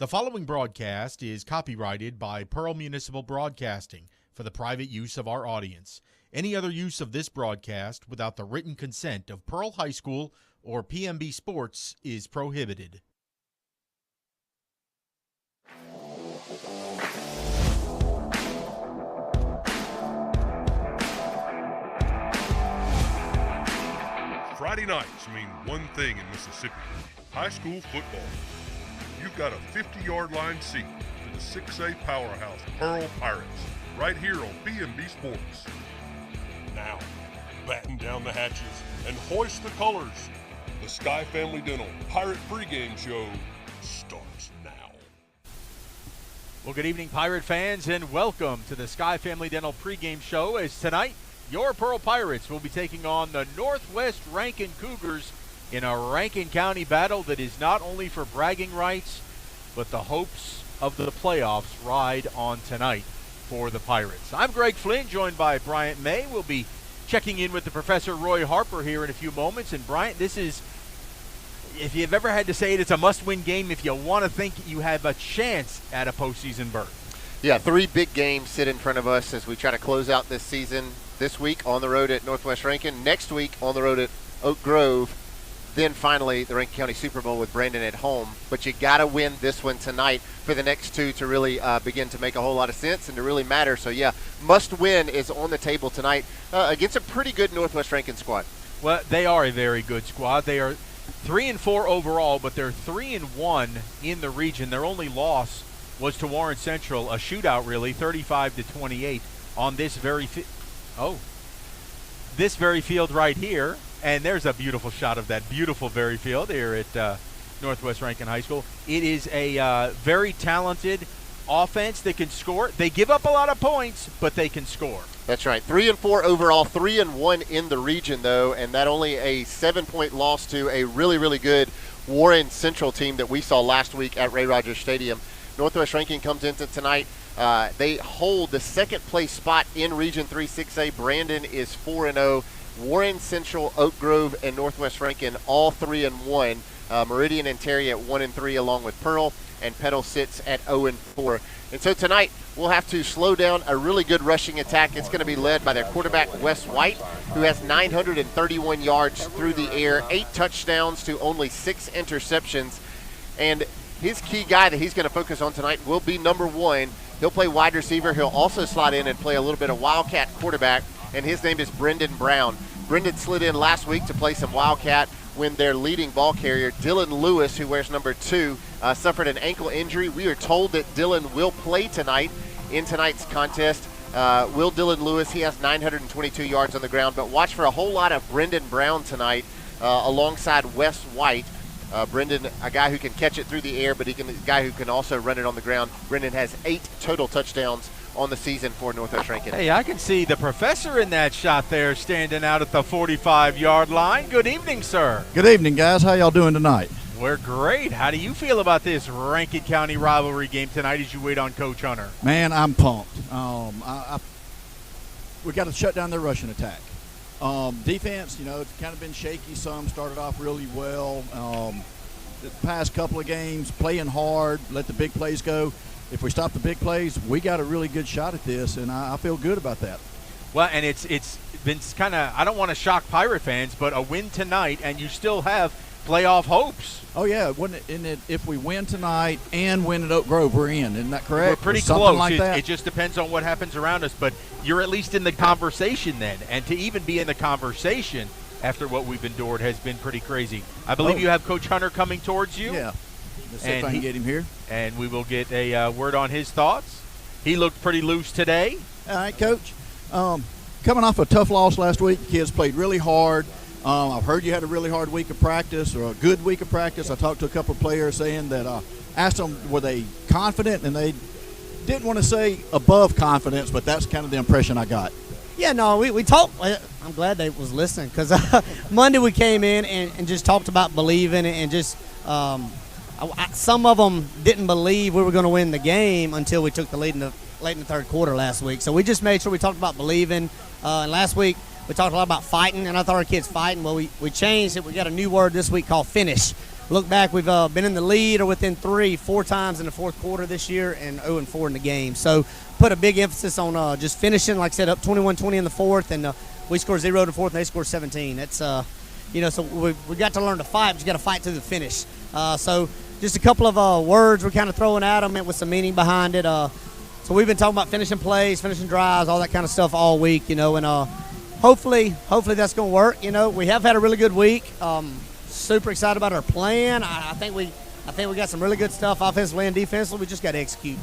The following broadcast is copyrighted by Pearl Municipal Broadcasting for the private use of our audience. Any other use of this broadcast without the written consent of Pearl High School or PMB Sports is prohibited. Friday nights mean one thing in Mississippi: high school football. You've got a 50-yard line seat to the 6A powerhouse Pearl Pirates right here on PMB Sports. Now, batten down the hatches and hoist the colors. The Sky Family Dental Pirate Pregame Show starts now. Well, good evening, Pirate fans, and welcome to the Sky Family Dental Pregame Show, as tonight your Pearl Pirates will be taking on the Northwest Rankin Cougars in a Rankin County battle that is not only for bragging rights, but the hopes of the playoffs ride on tonight for the Pirates. I'm Greg Flynn, joined by Bryant May. We'll be checking in with the Professor Roy Harper here in a few moments. And Bryant, this is, if you've ever had to say it, it's a must-win game if you want to think you have a chance at a postseason berth. Yeah, 3 big games sit in front of us as we try to close out this season. This week on the road at Northwest Rankin, next week on the road at Oak Grove, then finally the Rankin County Super Bowl with Brandon at home. But you got to win this one tonight for the next 2 to really begin to make a whole lot of sense and to really matter. So, yeah, must win is on the table tonight against a pretty good Northwest Rankin squad. Well, they are a very good squad. They are 3-4 overall, but they're 3-1 in the region. Their only loss was to Warren Central, a shootout really, 35-28 on this very this very field right here. And there's a beautiful shot of that beautiful very field here at Northwest Rankin High School. It is a very talented offense that can score. They give up a lot of points, but they can score. That's right. 3-4 overall, 3-1 in the region, though, and that only a 7-point loss to a really, really good Warren Central team that we saw last week at Ray Rogers Stadium. Northwest Rankin comes into tonight. They hold the second-place spot in Region 3 6A. Brandon is 4-0. Warren Central, Oak Grove, and Northwest Rankin all 3-1. Meridian and Terry at 1-3, along with Pearl, and Petal sits at 0-4. And so tonight we'll have to slow down a really good rushing attack. It's going to be led by their quarterback Wes White, who has 931 yards through the air, 8 touchdowns to only 6 interceptions. And his key guy that he's going to focus on tonight will be number 1. He'll play wide receiver. He'll also slide in and play a little bit of Wildcat quarterback, and his name is Brendan Brown. Brendan slid in last week to play some Wildcat when their leading ball carrier, Dylan Lewis, who wears number 2, suffered an ankle injury. We are told that Dylan will play tonight in tonight's contest. Will Dylan Lewis, he has 922 yards on the ground, but watch for a whole lot of Brendan Brown tonight alongside Wes White. Brendan, a guy who can catch it through the air, but a guy who can also run it on the ground. Brendan has 8 total touchdowns on the season for Northwest Rankin. Hey, I can see the professor in that shot there standing out at the 45-yard line. Good evening, sir. Good evening, guys. How y'all doing tonight? We're great. How do you feel about this Rankin County rivalry game tonight as you wait on Coach Hunter? Man, I'm pumped. We got to shut down their rushing attack. Defense, it's kind of been shaky. Some started off really well. The past couple of games, playing hard, let the big plays go. If we stop the big plays, we got a really good shot at this, and I feel good about that. Well, and it's been kind of, I don't want to shock Pirate fans, but a win tonight, and you still have playoff hopes. Oh, yeah. If we win tonight and win at Oak Grove, we're in. Isn't that correct? We're pretty close. Like it just depends on what happens around us, but you're at least in the conversation then. And to even be in the conversation after what we've endured has been pretty crazy. I believe you have Coach Hunter coming towards you. Yeah. Let's see if I can get him here. And we will get a word on his thoughts. He looked pretty loose today. All right, Coach. Coming off a tough loss last week, the kids played really hard. I've heard you had a really hard week of practice, or a good week of practice. I talked to a couple of players saying that asked them, were they confident, and they didn't want to say above confidence, but that's kind of the impression I got. Yeah, no, we talked. I'm glad they was listening, because Monday we came in and just talked about believing, and just some of them didn't believe we were going to win the game until we took the lead late in the third quarter last week. So we just made sure we talked about believing. And last week we talked a lot about fighting, and I thought our kids fighting. Well, we changed it. We got a new word this week called finish. look back, we've been in the lead or within 4 times in the fourth quarter this year, and 0-4 in the game. So put a big emphasis on just finishing, like I said, up 21-20 in the fourth, and we scored 0 in the fourth, and they scored 17. That's so we got to learn to fight, but you got to fight to the finish. So just a couple of words we're kind of throwing at them with some meaning behind it. So we've been talking about finishing plays, finishing drives, all that kind of stuff all week, and hopefully that's going to work. We have had a really good week. Super excited about our plan. I think we got some really good stuff offensively and defensively. We just got to execute.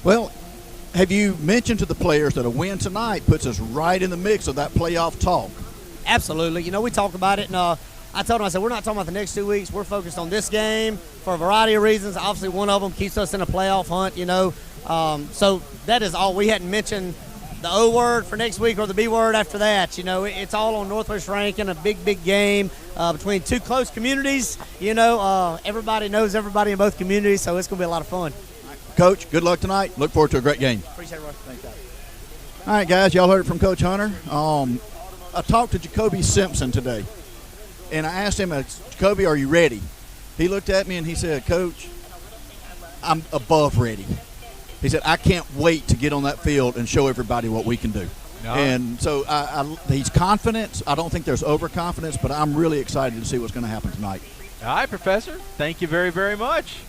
Well, have you mentioned to the players that a win tonight puts us right in the mix of that playoff talk? Absolutely. We talked about it, and I told them, I said, we're not talking about the next 2 weeks. We're focused on this game for a variety of reasons. Obviously, one of them keeps us in a playoff hunt, So that is all. We hadn't mentioned the O word for next week or the B word after that. It's all on Northwest Rankin, a big, big game between two close communities. Everybody knows everybody in both communities, so it's going to be a lot of fun. Coach, good luck tonight. Look forward to a great game. Appreciate it, Russ. Thanks, guys. All right, guys, y'all heard it from Coach Hunter. I talked to Jacoby Simpson today, and I asked him, Jacoby, are you ready? He looked at me and he said, Coach, I'm above ready. He said, I can't wait to get on that field and show everybody what we can do. No. And so he's confident. I don't think there's overconfidence, but I'm really excited to see what's going to happen tonight. All right, Professor. Thank you very, very much.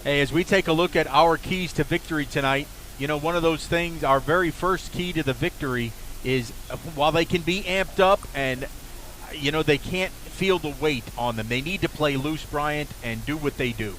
Hey, as we take a look at our keys to victory tonight, one of those things, our very first key to the victory is while they can be amped up and, they can't feel the weight on them. They need to play loose, Bryant, and do what they do.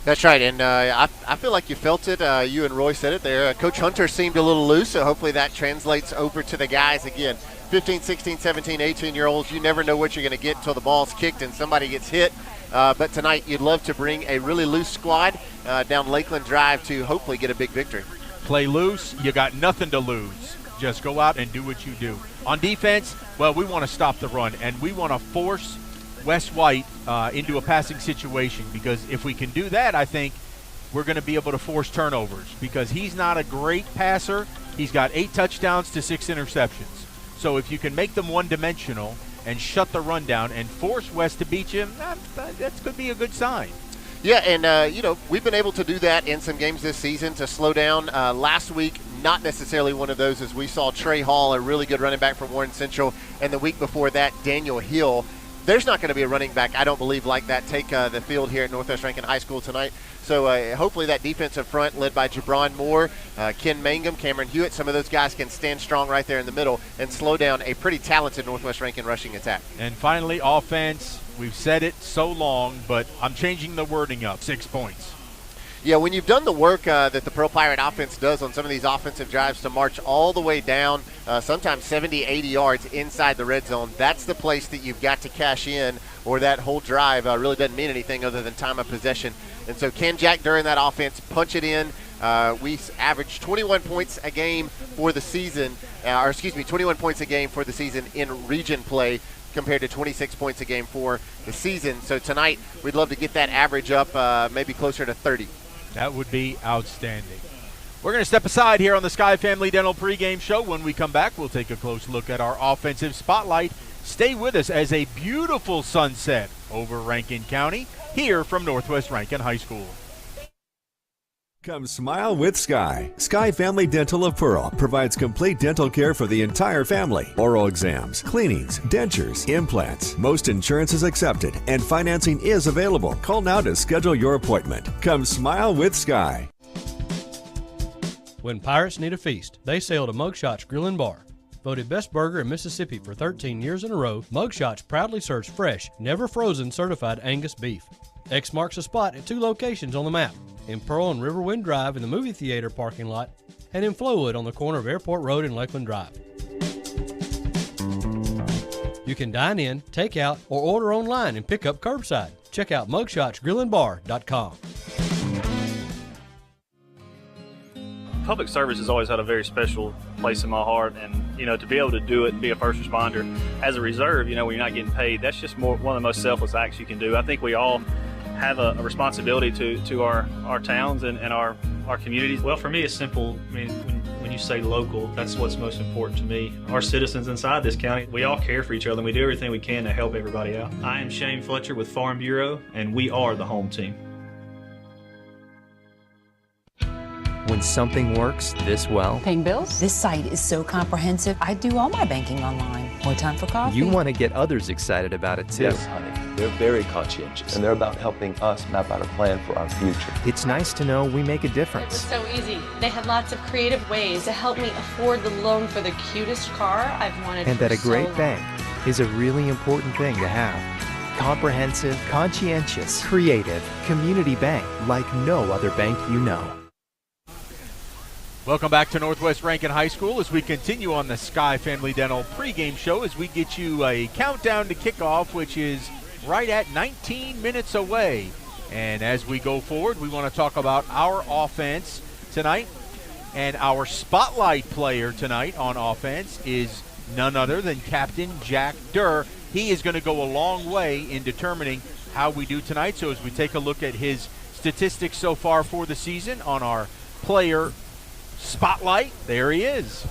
That's right, and I feel like you felt it. You and Roy said it there. Coach Hunter seemed a little loose, so hopefully that translates over to the guys. Again, 15, 16, 17, 18-year-olds, you never know what you're going to get until the ball's kicked and somebody gets hit. But tonight you'd love to bring a really loose squad down Lakeland Drive to hopefully get a big victory. Play loose. You got nothing to lose. Just go out and do what you do. On defense, well, we want to stop the run, and we want to force Wes White into a passing situation, because if we can do that, I think we're going to be able to force turnovers, because he's not a great passer. He's got 8 touchdowns to 6 interceptions. So if you can make them one-dimensional and shut the run down and force Wes to beat you, that could be a good sign. Yeah, and, we've been able to do that in some games this season to slow down. Last week, not necessarily one of those, as we saw Trey Hall, a really good running back from Warren Central, and the week before that, Daniel Hill. There's not going to be a running back, I don't believe, like that take the field here at Northwest Rankin High School tonight. So hopefully that defensive front led by Jabron Moore, Ken Mangum, Cameron Hewitt, some of those guys can stand strong right there in the middle and slow down a pretty talented Northwest Rankin rushing attack. And finally, offense. We've said it so long, but I'm changing the wording up. 6 points. Yeah, when you've done the work that the Pearl Pirate offense does on some of these offensive drives to march all the way down, sometimes 70, 80 yards inside the red zone, that's the place that you've got to cash in, or that whole drive really doesn't mean anything other than time of possession. And so can Jack during that offense punch it in? We averaged 21 points a game for the season, 21 points a game for the season in region play, compared to 26 points a game for the season. So tonight, we'd love to get that average up maybe closer to 30. That would be outstanding. We're going to step aside here on the Sky Family Dental pregame show. When we come back, we'll take a close look at our offensive spotlight. Stay with us as a beautiful sunset over Rankin County here from Northwest Rankin High School. Come smile with Sky. Sky Family Dental of Pearl provides complete dental care for the entire family. Oral exams, cleanings, dentures, implants. Most insurance is accepted and financing is available. Call now to schedule your appointment. Come smile with Sky. When pirates need a feast, they sail to Mugshots Grill and Bar. Voted best burger in Mississippi for 13 years in a row, Mugshots proudly serves fresh, never frozen certified Angus beef. X marks a spot at 2 locations on the map, in Pearl and Riverwind Drive in the movie theater parking lot, and in Flowood on the corner of Airport Road and Lakeland Drive. You can dine in, take out, or order online and pick up curbside. Check out mugshotsgrillandbar.com. Public service has always had a very special place in my heart, and to be able to do it and be a first responder as a reserve, when you're not getting paid, that's just one of the most selfless acts you can do. I think we all have a responsibility to our towns and our communities. Well, for me, it's simple. I mean, when you say local, that's what's most important to me. Our citizens inside this county, we all care for each other and we do everything we can to help everybody out. I am Shane Fletcher with Farm Bureau, and we are the home team. When something works this well, paying bills? This site is so comprehensive. I do all my banking online. More time for coffee. You want to get others excited about it too. Yes, honey. They're very conscientious, and they're about helping us map out a plan for our future. It's nice to know we make a difference. It was so easy. They had lots of creative ways to help me afford the loan for the cutest car I've wanted and for that a great so bank is a really important thing to have. Comprehensive, conscientious, creative, community bank like no other bank you know. Welcome back to Northwest Rankin High School as we continue on the Sky Family Dental pregame show as we get you a countdown to kickoff, which is right at 19 minutes away. And as we go forward, we want to talk about our offense tonight. And our spotlight player tonight on offense is none other than Captain Jack Durr. He is going to go a long way in determining how we do tonight. So as we take a look at his statistics so far for the season on our player spotlight, there he is.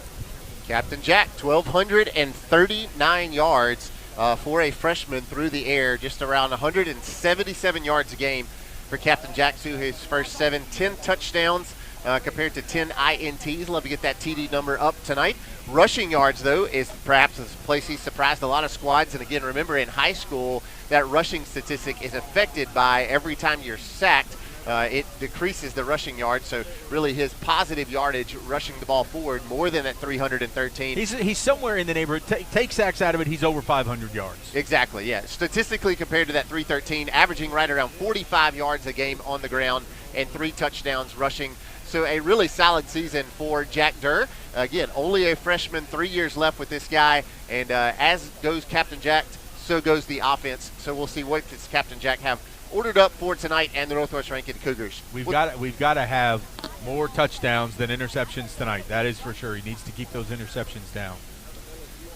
Captain Jack, 1,239 yards for a freshman through the air, just around 177 yards a game for Captain Jack to his first 10 touchdowns compared to 10 INTs. Love to get that TD number up tonight. Rushing yards, though, is perhaps a place he's surprised a lot of squads. And again, remember in high school, that rushing statistic is affected by every time you're sacked. It decreases the rushing yards, so really his positive yardage rushing the ball forward more than at 313. He's somewhere in the neighborhood. Take sacks out of it, he's over 500 yards. Exactly, yeah. Statistically compared to that 313, averaging right around 45 yards a game on the ground and 3 touchdowns rushing. So a really solid season for Jack Durr. Again, only a freshman, 3 years left with this guy, and as goes Captain Jack, so goes the offense. So we'll see what does Captain Jack have ordered up for tonight and the Northwest Rankin Cougars. We've got to have more touchdowns than interceptions tonight. That is for sure. He needs to keep those interceptions down.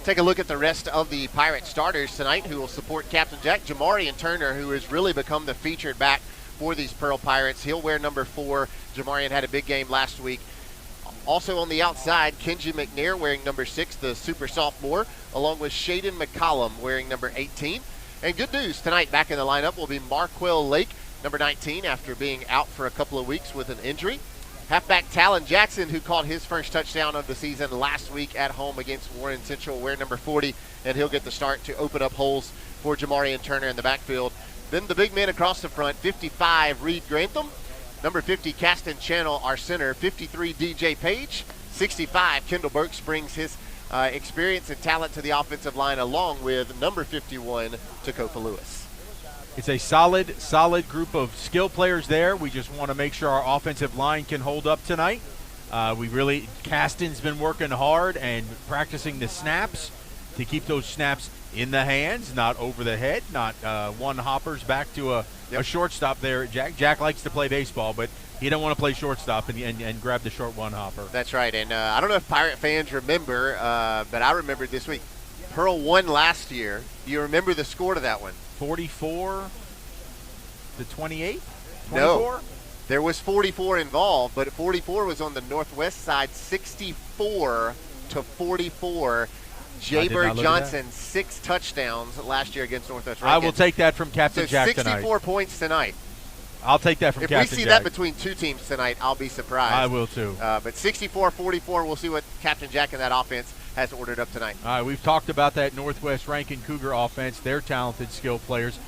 Take a look at the rest of the Pirate starters tonight who will support Captain Jack. Jamarian Turner, who has really become the featured back for these Pearl Pirates. He'll wear number 4. Jamarian had a big game last week. Also on the outside, Kenji McNair wearing number 6, the super sophomore, along with Shaden McCollum wearing number 18. And good news, tonight back in the lineup will be Marquell Lake, number 19, after being out for a couple of weeks with an injury. Halfback Talon Jackson, who caught his first touchdown of the season last week at home against Warren Central, wear number 40, and he'll get the start to open up holes for Jamarian Turner in the backfield. Then the big man across the front, 55, Reed Grantham. Number 50, Caston Channel, our center. 53, DJ Page. 65, Kendall Burks brings his experience and talent to the offensive line, along with number 51, Takofa Lewis. It's a solid group of skill players there. We just want to make sure our offensive line can hold up tonight. Caston's been working hard and practicing the snaps to keep those snaps in the hands, not over the head, not one hoppers back to a shortstop there. Jack likes to play baseball, but he don't want to play shortstop and grab the short one hopper. That's right, and I don't know if Pirate fans remember, but I remembered this week. Pearl won last year. Do you remember the score to that one? 44 to 28? 24? No. There was 44 involved, but 44 was on the Northwest side, 64 to 44. Jaybird Johnson, 6 touchdowns last year against Northwest Rankin. I will take that from Captain Jack tonight. 64 points tonight. I'll take that from Captain Jack. If we see that between 2 teams tonight, I'll be surprised. I will too. But 64-44, we'll see what Captain Jack and that offense has ordered up tonight. All right, we've talked about that Northwest Rankin Cougar offense, their talented, skilled players.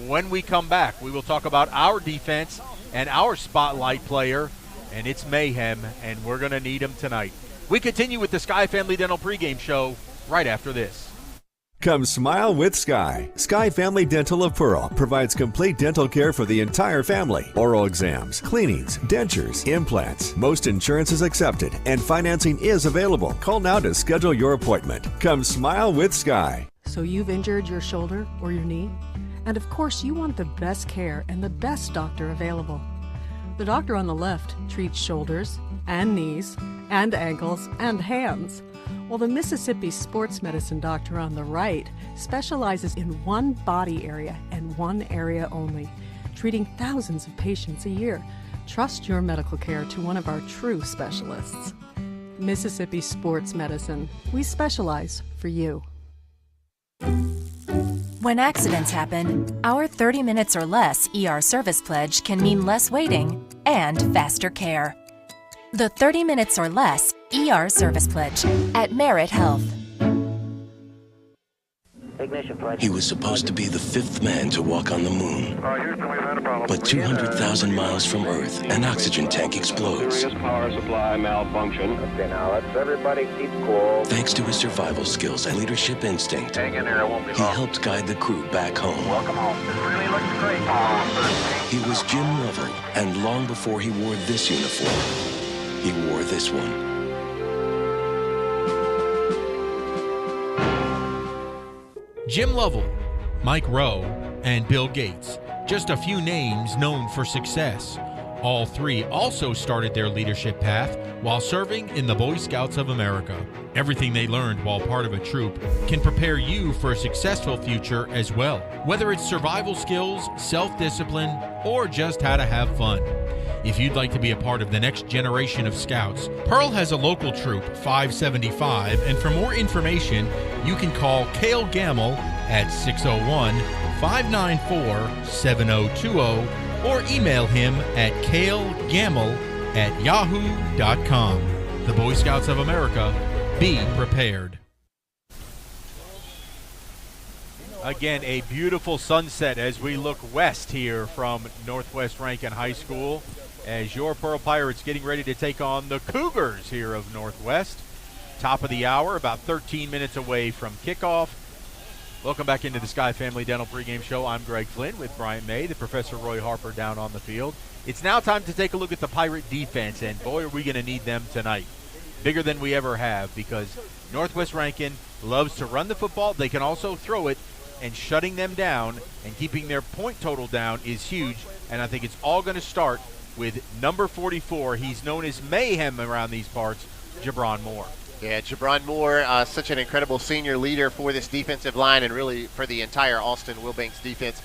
When we come back, we will talk about our defense and our spotlight player, and it's mayhem, and we're going to need him tonight. We continue with the Sky Family Dental pregame show right after this. Come smile with Sky. Sky Family Dental of Pearl provides complete dental care for the entire family. Oral exams, cleanings, dentures, implants. Most insurance is accepted and financing is available. Call now to schedule your appointment. Come smile with Sky. So you've injured your shoulder or your knee? And of course you want the best care and the best doctor available. The doctor on the left treats shoulders and knees and ankles and hands. While the Mississippi sports medicine doctor on the right specializes in one body area and one area only, treating thousands of patients a year. Trust your medical care to one of our true specialists. Mississippi Sports Medicine. We specialize for you. When accidents happen, our 30 minutes or less ER service pledge can mean less waiting and faster care. The 30 minutes or less ER service pledge at Merit Health. He was supposed to be the 5th man to walk on the moon. But 200,000 miles from Earth, an oxygen tank explodes. Power supply malfunction. Okay, now let's everybody keep cool. Thanks to his survival skills and leadership instinct, Hang in there, it won't be he long. helped guide the crew back home. Welcome home. This really looks great. He was Jim Lovell, and long before he wore this uniform, he wore this one. Jim Lovell, Mike Rowe, and Bill Gates. Just a few names known for success. All three also started their leadership path while serving in the Boy Scouts of America. Everything they learned while part of a troop can prepare you for a successful future as well, whether it's survival skills, self-discipline, or just how to have fun. If you'd like to be a part of the next generation of Scouts, Pearl has a local troop, 575, and for more information, you can call Cale Gamble at 601-594-7020 or email him at calegamble@yahoo.com. The Boy Scouts of America, be prepared. Again, a beautiful sunset as we look west here from Northwest Rankin High School as your Pearl Pirates getting ready to take on the Cougars here of Northwest. Top of the hour, about 13 minutes away from kickoff. Welcome back into the Sky Family Dental pregame show. I'm Greg Flynn with Bryant May, the Professor Roy Harper down on the field. It's now time to take a look at the Pirate defense, and boy, are we going to need them tonight. Bigger than we ever have, because Northwest Rankin loves to run the football. They can also throw it, and shutting them down and keeping their point total down is huge, and I think it's all going to start with number 44. He's known as Mayhem around these parts, Jabron Moore. Yeah, Jabron Moore, such an incredible senior leader for this defensive line and really for the entire Austin Wilbanks defense.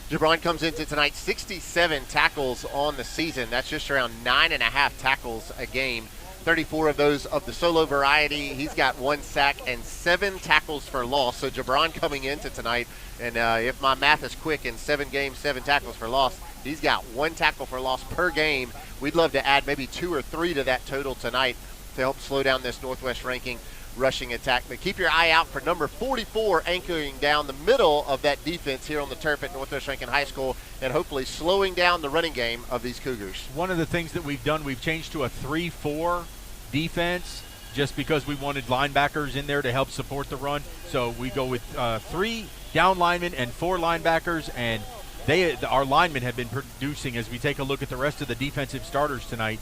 Jabron comes into tonight 67 tackles on the season. That's just around 9.5 tackles a game. 34 of those of the solo variety. He's got 1 sack and 7 tackles for loss. So Jabron coming into tonight, and if my math is quick, in 7 games, 7 tackles for loss, he's got 1 tackle for loss per game. We'd love to add maybe 2 or 3 to that total tonight to help slow down this Northwest Ranking rushing attack. But keep your eye out for number 44 anchoring down the middle of that defense here on the turf at Northwest Rankin High School and hopefully slowing down the running game of these Cougars. One of the things that we've done, we've changed to a 3-4 defense just because we wanted linebackers in there to help support the run. So we go with 3 down linemen and 4 linebackers, and our linemen have been producing. As we take a look at the rest of the defensive starters tonight,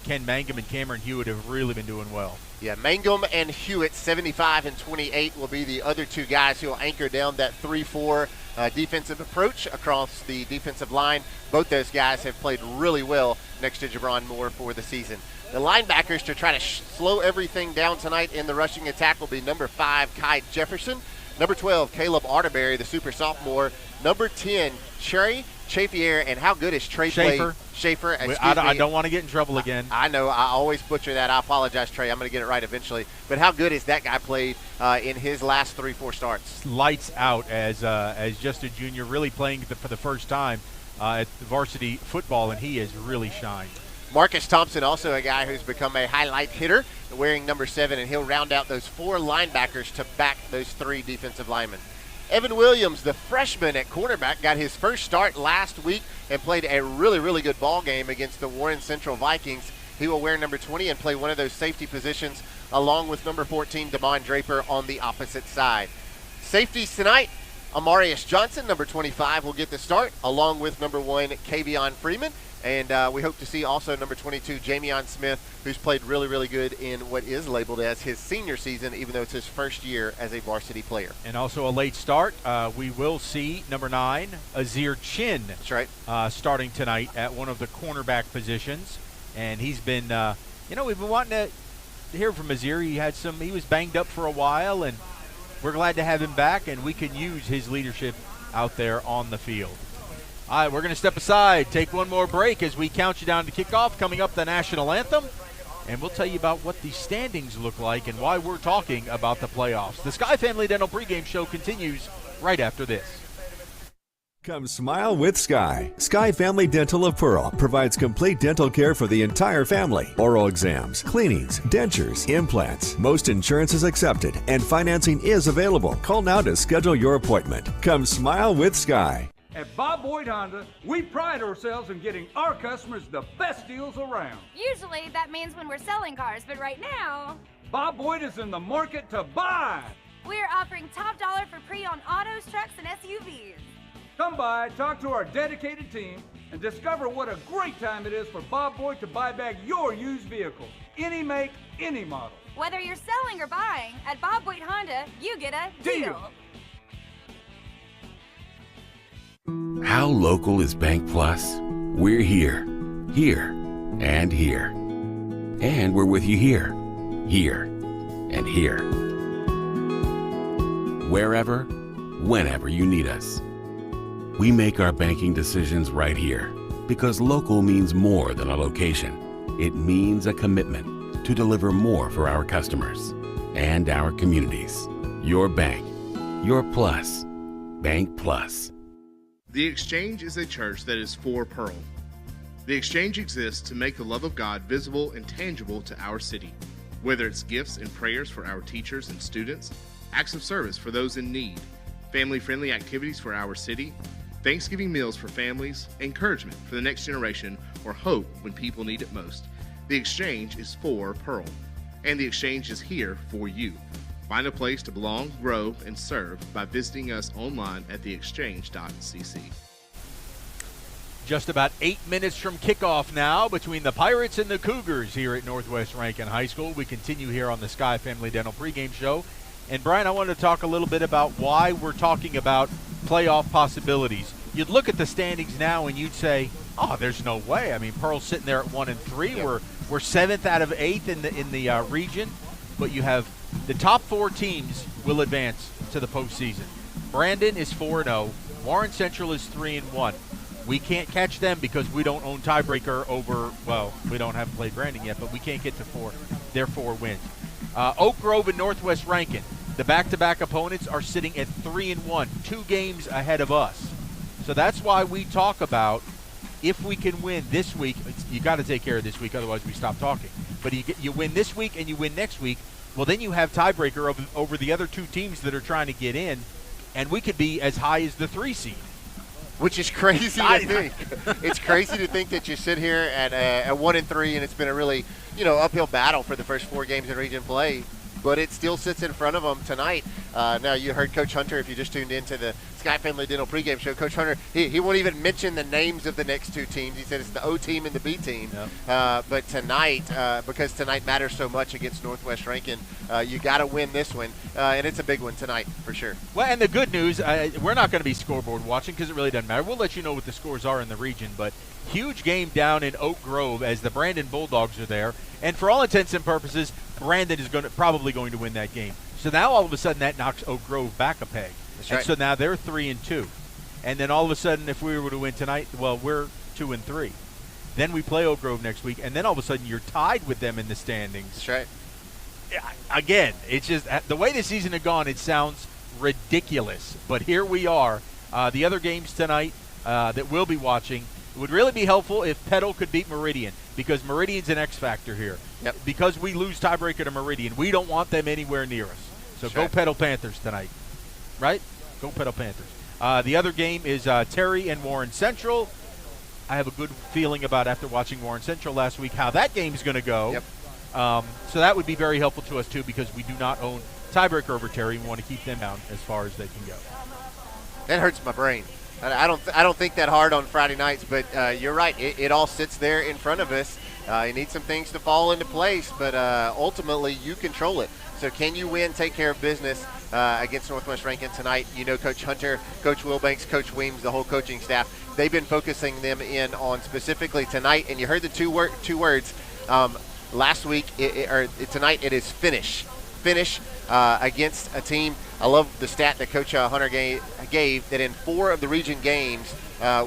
Ken Mangum and Cameron Hewitt have really been doing well. Yeah, Mangum and Hewitt, 75 and 28, will be the other 2 guys who will anchor down that 3-4 defensive approach across the defensive line. Both those guys have played really well next to Jabron Moore for the season. The linebackers to try to slow everything down tonight in the rushing attack will be number 5, Kai Jefferson, number 12, Caleb Arterberry, the super sophomore, number 10, Cherry Chafier, and how good is Trey Schaefer? Schaefer, I don't want to get in trouble again. I know, I always butcher that. I apologize, Trey. I'm going to get it right eventually. But how good is that guy played in his last 3-4 starts? Lights out as just a junior, really playing for the first time at varsity football, and he has really shined. Marcus Thompson, also a guy who's become a highlight hitter, wearing number 7, and he'll round out those 4 linebackers to back those 3 defensive linemen. Evan Williams, the freshman at cornerback, got his first start last week and played a really, really good ball game against the Warren Central Vikings. He will wear number 20 and play one of those safety positions along with number 14, Damon Draper, on the opposite side. Safeties tonight, Amarius Johnson, number 25, will get the start, along with number 1, Kavion Freeman. And we hope to see also number 22, Jamion Smith, who's played really, really good in what is labeled as his senior season, even though it's his first year as a varsity player. And also a late start. We will see number 9, Azir Chin. That's right. Starting tonight at one of the cornerback positions. And he's been, we've been wanting to hear from Azir. He was banged up for a while, and we're glad to have him back, and we can use his leadership out there on the field. All right, we're going to step aside, take one more break as we count you down to kickoff. Coming up, the national anthem. and we'll tell you about what the standings look like and why we're talking about the playoffs. The Sky Family Dental pregame show continues right after this. Come smile with Sky. Sky Family Dental of Pearl provides complete dental care for the entire family. Oral exams, cleanings, dentures, implants. Most insurance is accepted and financing is available. Call now to schedule your appointment. Come smile with Sky. At Bob Boyd Honda, we pride ourselves in getting our customers the best deals around. Usually that means when we're selling cars, but right now, Bob Boyd is in the market to buy. We're offering top dollar for pre-owned autos, trucks, and SUVs. Come by, talk to our dedicated team, and discover what a great time it is for Bob Boyd to buy back your used vehicle. Any make, any model. Whether you're selling or buying, at Bob Boyd Honda, you get a deal. How local is Bank Plus? We're here, and here. And we're with you here, and here. Wherever, whenever you need us. We make our banking decisions right here because local means more than a location. It means a commitment to deliver more for our customers and our communities. Your bank, your plus. Bank Plus. The Exchange is a church that is for Pearl. The Exchange exists to make the love of God visible and tangible to our city. Whether it's gifts and prayers for our teachers and students, acts of service for those in need, family-friendly activities for our city, Thanksgiving meals for families, encouragement for the next generation, or hope when people need it most. The Exchange is for Pearl, and the Exchange is here for you. Find a place to belong, grow, and serve by visiting us online at theexchange.cc. Just about 8 minutes from kickoff now between the Pirates and the Cougars here at Northwest Rankin High School. We continue here on the Sky Family Dental pregame show. And, Brian, I wanted to talk a little bit about why we're talking about playoff possibilities. You'd look at the standings now and you'd say, oh, there's no way. I mean, Pearl's sitting there at 1-3. Yeah. We're 7th out of 8th in the region. But you have the top 4 teams will advance to the postseason. Brandon is 4-0. Warren Central is 3-1. We can't catch them because we don't own tiebreaker over, well, we haven't played Brandon yet, but we can't get to their 4 wins. Oak Grove and Northwest Rankin, the back-to-back opponents are sitting at 3-1, 2 games ahead of us. So that's why we talk about if we can win this week. You got to take care of this week, otherwise we stop talking. But you win this week and you win next week, well, then you have tiebreaker over the other 2 teams that are trying to get in, and we could be as high as the 3 seed. Which is crazy to think. It's crazy to think that you sit here at 1-3, and it's been a really, uphill battle for the first 4 games in region play. But it still sits in front of them tonight. Now, you heard Coach Hunter, if you just tuned into the Sky Family Dental pregame show. Coach Hunter, he won't even mention the names of the next 2 teams. He said it's the O team and the B team. Yep. But tonight, because tonight matters so much against Northwest Rankin, you got to win this one. And it's a big one tonight for sure. Well, and the good news, we're not going to be scoreboard watching because it really doesn't matter. We'll let you know what the scores are in the region. But huge game down in Oak Grove as the Brandon Bulldogs are there. And for all intents and purposes, Brandon is probably going to win that game. So now all of a sudden that knocks Oak Grove back a peg. That's right. So now they're 3-2. And then all of a sudden if we were to win tonight, well, we're 2-3. Then we play Oak Grove next week, and then all of a sudden you're tied with them in the standings. That's right. Again, it's just the way the season had gone, it sounds ridiculous. But here we are. The other games tonight that we'll be watching, it would really be helpful if Petal could beat Meridian, because Meridian's an X factor here. Yep. Because we lose tiebreaker to Meridian, we don't want them anywhere near us. So That's go right. Petal Panthers tonight. Right? Go Petal Panthers. The other game is Terry and Warren Central. I have a good feeling about, after watching Warren Central last week, how that game's going to go. Yep. So that would be very helpful to us, too, because we do not own tiebreaker over Terry. We want to keep them down as far as they can go. That hurts my brain. I don't think that hard on Friday nights, but you're right. It all sits there in front of us. You need some things to fall into place, but ultimately you control it. So can you win, take care of business against Northwest Rankin tonight? Coach Hunter, Coach Wilbanks, Coach Weems, the whole coaching staff, they've been focusing them in on specifically tonight. And you heard the two words last week, tonight it is finish. Finish against a team. I love the stat that Coach Hunter gave that in 4 of the region games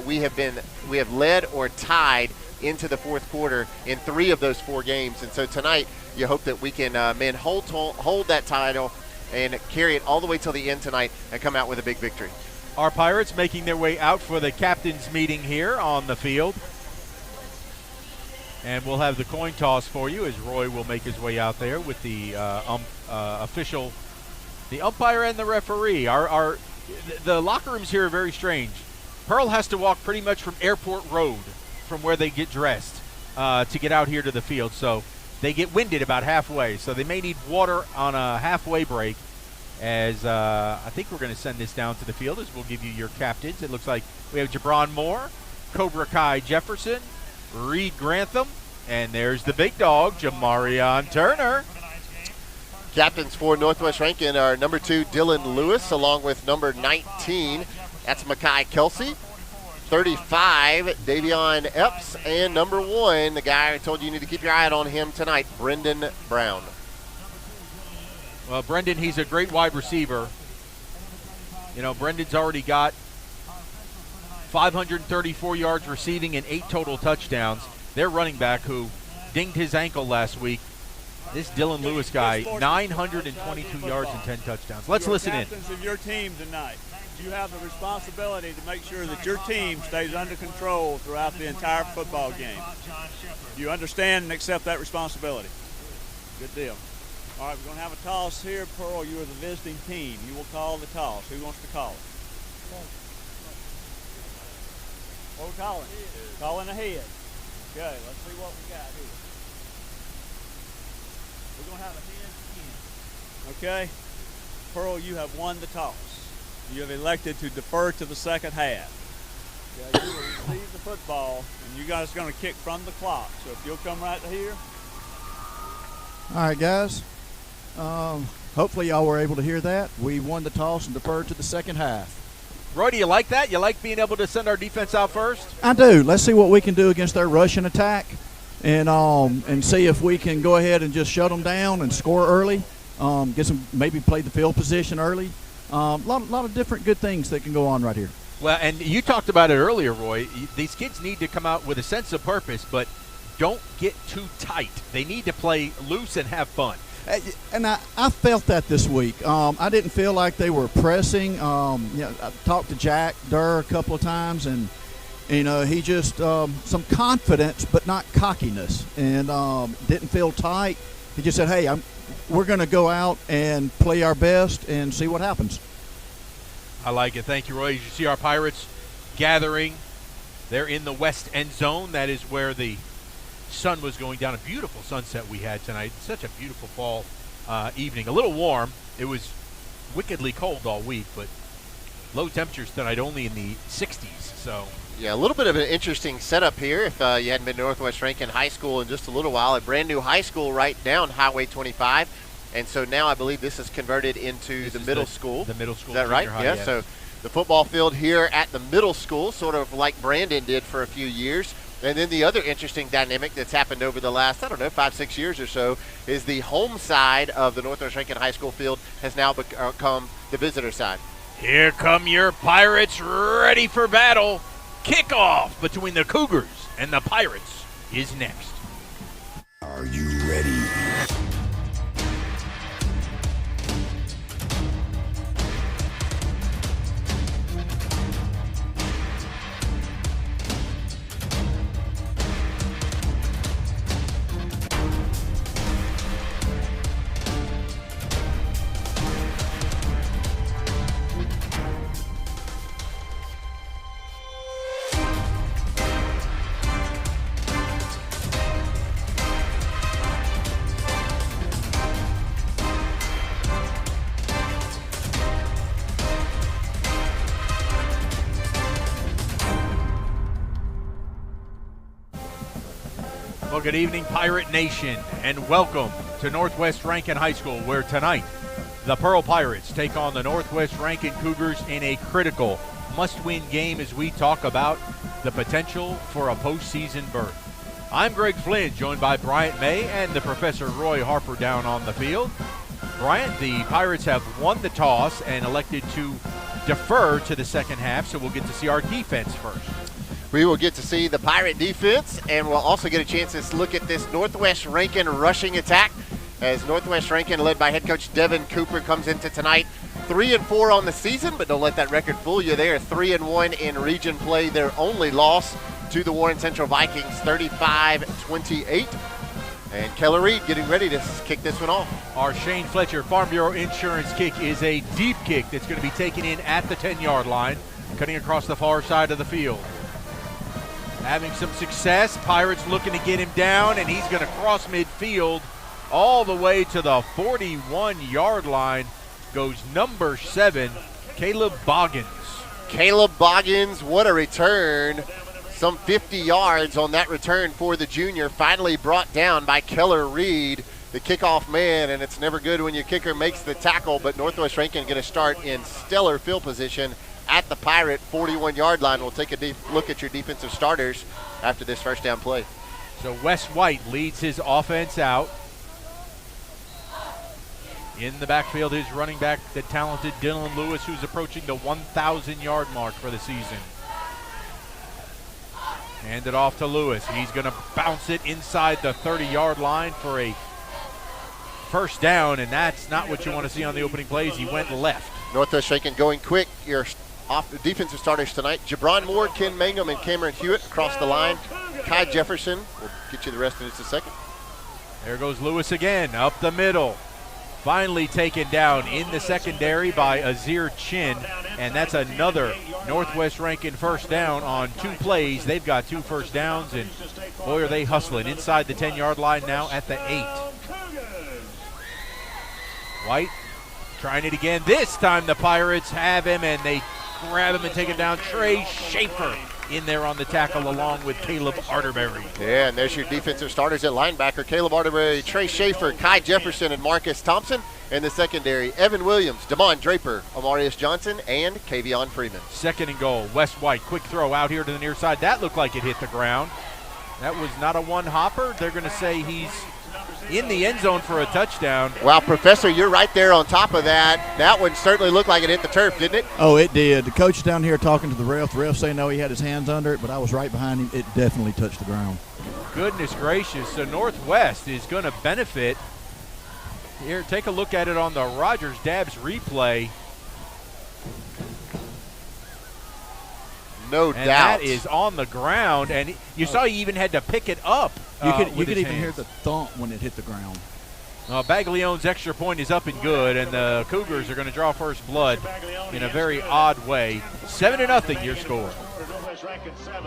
we have led or tied into the fourth quarter in 3 of those 4 games. And so tonight, you hope that we can, hold that title and carry it all the way till the end tonight and come out with a big victory. Our Pirates making their way out for the captain's meeting here on the field. And we'll have the coin toss for you as Roy will make his way out there with the official, the umpire and the referee. The locker rooms here are very strange. Pearl has to walk pretty much from Airport Road, from where they get dressed, to get out here to the field. So they get winded about halfway. So they may need water on a halfway break. As I think we're going to send this down to the field as we'll give you your captains. It looks like we have Jabron Moore, Cobra Kai Jefferson, Reed Grantham, and there's the big dog, Jamarion Turner. Captains for Northwest Rankin are number 2, Dylan Lewis, along with number 19, that's Makai Kelsey, 35, Davion Epps, and number 1, the guy I told you need to keep your eye on him tonight, Brendan Brown. Well, Brendan, he's a great wide receiver. You know, Brendan's already got 534 yards receiving and 8 total touchdowns. Their running back, who dinged his ankle last week, this Dylan Lewis guy, 922 yards and 10 touchdowns. Let's listen in. Captains of your team tonight, you have the responsibility to make sure that your team stays under control throughout the entire football game. Do you understand and accept that responsibility? Good deal. All right, we're going to have a toss here. Pearl, you are the visiting team. You will call the toss. Who wants to call it? What are we calling? Calling ahead. Okay, let's see what we got here. We're going to have a hand in. Okay. Pearl, you have won the toss. You have elected to defer to the second half. Okay, you will receive the football, and you guys are going to kick from the clock. So if you'll come right here. All right, guys. Hopefully y'all were able to hear that. We won the toss and deferred to the second half. Roy, do you like that? You like being able to send our defense out first? I do. Let's see what we can do against their rushing attack, and see if we can go ahead and just shut them down and score early. Get some, maybe play the field position early. Lot of different good things that can go on right here. Well, and you talked about it earlier, Roy. These kids need to come out with a sense of purpose, but don't get too tight. They need to play loose and have fun. And I felt that this week. I didn't feel like they were pressing. I talked to Jack Durr a couple of times, and he just some confidence but not cockiness, and didn't feel tight. He just said, "Hey, we're going to go out and play our best and see what happens." I like it. Thank you, Roy. As you see our Pirates gathering, they're in the west end zone. That is where the sun was going down. A beautiful sunset we had tonight. Such a beautiful fall evening. A little warm. It was wickedly cold all week, but low temperatures tonight only in the 60s. So yeah, a little bit of an interesting setup here. If you hadn't been to Northwest Rankin High School in just a little while, a brand new high school right down Highway 25, and so now I believe this is converted into the middle school. The middle school. Is that right? High, yeah. So the football field here at the middle school, sort of like Brandon did for a few years. And then the other interesting dynamic that's happened over the last, 5-6 years or so, is the home side of the Northwest Rankin High School field has now become the visitor side. Here come your Pirates ready for battle. Kickoff between the Cougars and the Pirates is next. Are you ready? Well, good evening, Pirate Nation, and welcome to Northwest Rankin High School, where tonight the Pearl Pirates take on the Northwest Rankin Cougars in a critical must-win game as we talk about the potential for a postseason berth. I'm Greg Flynn, joined by Bryant May and the Professor Roy Harper down on the field. Bryant, the Pirates have won the toss and elected to defer to the second half, so we'll get to see our defense first. We will get to see the Pirate defense, and we'll also get a chance to look at this Northwest Rankin rushing attack as Northwest Rankin, led by head coach Devin Cooper, comes into tonight 3-4 on the season, but don't let that record fool you. They are 3-1 in region play. Their only loss to the Warren Central Vikings, 35-28. And Keller Reed getting ready to kick this one off. Our Shane Fletcher Farm Bureau Insurance kick is a deep kick that's going to be taken in at the 10-yard line, cutting across the far side of the field. Having some success, Pirates looking to get him down, and he's going to cross midfield all the way to the 41-yard line. Goes number 7, Caleb Boggins. Caleb Boggins, what a return. Some 50 yards on that return for the junior, finally brought down by Keller Reed, the kickoff man, and it's never good when your kicker makes the tackle, but Northwest Rankin going to start in stellar field position at the Pirate 41-yard line. We'll take a deep look at your defensive starters after this first down play. So Wes White leads his offense out. In the backfield, his running back, the talented Dylan Lewis, who's approaching the 1,000-yard mark for the season. Hand it off to Lewis. He's going to bounce it inside the 30-yard line for a first down, and that's not what you want to see on the opening plays. He went left. Northwest Rankin going quick. Your defensive starters tonight: Jabron Moore, Ken Mangum, and Cameron Hewitt across the line. Kai Jefferson. We'll get you the rest in just a second. There goes Lewis again, up the middle. Finally taken down in the secondary by Azir Chin, and that's another Northwest Rankin first down on 2 plays. They've got 2 first downs, and boy, are they hustling inside the 10-yard line now at the 8. White trying it again. This time the Pirates have him, and they grab him and take him down. Trey Schaefer in there on the tackle along with Caleb Arterberry. Yeah, and there's your defensive starters at linebacker: Caleb Arterberry, Trey Schaefer, Kai Jefferson, and Marcus Thompson. In the secondary, Evan Williams, Damon Draper, Amarius Johnson, and Kavion Freeman. Second and goal. Wes White, quick throw out here to the near side. That looked like it hit the ground. That was not a one-hopper. They're going to say he's in the end zone for a touchdown. Wow, Professor, you're right there on top of that. That one certainly looked like it hit the turf, didn't it? Oh, it did. The coach is down here talking to the ref. The ref saying no, he had his hands under it, but I was right behind him. It definitely touched the ground. Goodness gracious. So Northwest is going to benefit. Here, take a look at it on the Rogers Dabbs replay. No doubt. That is on the ground, and you saw he even had to pick it up. You could even hear the thump when it hit the ground. Baglione's extra point is up and good, and the Cougars are going to draw first blood in a very odd way. 7-0 your score.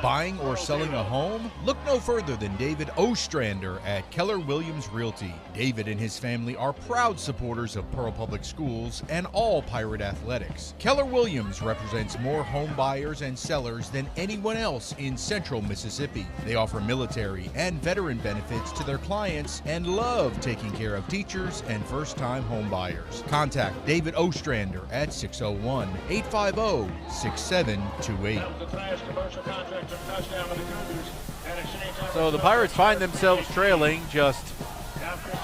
Buying or selling a home? Look no further than David Ostrander at Keller Williams Realty. David and his family are proud supporters of Pearl Public Schools and all Pirate athletics. Keller Williams represents more home buyers and sellers than anyone else in central Mississippi. They offer military and veteran benefits to their clients and love taking care of teachers and first-time home buyers. Contact David Ostrander at 601-850-6728. So the Pirates find themselves trailing just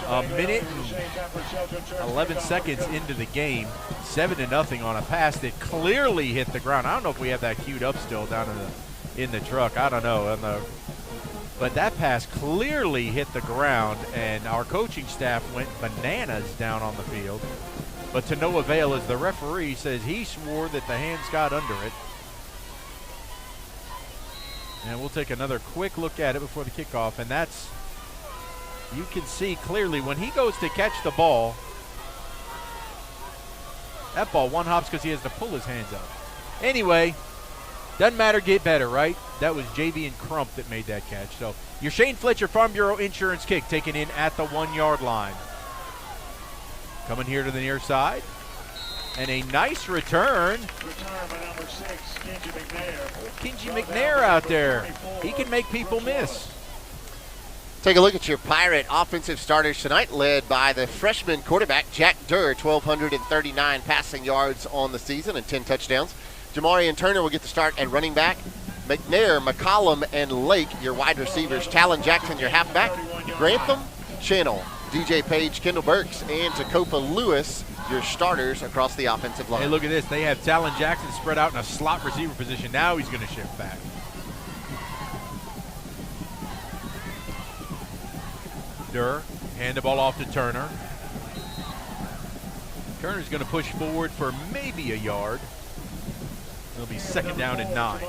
a minute and 11 seconds into the game, 7-0 on a pass that clearly hit the ground. I don't know if we have that queued up still down in the truck. I don't know. But that pass clearly hit the ground, and our coaching staff went bananas down on the field. But to no avail, as the referee says he swore that the hands got under it. And we'll take another quick look at it before the kickoff, and that's, you can see clearly when he goes to catch the ball, that ball one hops because he has to pull his hands up. Anyway, doesn't matter, get better, right? That was Javian Crump that made that catch. So your Shane Fletcher Farm Bureau Insurance kick taken in at the 1-yard line. Coming here to the near side. And a nice return. Kenji McNair out there. He can make people miss. Take a look at your Pirate offensive starters tonight, led by the freshman quarterback, Jack Durr, 1,239 passing yards on the season and 10 touchdowns. Jamarian Turner will get the start at running back. McNair, McCollum, and Lake, your wide receivers. Talon Jackson, your halfback. Grantham, Channel, DJ Page, Kendall Burks, and Tacopa Lewis, your starters across the offensive line. Hey, look at this. They have Talon Jackson spread out in a slot receiver position. Now he's going to shift back. Durr, hand the ball off to Turner. Turner's going to push forward for maybe a yard. It'll be 2nd down and 9.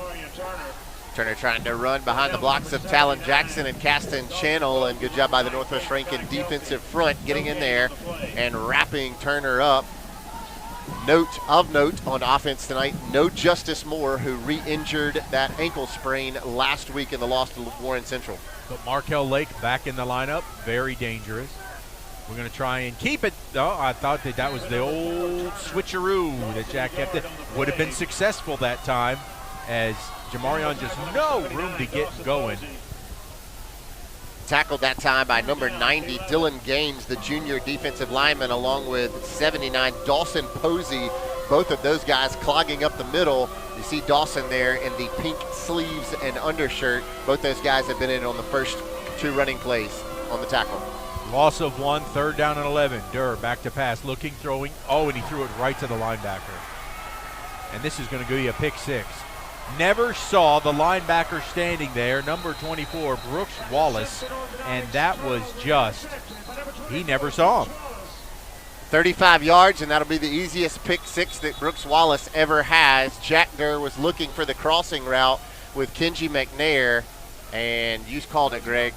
Turner trying to run behind the blocks of Talon Jackson and Caston Channel, and good job by the Northwest Rankin defensive front getting in there and wrapping Turner up. Note on offense tonight, no Justice Moore, who re-injured that ankle sprain last week in the loss to Warren Central. But Markel Lake back in the lineup, very dangerous. We're going to try and keep it. Oh, I thought that was the old switcheroo that Jack kept it. Would have been successful that time, as Jamarion just no room to get going. Tackled that time by number 90, Dylan Gaines, the junior defensive lineman, along with 79, Dawson Posey. Both of those guys clogging up the middle. You see Dawson there in the pink sleeves and undershirt. Both those guys have been in on the first 2 running plays on the tackle. Loss of 1, 3rd down and 11. Durr back to pass, looking, throwing. Oh, and he threw it right to the linebacker. And this is going to be a pick 6. Never saw the linebacker standing there, number 24, Brooks Wallace, and that was just, he never saw him. 35 yards, and that'll be the easiest pick 6 that Brooks Wallace ever has. Jack Durr was looking for the crossing route with Kenji McNair, and you called it, Greg.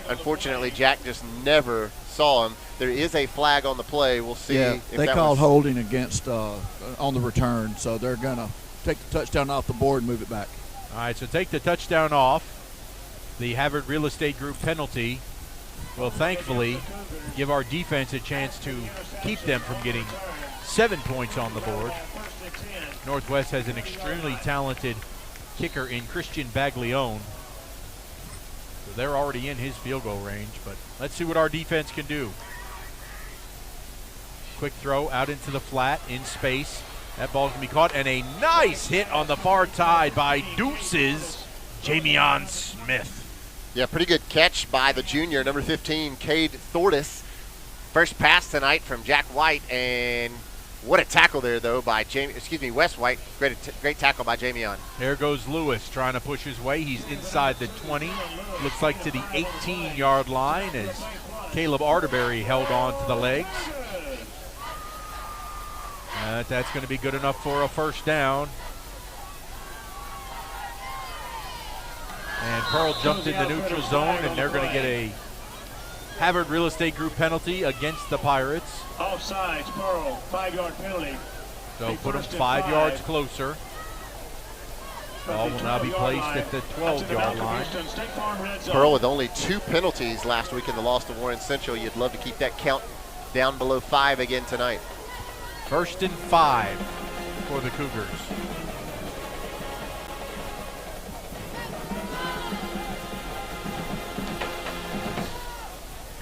Unfortunately, Jack just never saw him. There is a flag on the play. We'll see. Yeah, if they that called was holding against on the return, so they're going to take the touchdown off the board and move it back. All right, so take the touchdown off. The Havard Real Estate Group penalty will thankfully give our defense a chance to keep them from getting 7 points on the board. Northwest has an extremely talented kicker in Christian Baglione. So they're already in his field goal range, but let's see what our defense can do. Quick throw out into the flat in space. That ball can be caught, and a nice hit on the far side by Deuces, Jamion Smith. Yeah, pretty good catch by the junior, number 15, Cade Thortis. First pass tonight from Jack White, and what a tackle there, though, by Wes White. Great tackle by Jamion. There goes Lewis trying to push his way. He's inside the 20. Looks like to the 18-yard line as Caleb Arterberry held on to the legs. That's going to be good enough for a 1st down. And Pearl jumped in the neutral zone, and they're going to get a Havard Real Estate Group penalty against the Pirates. Offsides, Pearl, 5-yard penalty. So put them 5 yards closer. Ball will now be placed at the 12-yard line. Pearl with only 2 penalties last week in the loss to Warren Central. You'd love to keep that count down below 5 again tonight. 1st and 5 for the Cougars.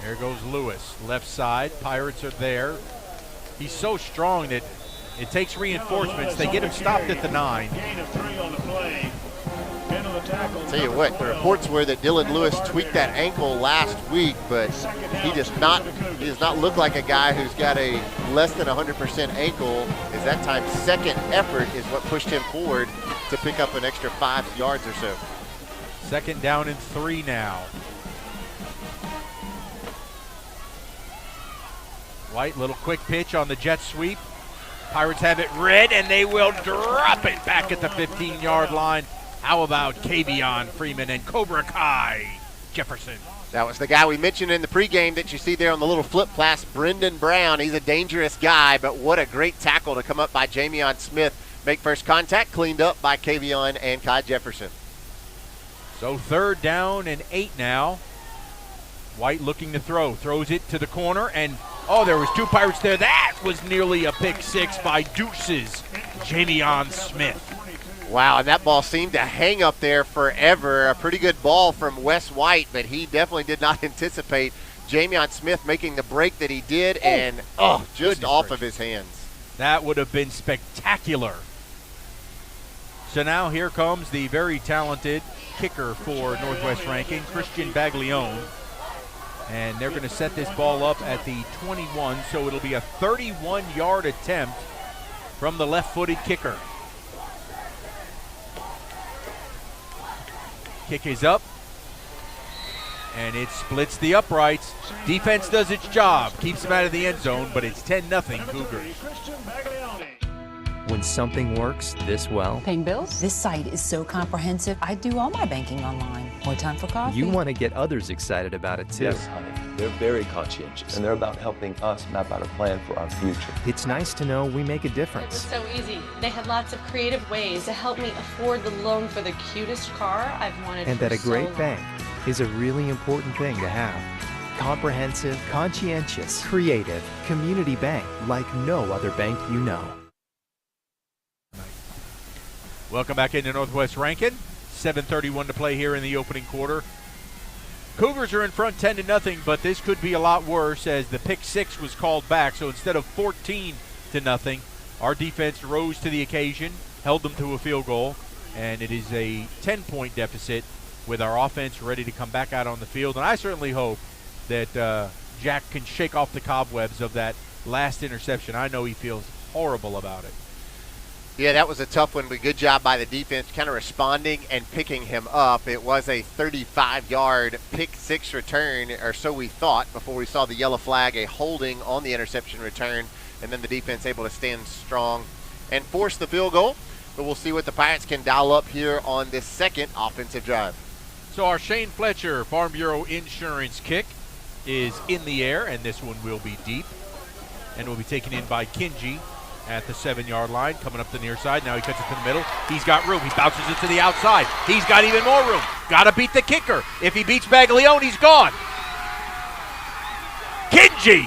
There goes Lewis, left side. Pirates are there. He's so strong that it takes reinforcements. They get him stopped at the 9. Tell you what, the reports were that Dylan Lewis tweaked that ankle last week, but he does not look like a guy who's got a less than 100% ankle. As that time, second effort is what pushed him forward to pick up an extra 5 yards or so. 2nd down and 3 now. White, little quick pitch on the jet sweep. Pirates have it red, and they will drop it back at the 15-yard line. How about Kavion Freeman and Cobra Kai Jefferson? That was the guy we mentioned in the pregame that you see there on the little flip pass, Brendan Brown. He's a dangerous guy, but what a great tackle to come up by Jamion Smith. Make first contact, cleaned up by Kavion and Kai Jefferson. So 3rd down and 8 now. White looking to throw, throws it to the corner, and there was 2 Pirates there. That was nearly a pick 6 by Deuces, Jamion Smith. Wow, and that ball seemed to hang up there forever. A pretty good ball from Wes White, but he definitely did not anticipate Jamion Smith making the break that he did, and just off of his hands. That would have been spectacular. So now here comes the very talented kicker for Northwest Rankin, Christian Baglione. And they're going to set this ball up at the 21, so it'll be a 31-yard attempt from the left-footed kicker. Kick is up. and it splits the uprights. Defense does its job, keeps them out of the end zone, but it's 10-0 Cougars. When something works this well, Paying bills? This site is so comprehensive, I do all my banking online. More time for coffee? you want to get others excited about it too. Yes, honey. They're very conscientious, and they're about helping us map out a plan for our future. It's nice to know we make a It was difference. so easy. They had lots of creative ways to help me afford the loan for the cutest car I've wanted And for that a so great long. bank is a really important thing to have. Comprehensive, conscientious, creative, community bank like no other bank you know. Welcome back into Northwest Rankin. 7:31 to play here in the opening quarter. Cougars are in front 10-0, but this could be a lot worse as the pick six was called back. So instead of 14-0, our defense rose to the occasion, held them to a field goal, and it is a 10-point deficit with our offense ready to come back out on the field. And I certainly hope that Jack can shake off the cobwebs of that last interception. I know he feels horrible about it. Yeah, that was a tough one, but good job by the defense kind of responding and picking him up. It was a 35-yard pick six return, or so we thought, before we saw the yellow flag, a holding on the interception return, and then the defense able to stand strong and force the field goal. But we'll see what the Pirates can dial up here on this second offensive drive. So our Shane Fletcher Farm Bureau Insurance kick is in the air, and this one will be deep and will be taken in by Kinji at the 7-yard line, coming up the near side. Now he cuts it to the middle. He's got room. He bounces it to the outside. He's got even more room. Got to beat the kicker. If he beats Baglione, he's gone. Kinji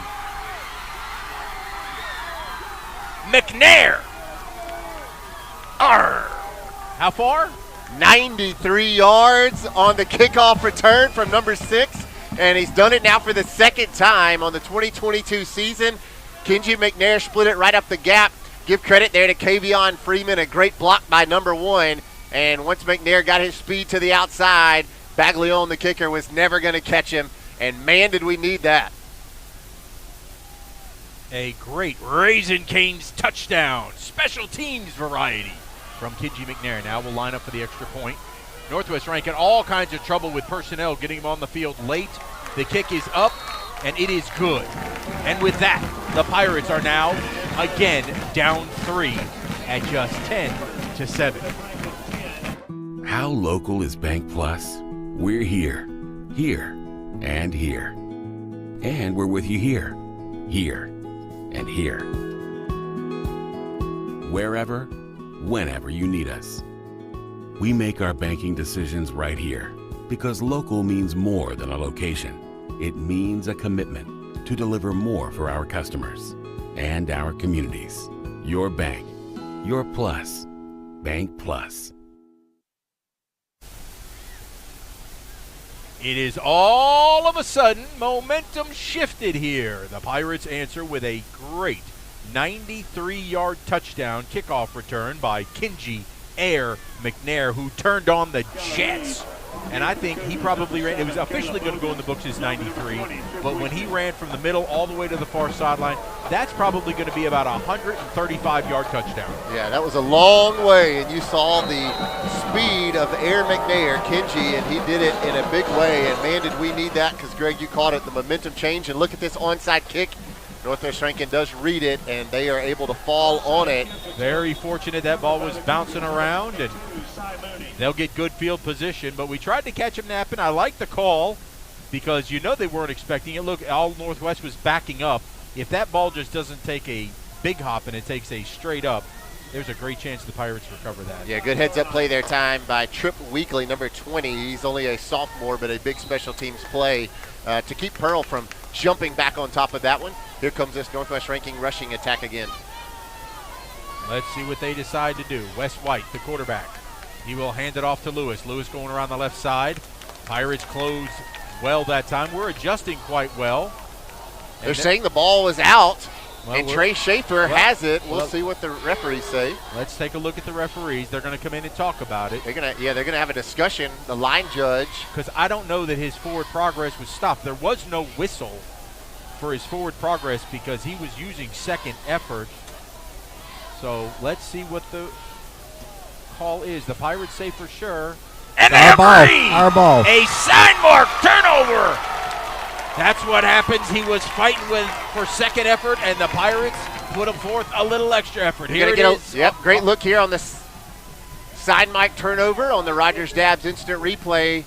McNair. Arr. How far? 93 yards on the kickoff return from number 6, and he's done it now for the second time on the 2022 season. Kenji McNair split it right up the gap. Give credit there to Kavion Freeman, a great block by number 1. And once McNair got his speed to the outside, Baglione, the kicker, was never going to catch him. And man, did we need that. A great Raisin Cane's touchdown, special teams variety from Kinji McNair. Now we'll line up for the extra point. Northwest Rankin, all kinds of trouble with personnel getting him on the field late. The kick is up, and it is good. And with that, the Pirates are now, again, down 3 at just 10-7. How local is Bank Plus? We're here, and here. And we're with you here, and here. Wherever, whenever you need us. We make our banking decisions right here because local means more than a location. It means a commitment to deliver more for our customers and our communities. Your bank, your plus, Bank Plus. It is all of a sudden momentum shifted here. The Pirates answer with a great 93-yard touchdown kickoff return by Kinji Air McNair, who turned on the Jets. And I think he probably ran, it was officially going to go in the books as 93, but when he ran from the middle all the way to the far sideline, that's probably going to be about a 135-yard touchdown. Yeah, that was a long way, and you saw the speed of Air McNair, Kinji, and he did it in a big way. And man, did we need that, because Greg, you caught it, the momentum change. And look at this onside kick. Northwest Rankin does read it, and they are able to fall on it. Very fortunate that ball was bouncing around, and they'll get good field position. But we tried to catch him napping. I like the call because you know they weren't expecting it. Look, all Northwest was backing up. If that ball just doesn't take a big hop and it takes a straight up, there's a great chance the Pirates recover that. Yeah, good heads-up play there time by Trip Weekly, number 20. He's only a sophomore, but a big special teams play to keep Pearl from jumping back on top of that one. Here comes this Northwest Ranking rushing attack again. Let's see what they decide to do. Wes White, the quarterback. He will hand it off to Lewis. Lewis going around the left side. Pirates close well that time. We're adjusting quite well. They're saying the ball was out, and Trey Schaefer has it. We'll see what the referees say. Let's take a look at the referees. They're going to come in and talk about it. They're going to have a discussion, the line judge. Because I don't know that his forward progress was stopped. There was no whistle for his forward progress because he was using second effort. So let's see what the call is. The Pirates say for sure And they agree. Our ball. A sign mark turnover. That's what happens. He was fighting for second effort, and the Pirates put him forth a little extra effort. Here it is. Great look here on this side mic turnover on the Rogers Dabbs instant replay.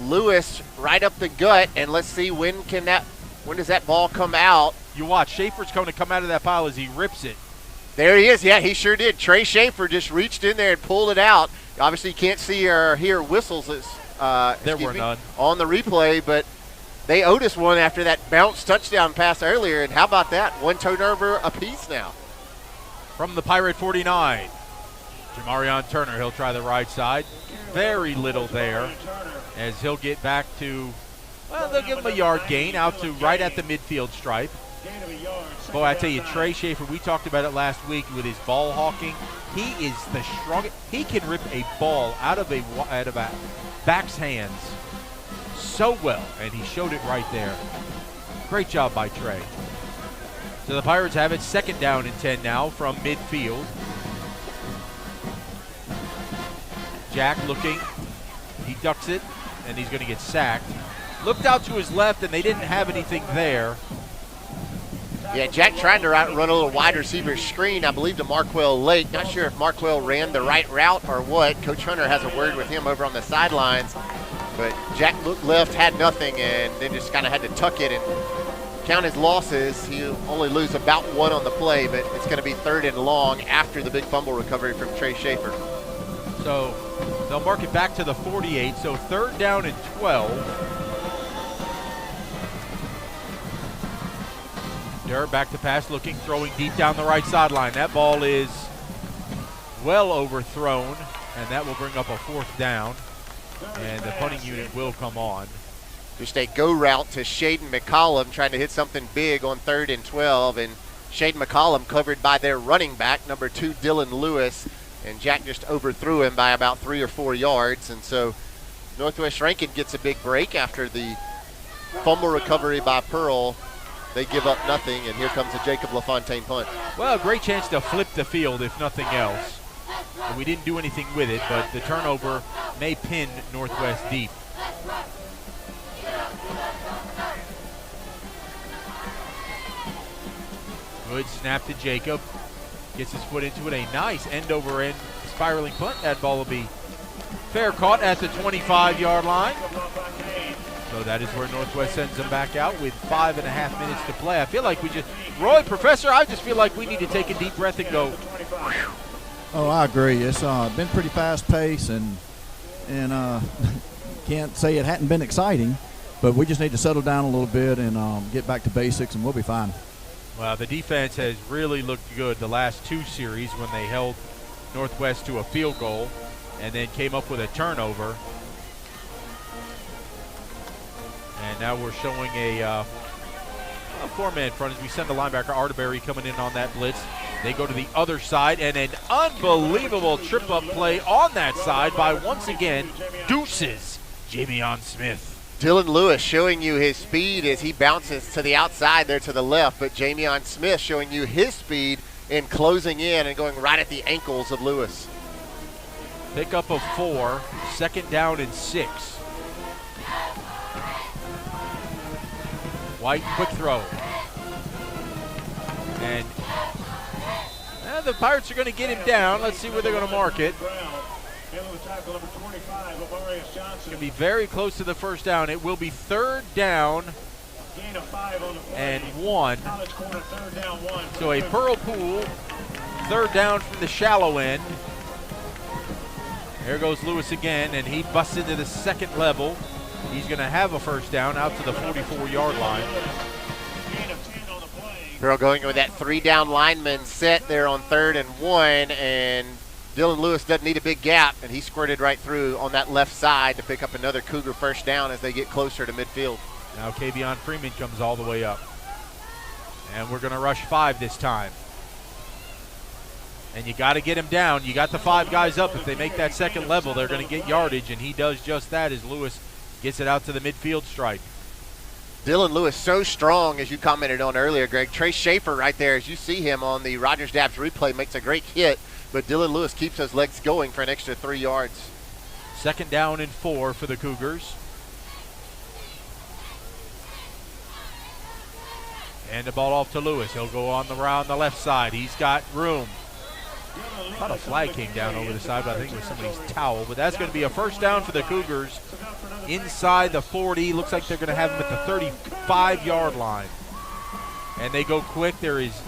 Lewis right up the gut, and let's see when does that ball come out? You watch. Schaefer's going to come out of that pile as he rips it. There he is. Yeah, he sure did. Trey Schaefer just reached in there and pulled it out. Obviously, you can't see or hear whistles there were none on the replay, but they owed us one after that bounce touchdown pass earlier, and how about that? One turnover apiece now. From the Pirate 49, Jamarion Turner, he'll try the right side. Very little there as he'll get back to, well, they'll give him a yard gain out to right at the midfield stripe. Boy, I tell you, Trey Schaefer, we talked about it last week with his ball hawking. He is the strongest. He can rip a ball out of a back's hands so well, and he showed it right there. Great job by Trey. So the Pirates have it 2nd down and 10 now from midfield. Jack looking. He ducks it, and he's going to get sacked. Looked out to his left, and they didn't have anything there. Yeah, Jack trying to run a little wide receiver screen, I believe, to Marquell Lake. Not sure if Marquell ran the right route or what. Coach Hunter has a word with him over on the sidelines. But Jack looked left, had nothing, and then just kind of had to tuck it and count his losses. He'll only lose about 1 on the play, but it's going to be 3rd and long after the big fumble recovery from Trey Schaefer. So they'll mark it back to the 48, so 3rd down and 12. Durr back to pass, looking, throwing deep down the right sideline. That ball is well overthrown, and that will bring up a 4th down. And the punting unit will come on. Just a go route to Shaden McCollum, trying to hit something big on 3rd and 12. And Shaden McCollum covered by their running back, number 2, Dylan Lewis. And Jack just overthrew him by about 3 or 4 yards. And so Northwest Rankin gets a big break after the fumble recovery by Pearl. They give up nothing, and here comes a Jacob LaFontaine punt. Well, a great chance to flip the field, if nothing else. And we didn't do anything with it, but the turnover may pin Northwest deep. Good snap to Jacob. Gets his foot into it. A nice end-over-end spiraling punt. That ball will be fair caught at the 25-yard line. So that is where Northwest sends them back out with 5.5 minutes to play. I feel like Professor, I just feel like we need to take a deep breath and go. Oh, I agree. It's been pretty fast-paced, and can't say it hadn't been exciting, but we just need to settle down a little bit and get back to basics, and we'll be fine. Well, the defense has really looked good the last 2 series when they held Northwest to a field goal and then came up with a turnover. And now we're showing a 4-man front as we send the linebacker Arterberry coming in on that blitz. They go to the other side, and an unbelievable trip-up play on that side by, once again, Deuces, Jamion Smith. Dylan Lewis showing you his speed as he bounces to the outside there to the left, but Jamion Smith showing you his speed in closing in and going right at the ankles of Lewis. Pickup of 4, 2nd down and 6. White, quick throw. And the Pirates are going to get him down. Let's see where they're going to mark it. It's going to be very close to the 1st down. It will be 3rd down and 1. So a Pearl Pool, 3rd down from the shallow end. There goes Lewis again, and he busts into the 2nd level. He's going to have a 1st down out to the 44-yard line. Pearl going with that 3-down lineman set there on 3rd and 1, and Dylan Lewis doesn't need a big gap, and he squirted right through on that left side to pick up another Cougar 1st down as they get closer to midfield. Now Kavion Freeman comes all the way up. And we're going to rush 5 this time. And you got to get him down. You got the 5 guys up. If they make that 2nd level, they're going to get yardage, and he does just that as Lewis gets it out to the midfield stripe. Dylan Lewis so strong, as you commented on earlier, Greg. Trey Schaefer right there, as you see him on the Rogers Dabbs replay, makes a great hit, but Dylan Lewis keeps those legs going for an extra 3 yards. 2nd down and 4 for the Cougars. And the ball off to Lewis. He'll go on around the left side. He's got room. I thought a flag came down over the side, but I think it was somebody's towel. But that's going to be a 1st down for the Cougars inside the 40. Looks like they're going to have him at the 35-yard line. And they go quick. There is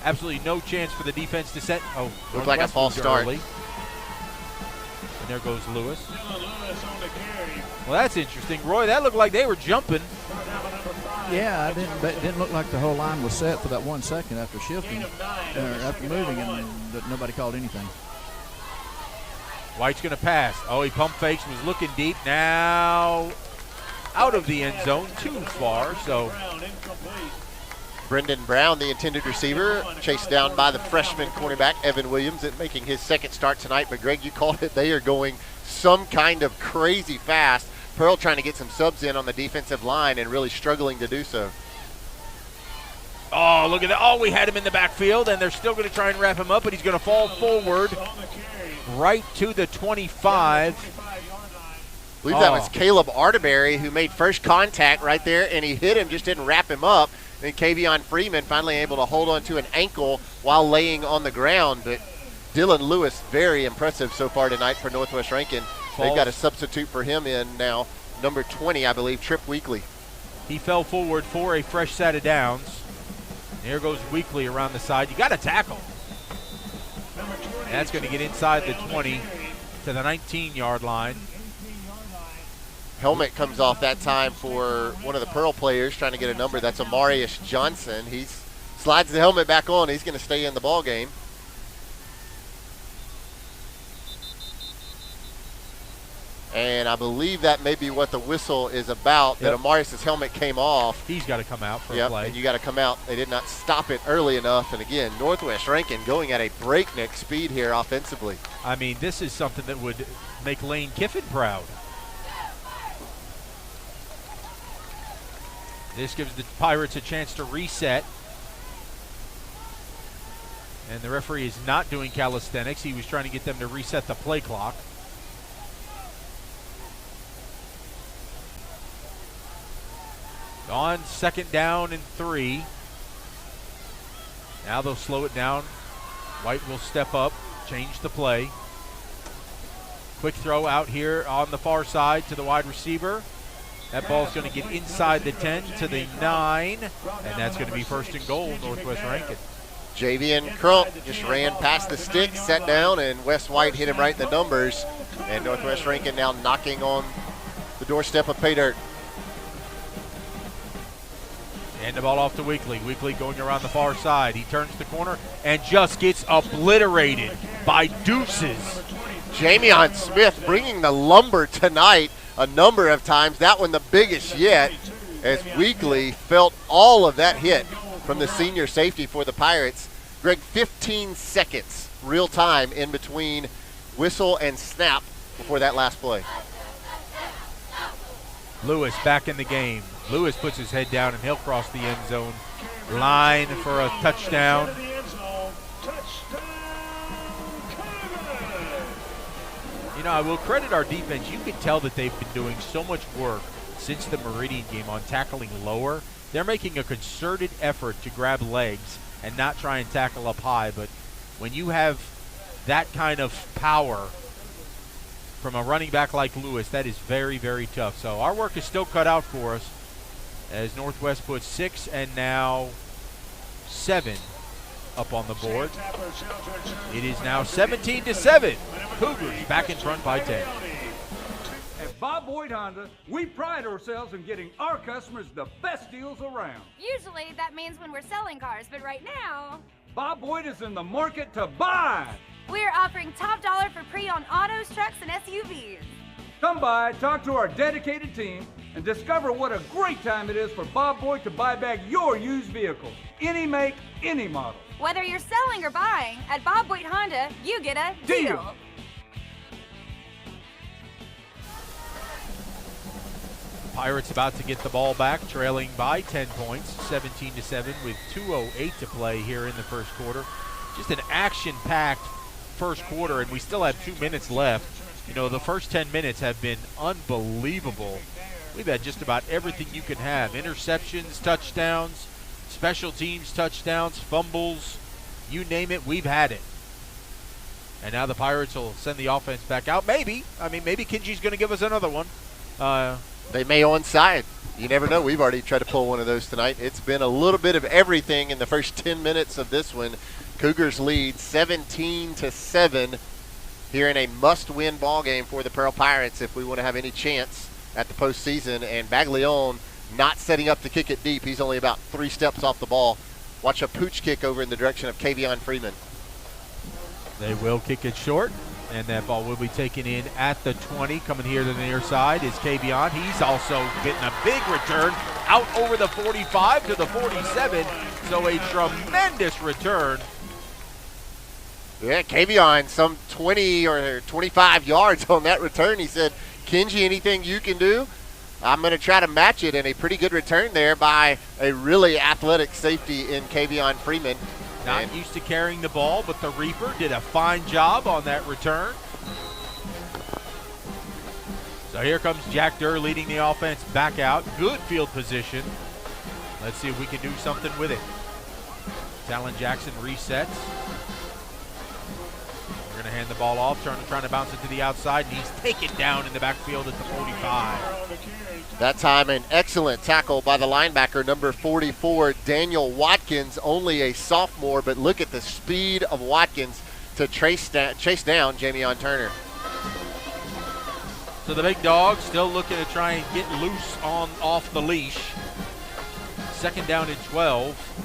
absolutely no chance for the defense to set. Oh, looked like a false start. Early. And there goes Lewis. Well, that's interesting. Roy, that looked like they were jumping. Yeah, it didn't look like the whole line was set for that 1 second after shifting, after moving, and nobody called anything. White's going to pass. Oh, he pump fakes, was looking deep. Now out of the end zone, too far. So Brendan Brown, the intended receiver, chased down by the freshman cornerback, Evan Williams, making his 2nd start tonight. But, Greg, you called it. They are going some kind of crazy fast. Pearl trying to get some subs in on the defensive line and really struggling to do so. Oh, look at that. Oh, we had him in the backfield, and they're still going to try and wrap him up, but he's going to fall forward right to the 25. I believe that was Caleb Arterberry who made first contact right there, and he hit him, just didn't wrap him up. And Kavion Freeman finally able to hold on to an ankle while laying on the ground. But Dylan Lewis, very impressive so far tonight for Northwest Rankin. They've got a substitute for him in now, number 20, I believe, Trip Weekly. He fell forward for a fresh set of downs. There goes Weekly around the side. You got to tackle. And that's going to get inside the 20 to the 19-yard line. Helmet comes off that time for one of the Pearl players trying to get a number. That's Amarius Johnson. He slides the helmet back on. He's going to stay in the ball game. And I believe that may be what the whistle is about, that Amarius' helmet came off. He's got to come out for a play. And you got to come out. They did not stop it early enough. And again, Northwest Rankin going at a breakneck speed here offensively. I mean, this is something that would make Lane Kiffin proud. This gives the Pirates a chance to reset. And the referee is not doing calisthenics. He was trying to get them to reset the play clock. On 2nd down and 3. Now they'll slow it down. White will step up, change the play. Quick throw out here on the far side to the wide receiver. That ball's going to get inside the 10 to the 9, and that's going to be 1st and goal, Northwest Rankin. Javian Crump just ran past the stick, sat down, and Wes White hit him right in the numbers. And Northwest Rankin now knocking on the doorstep of pay dirt. And the ball off to Weekly. Weekly going around the far side. He turns the corner and just gets obliterated by Deuces. Jamion Smith bringing the lumber tonight a number of times. That one the biggest yet, as Weekly felt all of that hit from the senior safety for the Pirates. Greg, 15 seconds real time in between whistle and snap before that last play. Lewis back in the game. Lewis puts his head down and he'll cross the end zone line for a touchdown. You know, I will credit our defense. You can tell that they've been doing so much work since the Meridian game on tackling lower. They're making a concerted effort to grab legs and not try and tackle up high. But when you have that kind of power from a running back like Lewis, that is very, very tough. So our work is still cut out for us as Northwest puts 6 and now 7 up on the board. It is now 17-7. Cougars back in front by 10. At Bob Boyd Honda, we pride ourselves in getting our customers the best deals around. Usually that means when we're selling cars, but right now, Bob Boyd is in the market to buy. We're offering top dollar for pre-owned autos, trucks, and SUVs. Come by, talk to our dedicated team, and discover what a great time it is for Bob Boyd to buy back your used vehicle. Any make, any model. Whether you're selling or buying, at Bob Boyd Honda, you get a deal. Pirates about to get the ball back, trailing by 10 points, 17-7 with 2:08 to play here in the first quarter. Just an action-packed first quarter, and we still have 2 minutes left. You know, the first 10 minutes have been unbelievable. We've had just about everything you can have. Interceptions, touchdowns, special teams touchdowns, fumbles, you name it, we've had it. And now the Pirates will send the offense back out. Maybe. I mean, maybe Kinji's going to give us another one. They may onside. You never know. We've already tried to pull one of those tonight. It's been a little bit of everything in the first 10 minutes of this one. Cougars lead 17-7 here in a must-win ball game for the Pearl Pirates if we want to have any chance at the postseason. And Baglione not setting up to kick it deep. He's only about 3 steps off the ball. Watch a pooch kick over in the direction of Kavion Freeman. They will kick it short, and that ball will be taken in at the 20. Coming here to the near side is Kavion. He's also getting a big return out over the 45 to the 47. So a tremendous return. Yeah, Kavion, some 20 or 25 yards on that return. He said, Kinji, anything you can do? I'm going to try to match it, and a pretty good return there by a really athletic safety in Kavion Freeman. Not used to carrying the ball, but the Reaper did a fine job on that return. So here comes Jack Durr leading the offense back out. Good field position. Let's see if we can do something with it. Talon Jackson resets. We're going to hand the ball off, trying to bounce it to the outside, and he's taken down in the backfield at the 45. That time an excellent tackle by the linebacker, number 44, Daniel Watkins, only a sophomore, but look at the speed of Watkins to chase down Jamion Turner. So the big dog still looking to try and get loose off the leash. Second down and 12.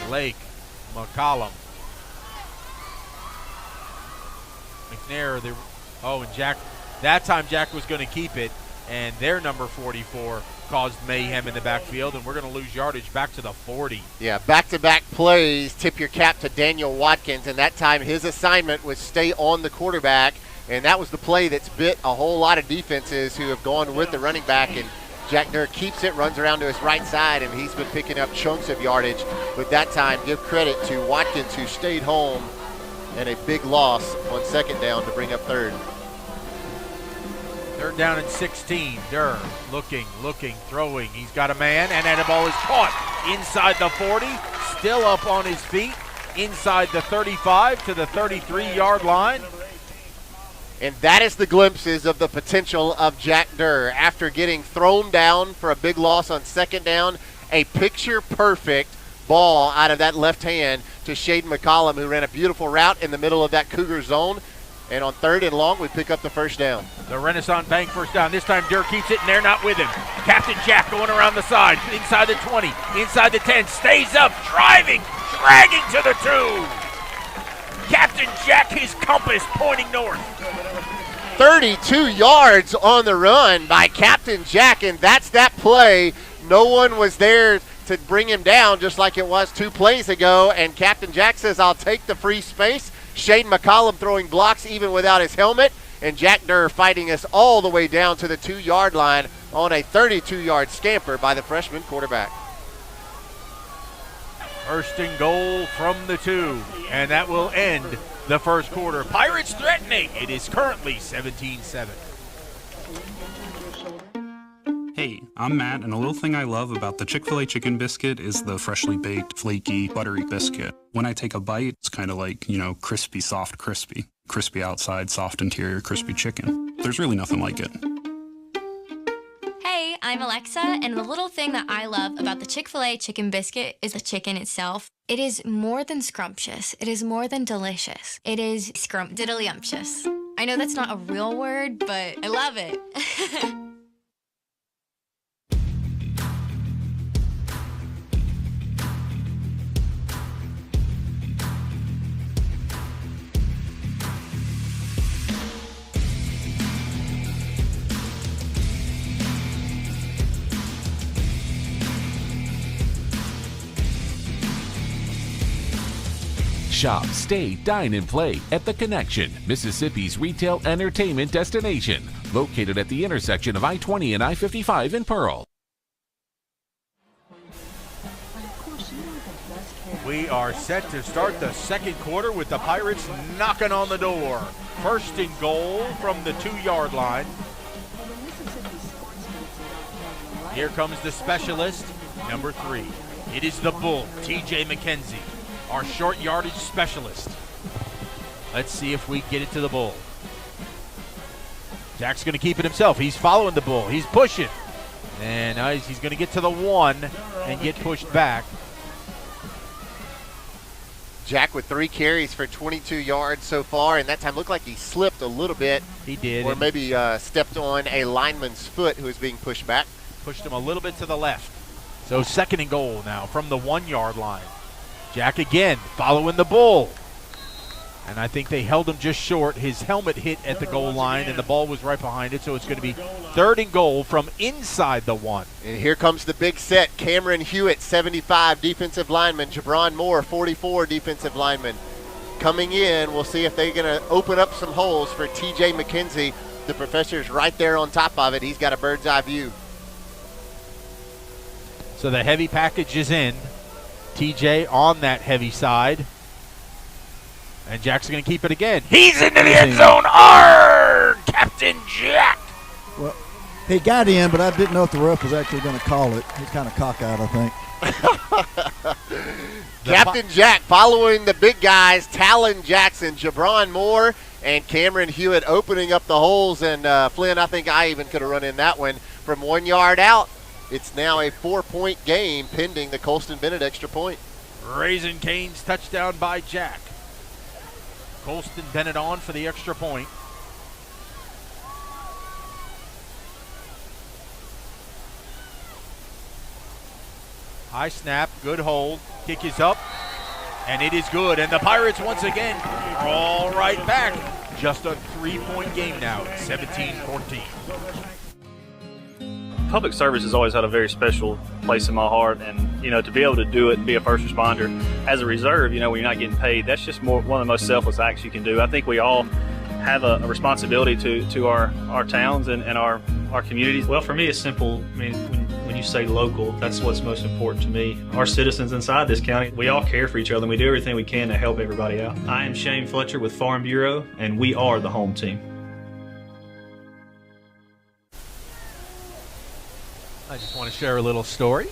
Lake, McCollum, McNair, and Jack. That time Jack was going to keep it, and their number 44 caused mayhem in the backfield, and we're going to lose yardage back to the 40. Yeah, back-to-back plays. Tip your cap to Daniel Watkins, and that time his assignment was stay on the quarterback, and that was the play that's bit a whole lot of defenses who have gone with the running back, and Jack Durr keeps it, runs around to his right side, and he's been picking up chunks of yardage. But that time, give credit to Watkins, who stayed home, and a big loss on second down to bring up third. Third down and 16. Durr looking, throwing. He's got a man, and then the ball is caught inside the 40. Still up on his feet, inside the 35 to the 33-yard line. And that is the glimpses of the potential of Jack Durr. After getting thrown down for a big loss on second down, a picture-perfect ball out of that left hand to Shaden McCollum, who ran a beautiful route in the middle of that Cougar zone. And on third and long, we pick up the first down. The Renaissance Bank first down. This time Durr keeps it, and they're not with him. Captain Jack going around the side, inside the 20, inside the 10, stays up, driving, dragging to the 2. Captain Jack, his compass pointing north. 32 yards on the run by Captain Jack, and that's that play. No one was there to bring him down, just like it was 2 plays ago, and Captain Jack says, I'll take the free space. Shaden McCollum throwing blocks even without his helmet, and Jack Durr fighting us all the way down to the 2-yard line on a 32-yard scamper by the freshman quarterback. First and goal from the 2, and that will end the first quarter. Pirates threatening. It is currently 17-7. Hey, I'm Matt, and a little thing I love about the Chick-fil-A chicken biscuit is the freshly baked, flaky, buttery biscuit. When I take a bite, it's kind of like, crispy, soft, crispy. Crispy outside, soft interior, crispy chicken. There's really nothing like it. Hey, I'm Alexa, and the little thing that I love about the Chick-fil-A chicken biscuit is the chicken itself. It is more than scrumptious. It is more than delicious. It is scrumptiddlyumptious. I know that's not a real word, but I love it. Shop, stay, dine, and play at The Connection, Mississippi's retail entertainment destination, located at the intersection of I-20 and I-55 in Pearl. Of course, you know the best care We are set to start the second quarter with the Pirates knocking on the door. First and goal from the 2-yard line. Here comes the specialist, number 3. It is the Bull, TJ McKenzie, our short yardage specialist. Let's see if we get it to the Bull. Jack's going to keep it himself. He's following the Bull. He's pushing. And he's going to get to the 1 and get pushed back. Jack with 3 carries for 22 yards so far, and that time looked like he slipped a little bit. He did. Or maybe stepped on a lineman's foot who was being pushed back. Pushed him a little bit to the left. So second and goal now from the 1-yard line. Jack again following the Bull. And I think they held him just short. His helmet hit at the goal line, and the ball was right behind it, so it's going to be third and goal from inside the 1. And here comes the big set. Cameron Hewitt, 75, defensive lineman. Jabron Moore, 44, defensive lineman. Coming in, we'll see if they're going to open up some holes for TJ McKenzie. The professor's right there on top of it. He's got a bird's eye view. So the heavy package is in. TJ on that heavy side. And Jack's going to keep it again. He's into the end zone. Arr! Captain Jack. Well, he got in, but I didn't know if the ref was actually going to call it. He's kind of cockeyed, I think. Captain Jack following the big guys, Talon Jackson, Jabron Moore, and Cameron Hewitt opening up the holes. And Flynn, I think I even could have run in that one from 1 yard out. It's now a 4-point game pending the Colston Bennett extra point. Raising Cane's touchdown by Jack. Colston Bennett on for the extra point. High snap, good hold, kick is up, and it is good. And the Pirates once again are all right back. Just a 3-point game now, 17-14. Public service has always had a very special place in my heart, and to be able to do it and be a first responder as a reserve, when you're not getting paid, that's just one of the most selfless acts you can do. I think we all have a responsibility to our towns and our communities. Well, for me, it's simple. I mean, when you say local, that's what's most important to me. Our citizens inside this county, we all care for each other, and we do everything we can to help everybody out. I am Shane Fletcher with Farm Bureau, and we are the home team. I just want to share a little story.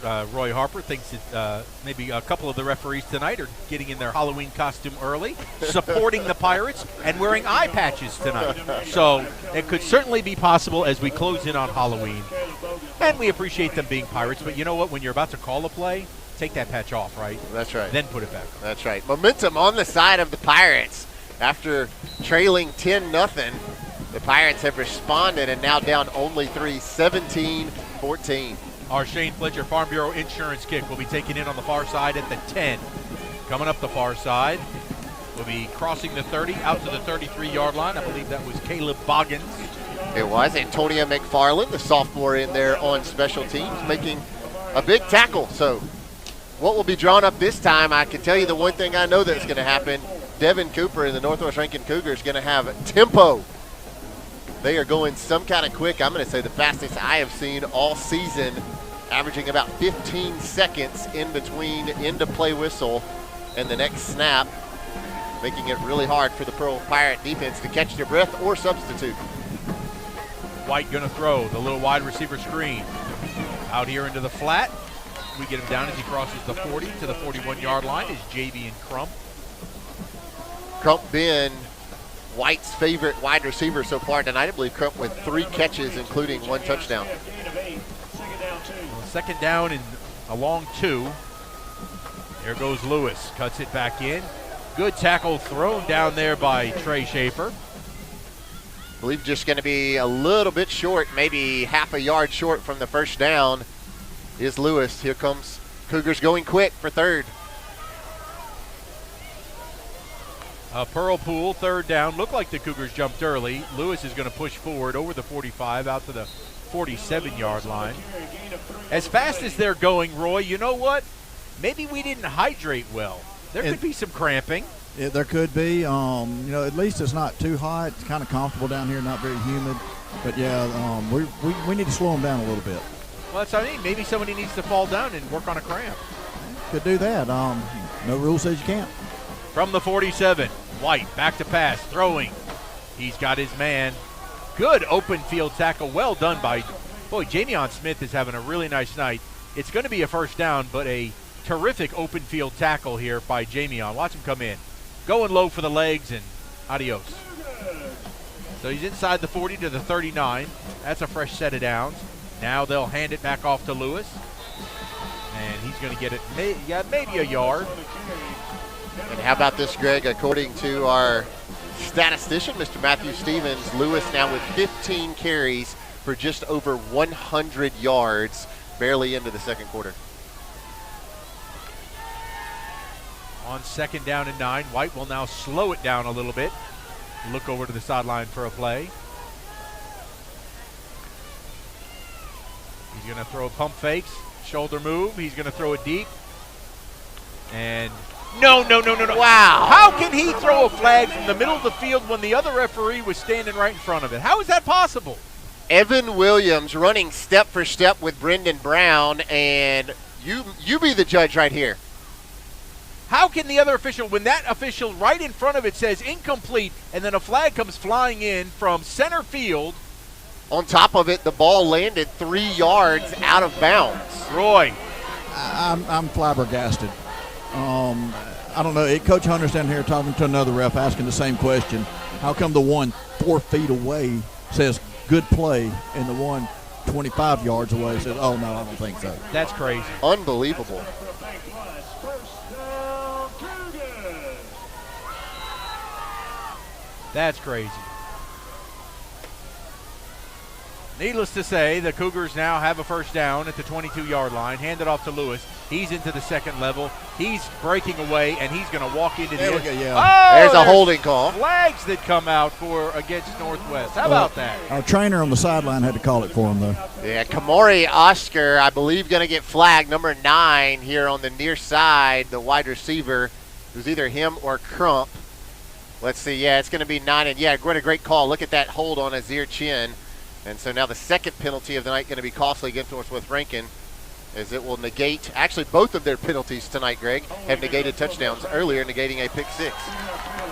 Roy Harper thinks that maybe a couple of the referees tonight are getting in their Halloween costume early, supporting the Pirates, and wearing eye patches tonight. So it could certainly be possible as we close in on Halloween. And we appreciate them being Pirates, but you know what? When you're about to call a play, take that patch off, right? That's right. Then put it back on. That's right. Momentum on the side of the Pirates. After trailing 10-0, the Pirates have responded and now down only 3, 17-14. Our Shane Fletcher Farm Bureau insurance kick will be taken in on the far side at the 10. Coming up the far side, will be crossing the 30 out to the 33-yard line. I believe that was Caleb Boggins. It was Antonia McFarland, the sophomore in there on special teams, making a big tackle. So what will be drawn up this time, I can tell you the one thing I know that's going to happen. Devin Cooper and the Northwest Rankin Cougars going to have tempo. They are going some kind of quick. I'm going to say the fastest I have seen all season, averaging about 15 seconds in between end of play whistle and the next snap, making it really hard for the Pearl Pirate defense to catch their breath or substitute. White going to throw the little wide receiver screen. Out here into the flat. We get him down as he crosses the 40 to the 41-yard line is JV and Crump. Crump been White's favorite wide receiver so far tonight. I believe Crump with 3 catches, including 1 touchdown. Well, second down and a long 2. There goes Lewis. Cuts it back in. Good tackle thrown down there by Trey Schaefer. I believe just going to be a little bit short, maybe half a yard short from the first down is Lewis. Here comes Cougars going quick for third. Pearl Pool, third down. Looked like the Cougars jumped early. Lewis is going to push forward over the 45 out to the 47-yard line. As fast as they're going, Roy, you know what? Maybe we didn't hydrate well. There could be some cramping. Yeah, there could be. At least it's not too hot. It's kind of comfortable down here, not very humid. But, yeah, we need to slow them down a little bit. Well, that's what I mean. Maybe somebody needs to fall down and work on a cramp. could do that. No rule says you can't. From the 47, White back to pass, throwing. He's got his man. Good open field tackle. Well done by, Jamion Smith is having a really nice night. It's going to be a first down, but a terrific open field tackle here by Jamion. Watch him come in. Going low for the legs, and adios. So he's inside the 40 to the 39. That's a fresh set of downs. Now they'll hand it back off to Lewis. And he's going to get it maybe a yard. And how about this, Greg? According to our statistician, Mr. Matthew Stevens, Lewis now with 15 carries for just over 100 yards, barely into the second quarter. On second down and 9, White will now slow it down a little bit. Look over to the sideline for a play. He's going to throw pump fakes, shoulder move. He's going to throw it deep. And no. Wow. How can he throw a flag from the middle of the field when the other referee was standing right in front of it? How is that possible? Evan Williams running step for step with Brendan Brown, and you be the judge right here. How can the other official, when that official right in front of it says incomplete, and then a flag comes flying in from center field? On top of it, the ball landed 3 yards out of bounds. Roy. I'm flabbergasted. I don't know. Coach Hunter's down here talking to another ref asking the same question. How come the one 4 feet away says good play and the one 25 yards away says, oh, no, I don't think so? That's crazy. Unbelievable. That's crazy. Needless to say, the Cougars now have a first down at the 22-yard line. Hand it off to Lewis. He's into the second level. He's breaking away, and he's going to walk into the end. There's a holding call. Flags that come out against Northwest. How about that? Our trainer on the sideline had to call it for him, though. Yeah, Kamori Oscar, I believe, going to get flagged. Number 9 here on the near side, the wide receiver. It was either him or Crump. Let's see. Yeah, it's going to be 9. And, yeah, what a great call. Look at that hold on Azir Chin. And so now the second penalty of the night going to be costly against Northwest Rankin, as it will negate, actually both of their penalties tonight, Greg, have negated touchdowns earlier, negating a pick 6.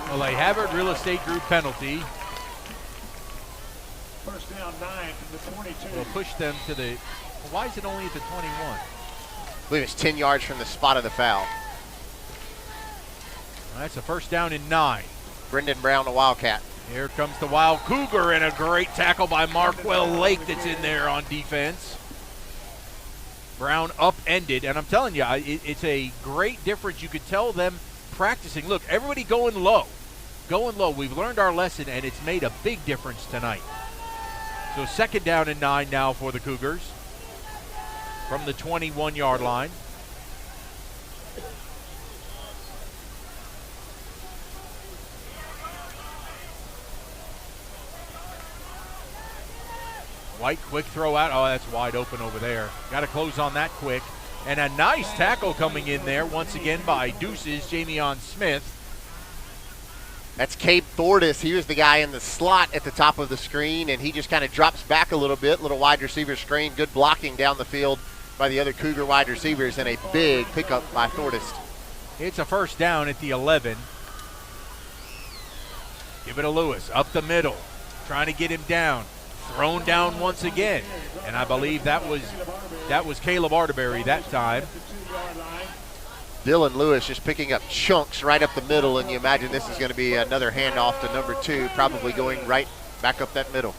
Well, a Havard Real Estate Group penalty First down 9 from the 22. will push them to the, why is it only at the 21? I believe it's 10 yards from the spot of the foul. Well, that's a first down and 9. Brendan Brown, the Wildcat. Here comes the Wild Cougar, and a great tackle by Markwell Lake that's in there on defense. Brown upended, and I'm telling you, it's a great difference. You could tell them practicing. Look, everybody going low. Going low. We've learned our lesson, and it's made a big difference tonight. So second down and 9 now for the Cougars from the 21-yard line. White, quick throw out. Oh, that's wide open over there. Got to close on that quick. And a nice tackle coming in there once again by Deuces, Jamion Smith. That's Cape Thordis. He was the guy in the slot at the top of the screen, and he just kind of drops back a little bit. Little wide receiver screen. Good blocking down the field by the other Cougar wide receivers, and a big pickup by Thordis. It's a first down at the 11. Give it to Lewis. Up the middle. Trying to get him down. Thrown down once again, and I believe that was Caleb Arterberry that time. Dylan Lewis just picking up chunks right up the middle, and you imagine this is going to be another handoff to number 2, probably going right back up that middle.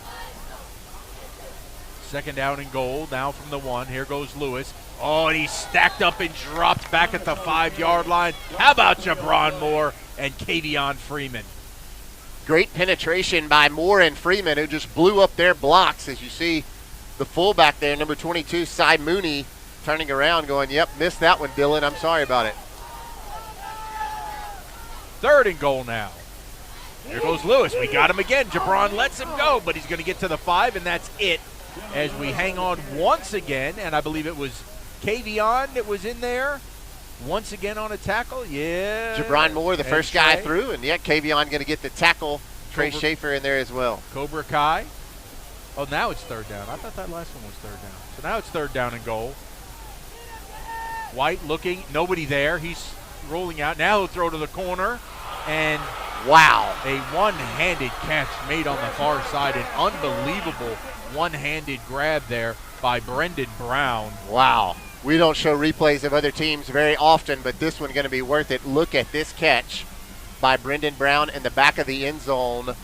Second down and goal now from the 1. Here goes Lewis. Oh, and he's stacked up and dropped back at the 5-yard line. How about Jabron Moore and Kavion Freeman? Great penetration by Moore and Freeman, who just blew up their blocks. As you see the fullback there, number 22, Cy Mooney, turning around going, yep, missed that one, Dylan. I'm sorry about it. Third and goal now. Here goes Lewis. We got him again. Jabron lets him go, but he's going to get to the 5, and that's it. As we hang on once again, and I believe it was Kavion that was in there. Once again on a tackle, yeah. Jabron Moore, the first guy through, and yet Kavion going to get the tackle. Trey Schaefer in there as well. Cobra Kai. Oh, now it's third down. I thought that last one was third down. So now it's third down and goal. White looking, nobody there. He's rolling out. Now he'll throw to the corner. And wow, a one-handed catch made on the far side. An unbelievable one-handed grab there by Brendan Brown. Wow. We don't show replays of other teams very often, but this one's going to be worth it. Look at this catch by Brendan Brown in the back of the end zone.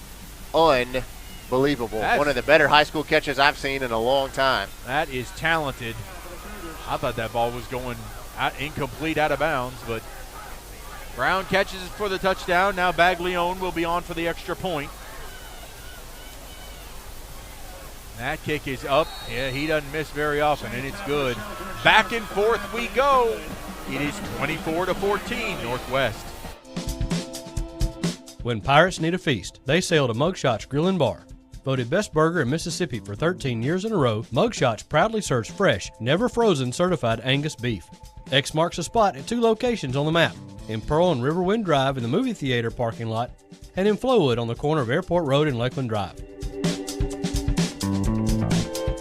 Unbelievable. One of the better high school catches I've seen in a long time. That is talented. I thought that ball was going incomplete out of bounds, but Brown catches it for the touchdown. Now Baglione will be on for the extra point. That kick is up. Yeah, he doesn't miss very often, and it's good. Back and forth we go. It is 24-14 Northwest. When Pirates need a feast, they sail to Mugshots Grill and Bar. Voted best burger in Mississippi for 13 years in a row, Mugshots proudly serves fresh, never frozen certified Angus beef. X marks a spot at 2 locations on the map, in Pearl and Riverwind Drive in the movie theater parking lot, and in Flowood on the corner of Airport Road and Lakeland Drive.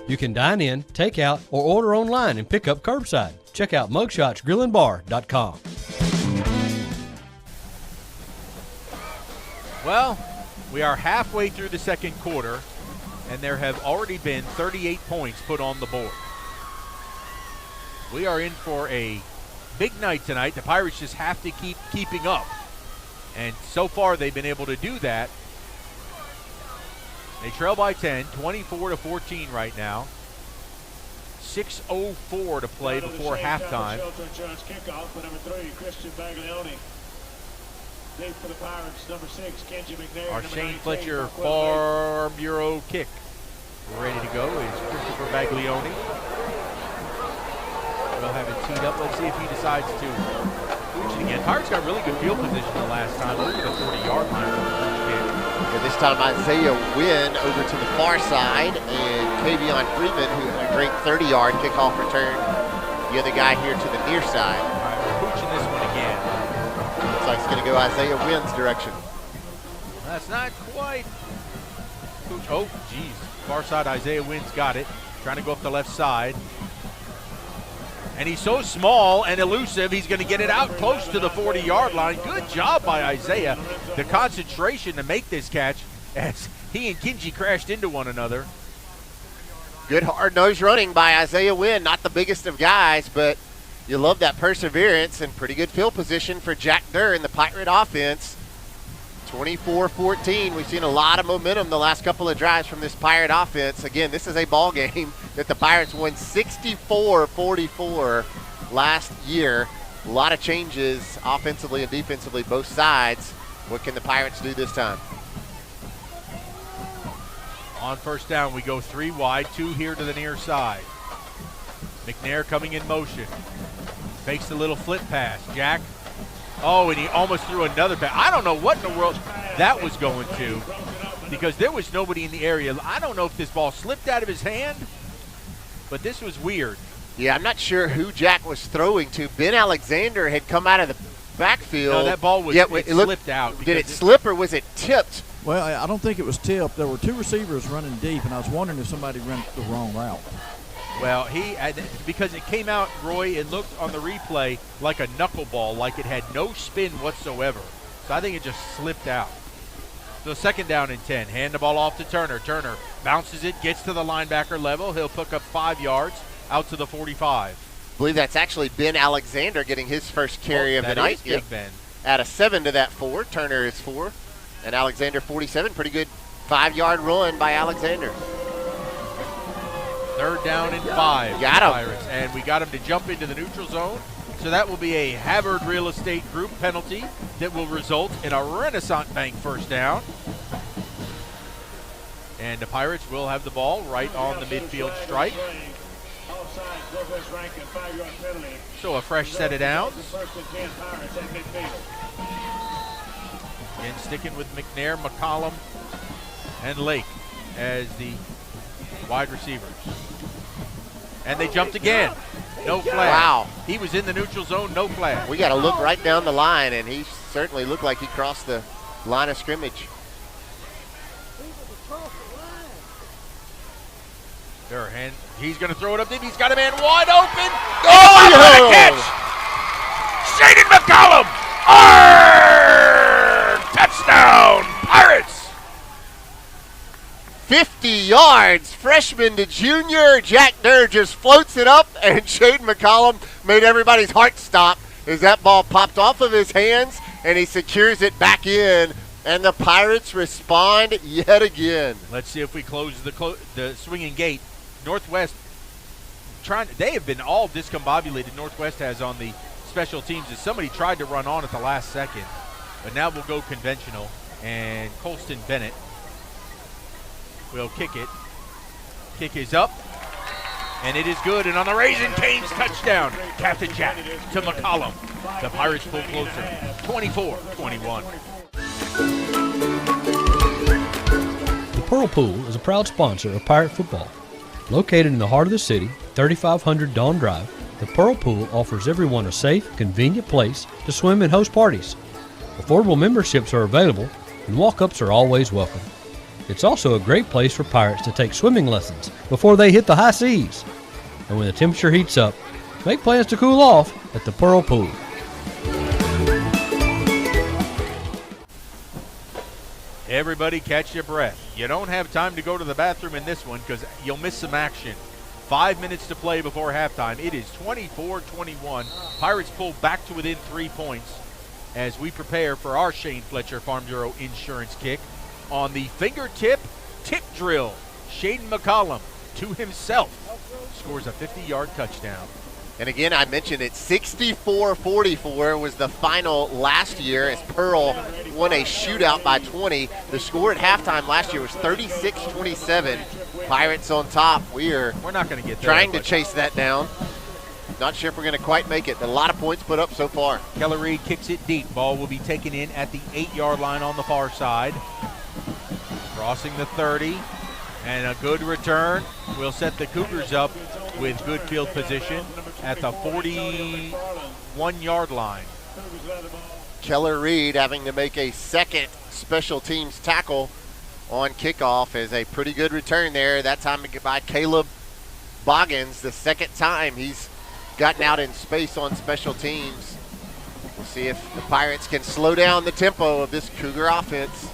You can dine in, take out, or order online and pick up curbside. Check out mugshotsgrillandbar.com. Well, we are halfway through the second quarter, and there have already been 38 points put on the board. We are in for a big night tonight. The Pirates just have to keep keeping up. And so far, they've been able to do that. They trail by 10, 24-14 right now. 6:04 to play before halftime. Our Shane Fletcher Farm Bureau kick ready to go is Christopher Baglione. We'll have it teed up. Let's see if he decides to reach it again. Pirates got really good field position the last time over the 40-yard line for the first kick. And this time Isaiah Wynn over to the far side, and Kavion Freeman, who had a great 30-yard kickoff return, the other guy here to the near side. All right, we're pooching this one again. Looks like it's going to go Isaiah Wynn's direction. That's not quite. Oh, geez. Far side, Isaiah Wynn's got it. Trying to go up the left side. And he's so small and elusive, he's going to get it out close to the 40-yard line. Good job by Isaiah. The concentration to make this catch as he and Kinji crashed into one another. Good hard-nosed running by Isaiah Wynn. Not the biggest of guys, but you love that perseverance and pretty good field position for Jack Durr in the Pirate offense. 24-14. We've seen a lot of momentum the last couple of drives from this Pirate offense. Again, this is a ball game that the Pirates won 64-44 last year. A lot of changes offensively and defensively, both sides. What can the Pirates do this time? On first down, we go 3 wide, 2 here to the near side. McNair coming in motion. Fakes a little flip pass. Jack. Oh, and he almost threw another pass. I don't know what in the world that was going to, because there was nobody in the area. I don't know if this ball slipped out of his hand, but this was weird. Yeah, I'm not sure who Jack was throwing to. Ben Alexander had come out of the backfield. No, that ball was slipped out. Did it slip or was it tipped? Well, I don't think it was tipped. There were 2 receivers running deep, and I was wondering if somebody ran the wrong route. Well, because it came out, Roy, it looked on the replay like a knuckleball, like it had no spin whatsoever. So I think it just slipped out. So second down and 10. Hand the ball off to Turner. Turner bounces it, gets to the linebacker level. He'll pick up 5 yards out to the 45. I believe that's actually Ben Alexander getting his first carry of the night. Big Ben. Add a 7 to that 4. Turner is 4. And Alexander 47. Pretty good 5-yard run by Alexander. Third down and 5. Got him. Pirates. And we got him to jump into the neutral zone. So that will be a Havard Real Estate Group penalty that will result in a Renaissance Bank first down. And the Pirates will have the ball right on the midfield stripe. So a fresh set of downs. Again, sticking with McNair, McCollum, and Lake as the wide receivers. And they jumped again. No flag. Wow. He was in the neutral zone, no flag. We got to look right down the line, and he certainly looked like he crossed the line of scrimmage. He's going to throw it up deep. He's got a man wide open. Oh, what a catch! Shaden McCollum! Touchdown, Pirates! 50 yards, freshman to junior. Jack Durr just floats it up, and Shaden McCollum made everybody's heart stop as that ball popped off of his hands, and he secures it back in, and the Pirates respond yet again. Let's see if we close the swinging gate. Northwest they have been all discombobulated. Northwest has on the special teams as somebody tried to run on at the last second, but now we'll go conventional, and Colston Bennett will kick it. Kick is up, and it is good, and on the Raising Cane's touchdown, Captain Jack to McCollum. The Pirates pull closer, 24-21. The Pearl Pool is a proud sponsor of Pirate football. Located in the heart of the city, 3500 Dawn Drive, the Pearl Pool offers everyone a safe, convenient place to swim and host parties. Affordable memberships are available, and walk-ups are always welcome. It's also a great place for Pirates to take swimming lessons before they hit the high seas. And when the temperature heats up, make plans to cool off at the Pearl Pool. Everybody catch your breath. You don't have time to go to the bathroom in this one because you'll miss some action. 5 minutes to play before halftime. It is 24-21. Pirates pull back to within 3 points as we prepare for our Shane Fletcher Farm Bureau insurance kick. On the fingertip tip drill, Shaden McCollum to himself scores a 50-yard touchdown. And again, I mentioned it, 64-44 was the final last year as Pearl won a shootout by 20. The score at halftime last year was 36-27. Pirates on top. We're not going to get there, trying to chase that down. Not sure if we're going to quite make it, but a lot of points put up so far. Keller Reed kicks it deep. Ball will be taken in at the 8-yard line on the far side. Crossing the 30, and a good return will set the Cougars up with good field position at the 41-yard line. Keller Reed having to make a second special teams tackle on kickoff is a pretty good return there. That time by Caleb Boggins, the second time he's gotten out in space on special teams. We'll see if the Pirates can slow down the tempo of this Cougar offense.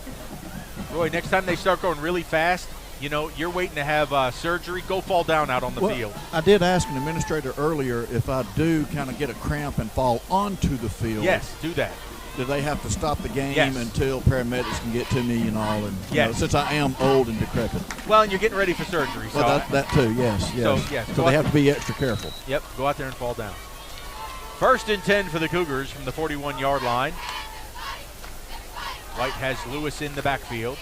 Roy, next time they start going really fast, you know, you're waiting to have surgery, go fall down out on the field. I did ask an administrator earlier if I do kind of get a cramp and fall onto the field. Yes, do that. Do they have to stop the game Yes. until paramedics can get to me and all? And you Yes. know, since I am old and decrepit. Well, and you're getting ready for surgery. So Well, that too, yes. So, yes, So go they out have to be extra careful. Yep, go out there and fall down. 1st and 10 for the Cougars from the 41-yard line. White has Lewis in the backfield.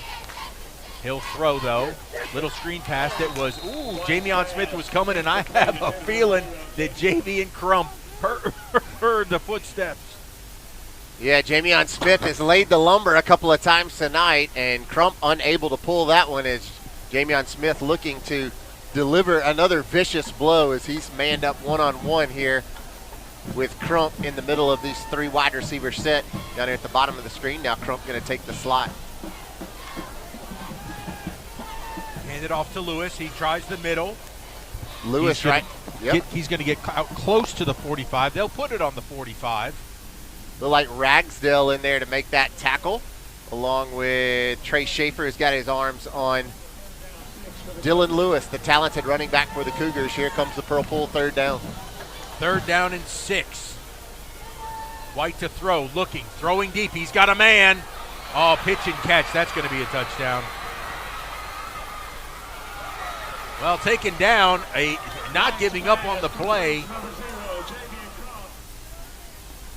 He'll throw, though. Little screen pass that was, Jamion Smith was coming, and I have a feeling that JB and Crump heard the footsteps. Yeah, Jamion Smith has laid the lumber a couple of times tonight, and Crump unable to pull that one as Jamion Smith looking to deliver another vicious blow as he's manned up one-on-one here with Crump in the middle of these 3 wide receiver set down here at the bottom of the screen. Now Crump going to take the slot. Hand it off to Lewis. He tries the middle. Lewis, he's gonna right? Yep. He's going to get out close to the 45. They'll put it on the 45. Look like Ragsdale in there to make that tackle, along with Trey Schaefer, who's got his arms on Dylan Lewis, the talented running back for the Cougars. Here comes the Pearl Pool 3rd down. 3rd down and 6. White to throw, looking, throwing deep. He's got a man. Oh, pitch and catch. That's going to be a touchdown. Well, taken down, not giving up on the play.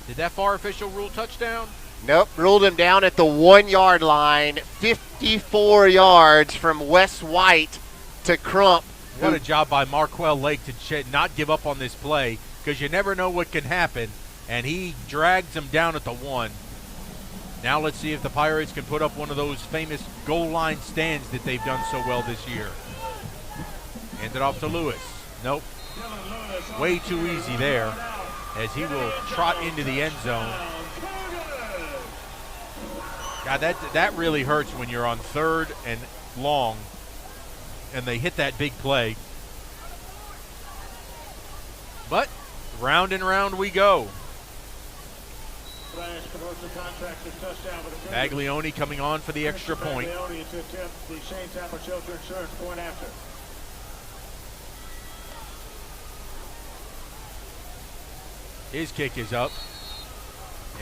Did that VAR official rule touchdown? Nope, ruled him down at the 1-yard line. 54 yards from Wes White to Crump. What a job by Marquell Lake to not give up on this play, because you never know what can happen, and he drags him down at the 1. Now let's see if the Pirates can put up one of those famous goal line stands that they've done so well this year. Hand it off to Lewis. Nope. Way too easy there as he will trot into the end zone. God, that really hurts when you're on 3rd and long and they hit that big play But round and round we go. Baglioni coming on for the extra point. His kick is up,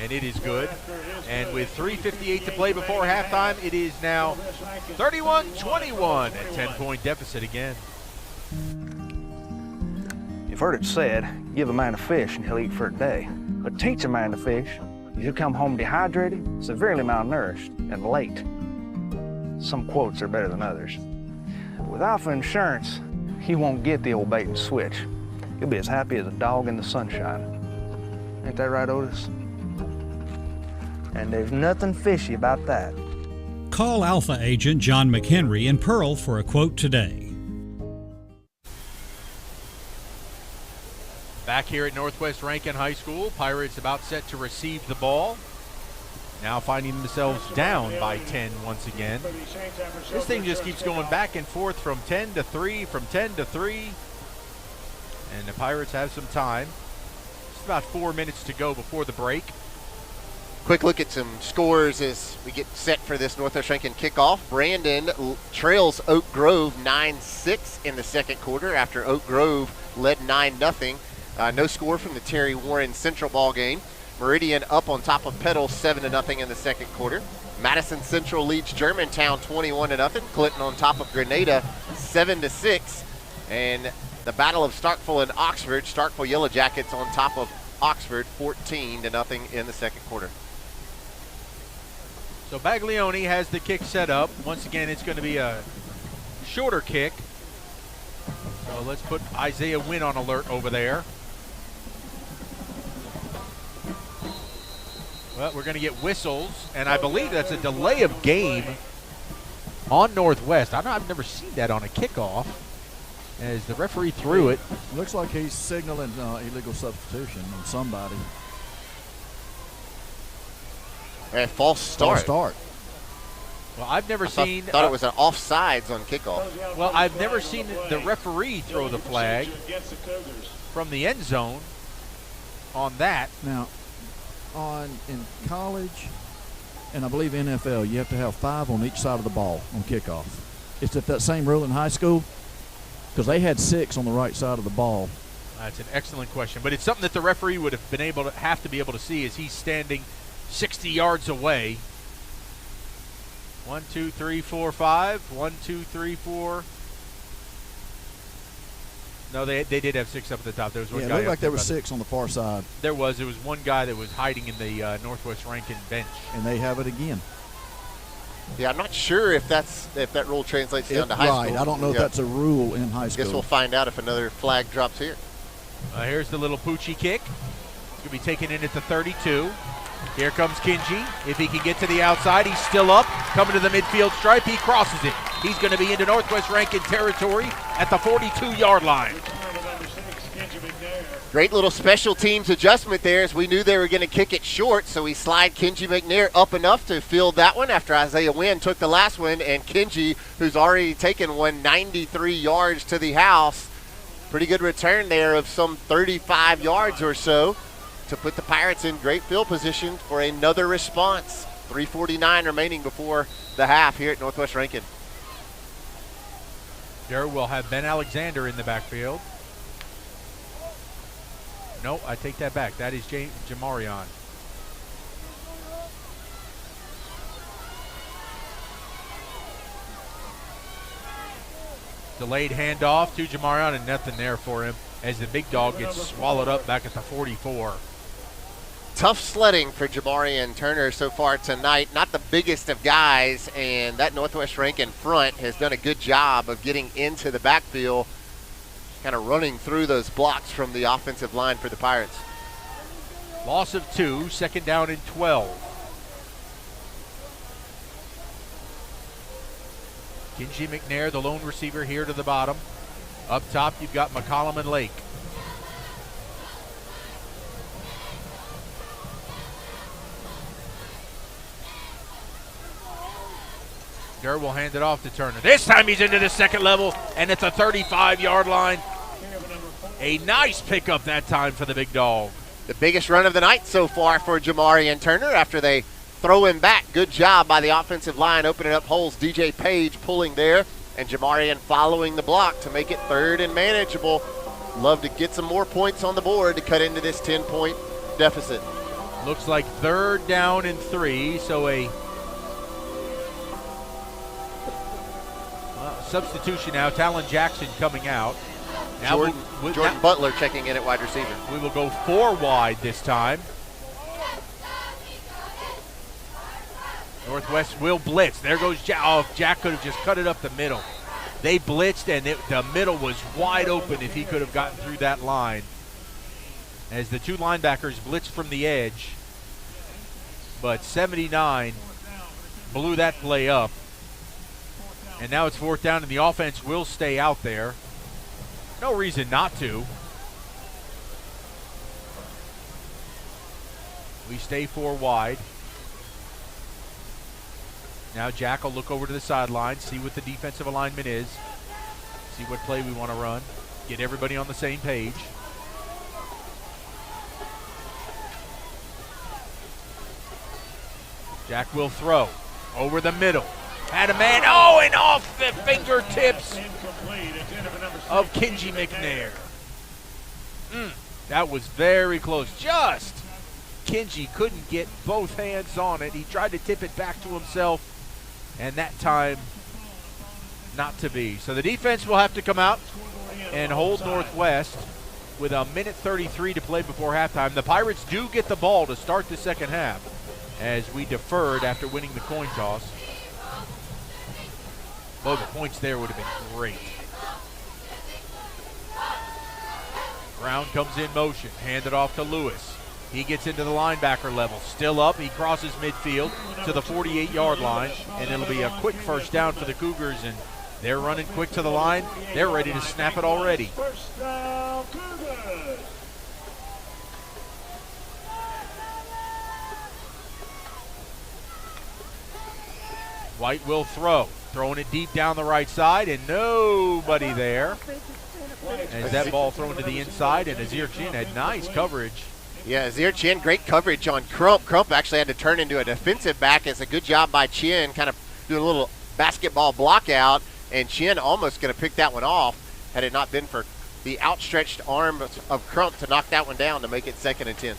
and it is good. And with 3:58 to play before halftime, it is now 31-21, a 10-point deficit again. You've heard it said, give a man a fish and he'll eat for a day. But teach a man to fish, he'll come home dehydrated, severely malnourished, and late. Some quotes are better than others. With Alpha Insurance, he won't get the old bait and switch. He'll be as happy as a dog in the sunshine. Ain't that right, Otis? And there's nothing fishy about that. Call Alpha agent John McHenry in Pearl for a quote today. Back here at Northwest Rankin High School, Pirates about set to receive the ball. Now finding themselves down by 10 once again. This thing just keeps going back and forth from 10 to 3, from 10 to 3. And the Pirates have some time. Just about 4 minutes to go before the break. Quick look at some scores as we get set for this Northwest Rankin kickoff. Brandon trails Oak Grove 9-6 in the second quarter after Oak Grove led 9-0. No score from the Terry Warren Central ball game. Meridian up on top of Petal 7-0 in the second quarter. Madison Central leads Germantown 21-0. Clinton on top of Grenada 7-6. And the Battle of Starkville and Oxford, Starkville Yellow Jackets on top of Oxford 14-0 in the second quarter. So Baglioni has the kick set up. Once again, it's going to be a shorter kick. So let's put Isaiah Wynn on alert over there. Well, we're going to get whistles, and I believe that's a delay of game on Northwest. I've never seen that on a kickoff as the referee threw it. Looks like he's signaling illegal substitution on somebody. And false start. False start. Well, I've never seen. Thought it was an offsides on kickoff. Well, I've never seen the referee throw the flag from the end zone on that. Now, in college and I believe NFL, you have to have 5 on each side of the ball on kickoff. Is it that same rule in high school? Because they had 6 on the right side of the ball. That's an excellent question, but it's something that the referee would have been able to have to be able to see as he's standing 60 yards away. 1, 2, 3, 4, 5. 1, 2, 3, 4. No, they did have 6 up at the top. There was one guy. It looked like there were 6 on the far side. There was one guy that was hiding in the Northwest Rankin bench. And they have it again. Yeah, I'm not sure if that rule translates down to high school. Right, I don't know if that's a rule in high school. Guess we'll find out if another flag drops here. Here's the little Poochie kick. It's going to be taken in at the 32. Here comes Kinji. If he can get to the outside, he's still up. Coming to the midfield stripe, he crosses it. He's going to be into Northwest Rankin territory at the 42-yard line. Great little special teams adjustment there as we knew they were going to kick it short, so we slide Kenji McNair up enough to field that one after Isaiah Wynn took the last one, and Kenji, who's already taken one 93 yards to the house. Pretty good return there of some 35 yards or so to put the Pirates in great field position for another response. 3:49 remaining before the half here at Northwest Rankin. There we'll have Ben Alexander in the backfield. No, I take that back. That is Jamarion. Delayed handoff to Jamarion, and nothing there for him as the big dog gets swallowed up back at the 44. Tough sledding for Jamarian Turner so far tonight. Not the biggest of guys, and that Northwest Rankin front has done a good job of getting into the backfield, kind of running through those blocks from the offensive line for the Pirates. Loss of 2, second down and 12. Kinji McNair, the lone receiver here to the bottom. Up top, you've got McCollum and Lake. Durr will hand it off to Turner. This time he's into the second level, and it's a 35-yard line. A nice pickup that time for the big dog. The biggest run of the night so far for Jamari and Turner after they throw him back. Good job by the offensive line opening up holes. DJ Page pulling there, and Jamarian following the block to make it third and manageable. Love to get some more points on the board to cut into this 10-point deficit. Looks like third down and 3, so a substitution now. Talon Jackson coming out. Now Jordan Butler checking in at wide receiver. We will go 4 wide this time. Northwest will blitz. There goes Jack. Oh, Jack could have just cut it up the middle. They blitzed, and the middle was wide open if he could have gotten through that line. As the 2 linebackers blitzed from the edge. But 79 blew that play up. And now it's 4th down, and the offense will stay out there. No reason not to. We stay 4 wide. Now Jack will look over to the sideline, see what the defensive alignment is, see what play we want to run, get everybody on the same page. Jack will throw over the middle. Had a man, and off the fingertips of Kenji McNair. That was very close. Just Kenji couldn't get both hands on it. He tried to tip it back to himself, and that time not to be. So the defense will have to come out and hold Northwest with 1:33 to play before halftime. The Pirates do get the ball to start the second half as we deferred after winning the coin toss. Oh, the points there would have been great. Brown comes in motion, handed off to Lewis. He gets into the linebacker level, still up. He crosses midfield to the 48-yard line, and it'll be a quick first down for the Cougars, and they're running quick to the line. They're ready to snap it already. First down, Cougars. White will throw. Throwing it deep down the right side, and nobody there. As that ball thrown to the inside, and Azir Chin had nice coverage. Yeah, Azir Chin, great coverage on Crump. Crump actually had to turn into a defensive back. It's a good job by Chin, kind of doing a little basketball block out, and Chin almost going to pick that one off had it not been for the outstretched arm of Crump to knock that one down to make it 2nd and 10.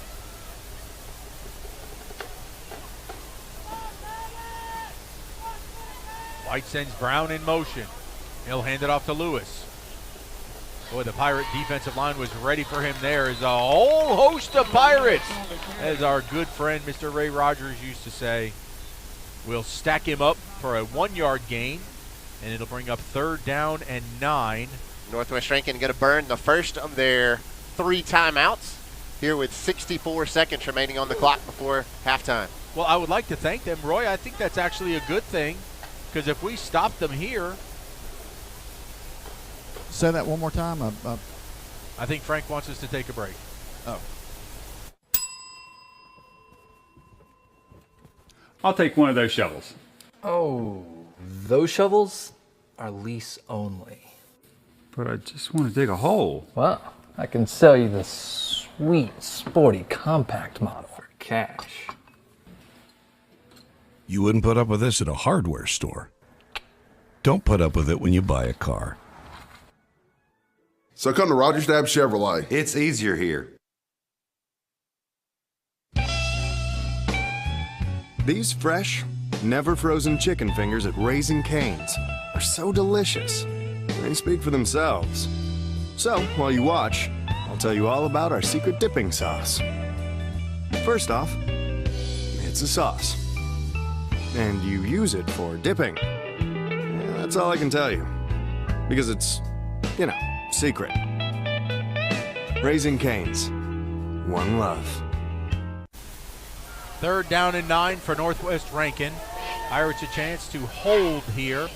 White sends Brown in motion. He'll hand it off to Lewis. Boy, the Pirate defensive line was ready for him there. As a whole host of Pirates, as our good friend Mr. Ray Rogers used to say, we'll stack him up for a 1-yard gain, and it'll bring up 3rd down and 9. Northwest Rankin going to burn the first of their 3 timeouts here with 64 seconds remaining on the clock before halftime. Well, I would like to thank them, Roy. I think that's actually a good thing, because if we stop them here. Say that one more time. I think Frank wants us to take a break. Oh. I'll take one of those shovels. Oh, those shovels are lease only. But I just want to dig a hole. Well, I can sell you the sweet, sporty, compact model for cash. You wouldn't put up with this at a hardware store. Don't put up with it when you buy a car. So come to Rogers Dabbs Chevrolet. It's easier here. These fresh, never frozen chicken fingers at Raising Cane's are so delicious. They speak for themselves. So, while you watch, I'll tell you all about our secret dipping sauce. First off, it's a sauce. And you use it for dipping. Yeah, that's all I can tell you. Because it's, secret. Raising Cane's. One love. 3rd down and 9 for Northwest Rankin. Pirates a chance to hold here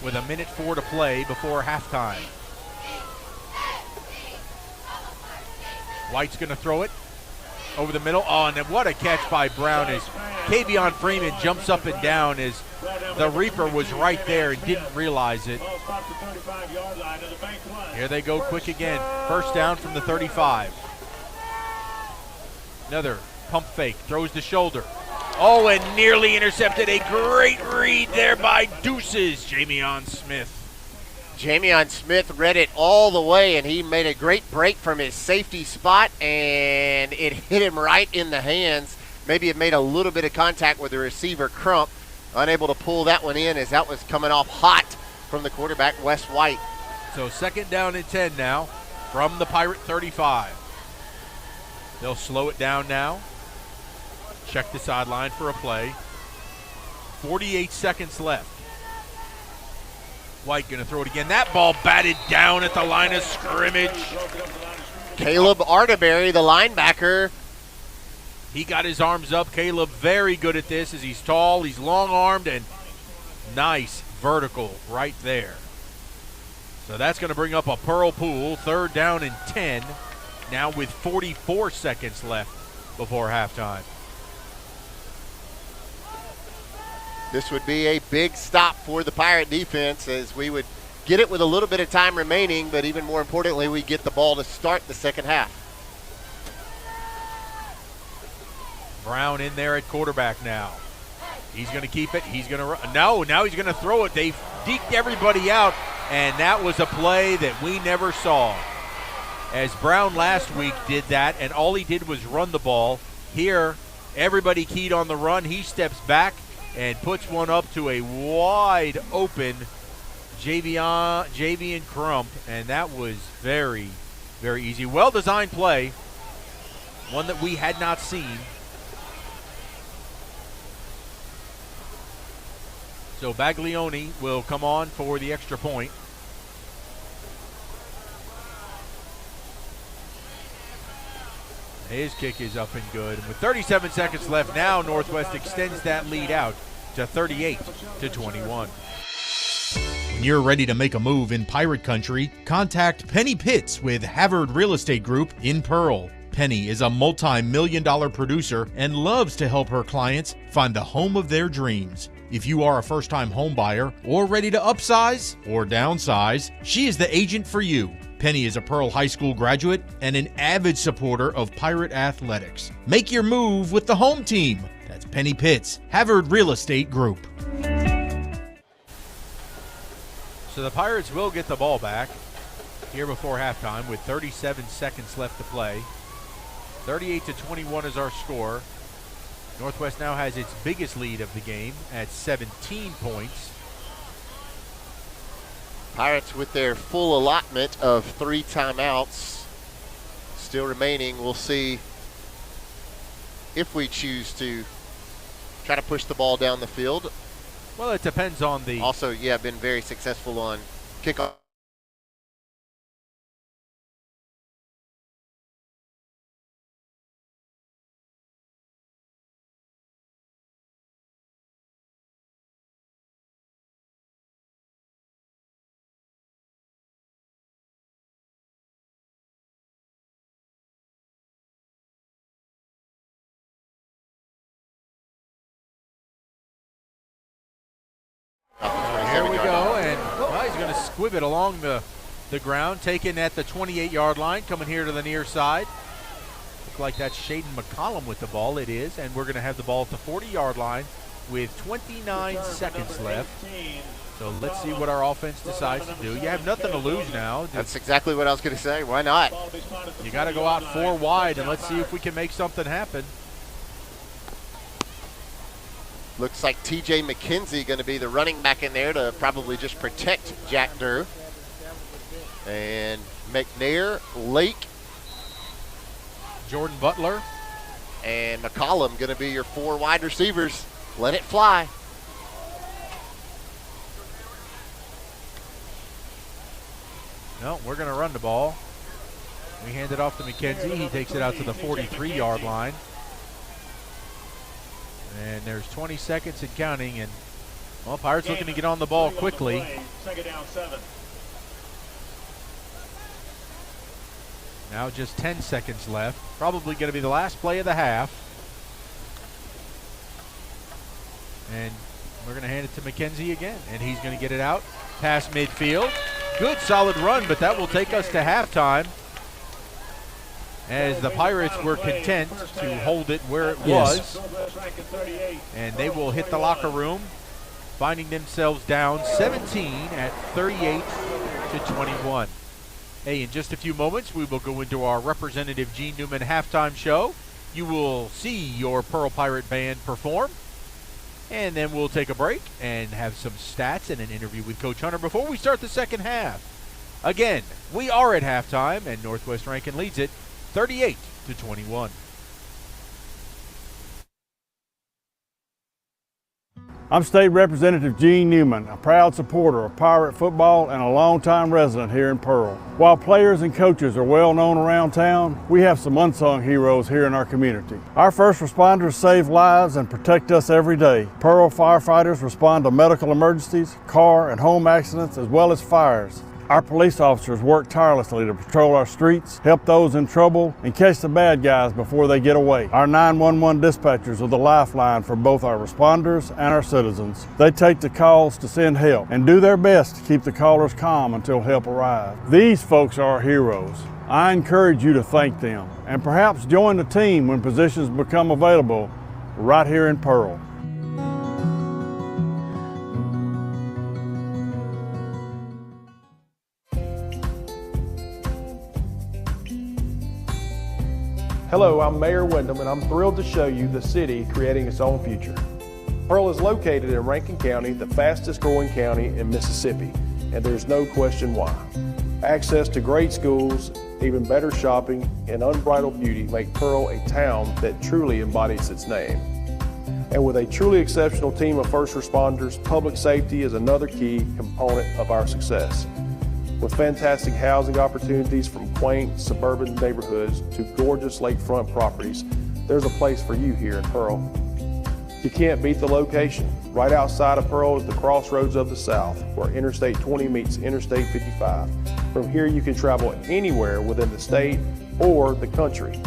with 1:04 to play before halftime. White's going to throw it over the middle. Oh, and then what a catch by Brown as Kavion Freeman jumps up and down as the Reaper was right there and didn't realize it. Here they go quick again. First down from the 35. Another pump fake, throws the shoulder. Oh, and nearly intercepted. A great read there by Deuces, Jamion Smith. Jamion Smith read it all the way, and he made a great break from his safety spot, and it hit him right in the hands. Maybe it made a little bit of contact with the receiver, Crump. Unable to pull that one in as that was coming off hot from the quarterback, Wes White. So 2nd down and 10 now from the Pirate 35. They'll slow it down now. Check the sideline for a play. 48 seconds left. White going to throw it again. That ball batted down at the line of scrimmage. Caleb Arterberry, the linebacker. He got his arms up. Caleb very good at this as he's tall, he's long-armed, and nice vertical right there. So that's going to bring up a Pearl Pool. 3rd down and 10. Now with 44 seconds left before halftime. This would be a big stop for the Pirate defense as we would get it with a little bit of time remaining, but even more importantly, we get the ball to start the second half. Brown in there at quarterback now. He's going to keep it. He's going to run. No, now he's going to throw it. They've deked everybody out, and that was a play that we never saw. As Brown last week did that, and all he did was run the ball. Here, everybody keyed on the run. He steps back and puts one up to a wide open Javian Crump, and that was very, very easy. Well-designed play, one that we had not seen. So Baglioni will come on for the extra point. His kick is up and good. And with 37 seconds left now, Northwest extends that lead out to 38-21. When you're ready to make a move in Pirate Country, contact Penny Pitts with Havard Real Estate Group in Pearl. Penny is a multi-million-dollar producer and loves to help her clients find the home of their dreams. If you are a first-time home buyer or ready to upsize or downsize, she is the agent for you. Penny is a Pearl High School graduate and an avid supporter of Pirate athletics. Make your move with the home team. That's Penny Pitts, Havard Real Estate Group. So the Pirates will get the ball back here before halftime with 37 seconds left to play. 38-21 is our score. Northwest now has its biggest lead of the game at 17 points. Pirates with their full allotment of 3 timeouts still remaining. We'll see if we choose to try to push the ball down the field. Well, it depends on the... Also, yeah, been very successful on kickoff. Here we go, and well, he's going to squib it along the ground, taken at the 28-yard line, coming here to the near side. Looks like that's Shaden McCollum with the ball. It is, and we're going to have the ball at the 40-yard line with 29 seconds left. So let's see what our offense decides to do. You have nothing to lose now. That's exactly what I was going to say. Why not? You got to go out 4 wide, and let's see if we can make something happen. Looks like TJ McKenzie going to be the running back in there to probably just protect Jack Durr. And McNair, Lake, Jordan Butler, and McCollum going to be your 4 wide receivers. Let it fly. No, we're going to run the ball. We hand it off to McKenzie. He takes it out to the 43-yard line. And there's 20 seconds and counting, and well, Pirates looking to get on the ball quickly. Second down, 7. Now just 10 seconds left. Probably going to be the last play of the half. And we're going to hand it to McKenzie again, and he's going to get it out past midfield. Good solid run, but that will take us to halftime, as the Pirates were content to hold it where it was. And they will hit the locker room, finding themselves down 17 at 38-21. Hey, in just a few moments, we will go into our Representative Gene Newman halftime show. You will see your Pearl Pirate Band perform. And then we'll take a break and have some stats and an interview with Coach Hunter before we start the second half. Again, we are at halftime, and Northwest Rankin leads it 38-21. I'm State Representative Gene Newman, a proud supporter of Pirate football and a longtime resident here in Pearl. While players and coaches are well known around town, we have some unsung heroes here in our community. Our first responders save lives and protect us every day. Pearl firefighters respond to medical emergencies, car and home accidents, as well as fires. Our police officers work tirelessly to patrol our streets, help those in trouble, and catch the bad guys before they get away. Our 911 dispatchers are the lifeline for both our responders and our citizens. They take the calls to send help and do their best to keep the callers calm until help arrives. These folks are our heroes. I encourage you to thank them and perhaps join the team when positions become available right here in Pearl. Hello, I'm Mayor Wyndham, and I'm thrilled to show you the city creating its own future. Pearl is located in Rankin County, the fastest growing county in Mississippi, and there's no question why. Access to great schools, even better shopping, and unbridled beauty make Pearl a town that truly embodies its name. And with a truly exceptional team of first responders, public safety is another key component of our success. With fantastic housing opportunities from quaint suburban neighborhoods to gorgeous lakefront properties, there's a place for you here in Pearl. You can't beat the location. Right outside of Pearl is the crossroads of the South, where Interstate 20 meets Interstate 55. From here you can travel anywhere within the state or the country.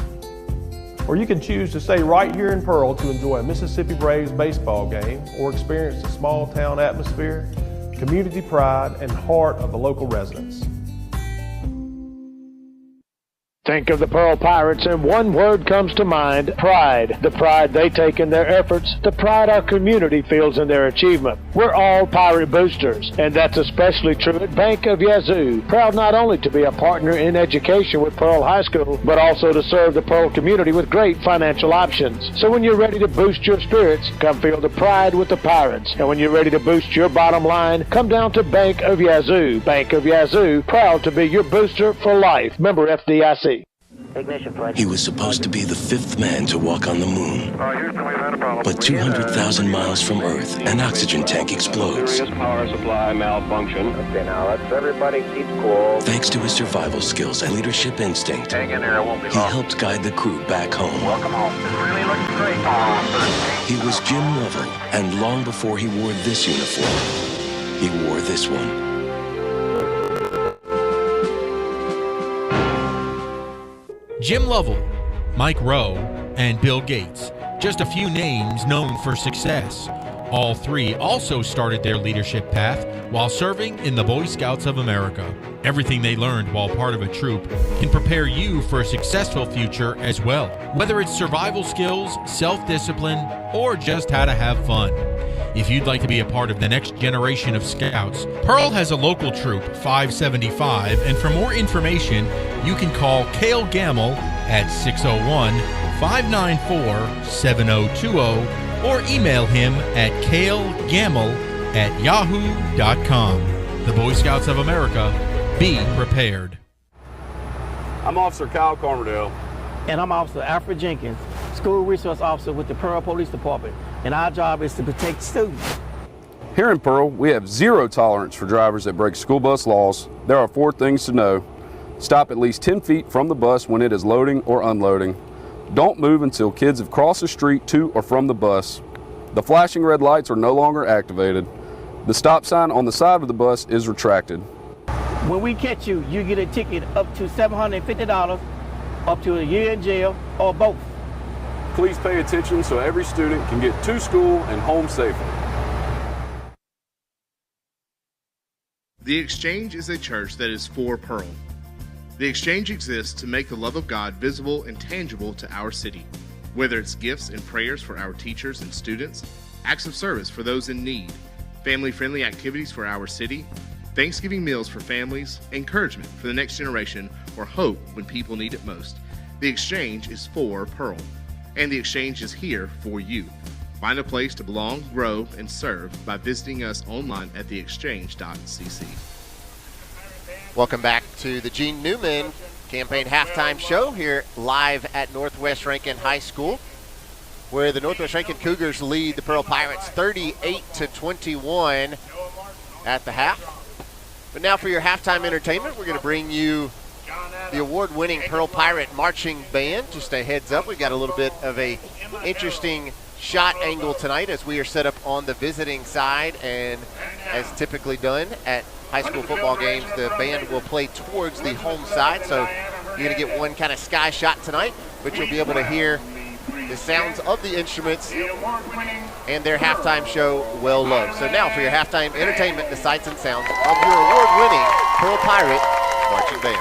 Or you can choose to stay right here in Pearl to enjoy a Mississippi Braves baseball game or experience the small town atmosphere, community pride, and heart of the local residents. Think of the Pearl Pirates and one word comes to mind: pride. The pride they take in their efforts, the pride our community feels in their achievement. We're all Pirate boosters, and that's especially true at Bank of Yazoo. Proud not only to be a partner in education with Pearl High School, but also to serve the Pearl community with great financial options. So when you're ready to boost your spirits, come feel the pride with the Pirates. And when you're ready to boost your bottom line, come down to Bank of Yazoo. Bank of Yazoo, proud to be your booster for life. Member FDIC. He was supposed to be the fifth man to walk on the moon. But 200,000 miles from Earth, an oxygen tank explodes. Power supply malfunction. Okay, now let's everybody keep cool. Thanks to his survival skills and leadership instinct, Hang in there, it won't be he long. helped guide the crew back home. Welcome home. It's really looking great. He was Jim Lovell, and long before he wore this uniform, he wore this one. Jim Lovell, Mike Rowe, and Bill Gates. Just a few names known for success. All three also started their leadership path while serving in the Boy Scouts of America. Everything they learned while part of a troop can prepare you for a successful future as well, whether it's survival skills, self-discipline, or just how to have fun. If you'd like to be a part of the next generation of Scouts, Pearl has a local troop, 575, and for more information, you can call Cale Gamble at 601-594-7020 or email him at calegamble@yahoo.com. The Boy Scouts of America, be prepared. I'm Officer Kyle Carmerdale. And I'm Officer Alfred Jenkins, School Resource Officer with the Pearl Police Department. And our job is to protect students. Here in Pearl, we have zero tolerance for drivers that break school bus laws. There are 4 things to know. Stop at least 10 feet from the bus when it is loading or unloading. Don't move until kids have crossed the street to or from the bus. The flashing red lights are no longer activated. The stop sign on the side of the bus is retracted. When we catch you, you get a ticket up to $750, up to a year in jail, or both. Please pay attention so every student can get to school and home safely. The Exchange is a church that is for Pearl. The Exchange exists to make the love of God visible and tangible to our city, whether it's gifts and prayers for our teachers and students, acts of service for those in need, family-friendly activities for our city, Thanksgiving meals for families, encouragement for the next generation, or hope when people need it most. The Exchange is for Pearl, and the Exchange is here for you. Find a place to belong, grow, and serve by visiting us online at theexchange.cc. Welcome back to the Gene Newman Campaign Halftime Show here live at Northwest Rankin High School, where the Northwest Rankin Cougars lead the Pearl Pirates 38-21 at the half. But now for your halftime entertainment, we're going to bring you the award-winning Pearl Pirate Marching Band. Just a heads up, we've got a little bit of a interesting shot angle tonight as we are set up on the visiting side, and as typically done at high school football games, the band will play towards the home side, so you're going to get one kind of sky shot tonight, but you'll be able to hear the sounds of the instruments and their halftime show well loved. So now for your halftime entertainment, the sights and sounds of your award-winning Pearl Pirate Marching Band.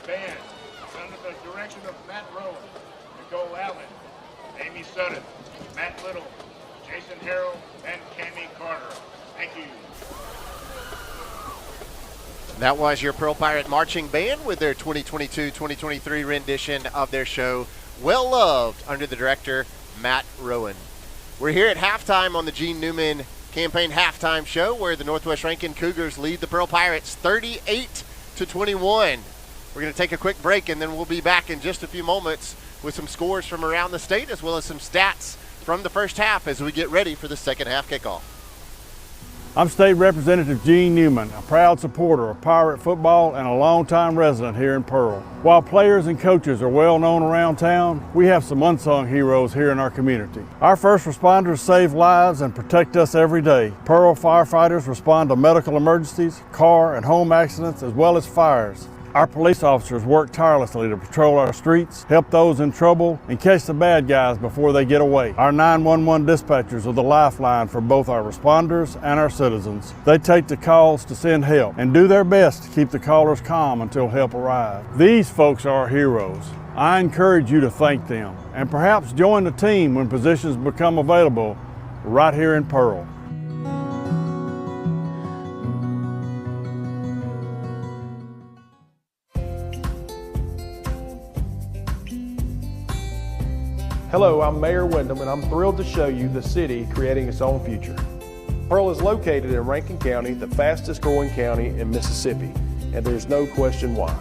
band is under the direction of Matt Rowan, Nicole Allen, Amy Sutton, Matt Little, Jason Harrell, and Cammie Carter. Thank you. That was your Pearl Pirate Marching Band with their 2022-2023 rendition of their show, Well Loved, under the director, Matt Rowan. We're here at halftime on the Gene Newman Campaign Halftime Show, where the Northwest Rankin Cougars lead the Pearl Pirates 38-21. We're going to take a quick break, and then we'll be back in just a few moments with some scores from around the state, as well as some stats from the first half as we get ready for the second half kickoff. I'm State Representative Gene Newman, a proud supporter of Pirate football and a longtime resident here in Pearl. While players and coaches are well known around town, we have some unsung heroes here in our community. Our first responders save lives and protect us every day. Pearl firefighters respond to medical emergencies, car and home accidents, as well as fires. Our police officers work tirelessly to patrol our streets, help those in trouble, and catch the bad guys before they get away. Our 911 dispatchers are the lifeline for both our responders and our citizens. They take the calls to send help and do their best to keep the callers calm until help arrives. These folks are our heroes. I encourage you to thank them and perhaps join the team when positions become available right here in Pearl. Hello, I'm Mayor Wyndham, and I'm thrilled to show you the city creating its own future. Pearl is located in Rankin County, the fastest growing county in Mississippi, and there's no question why.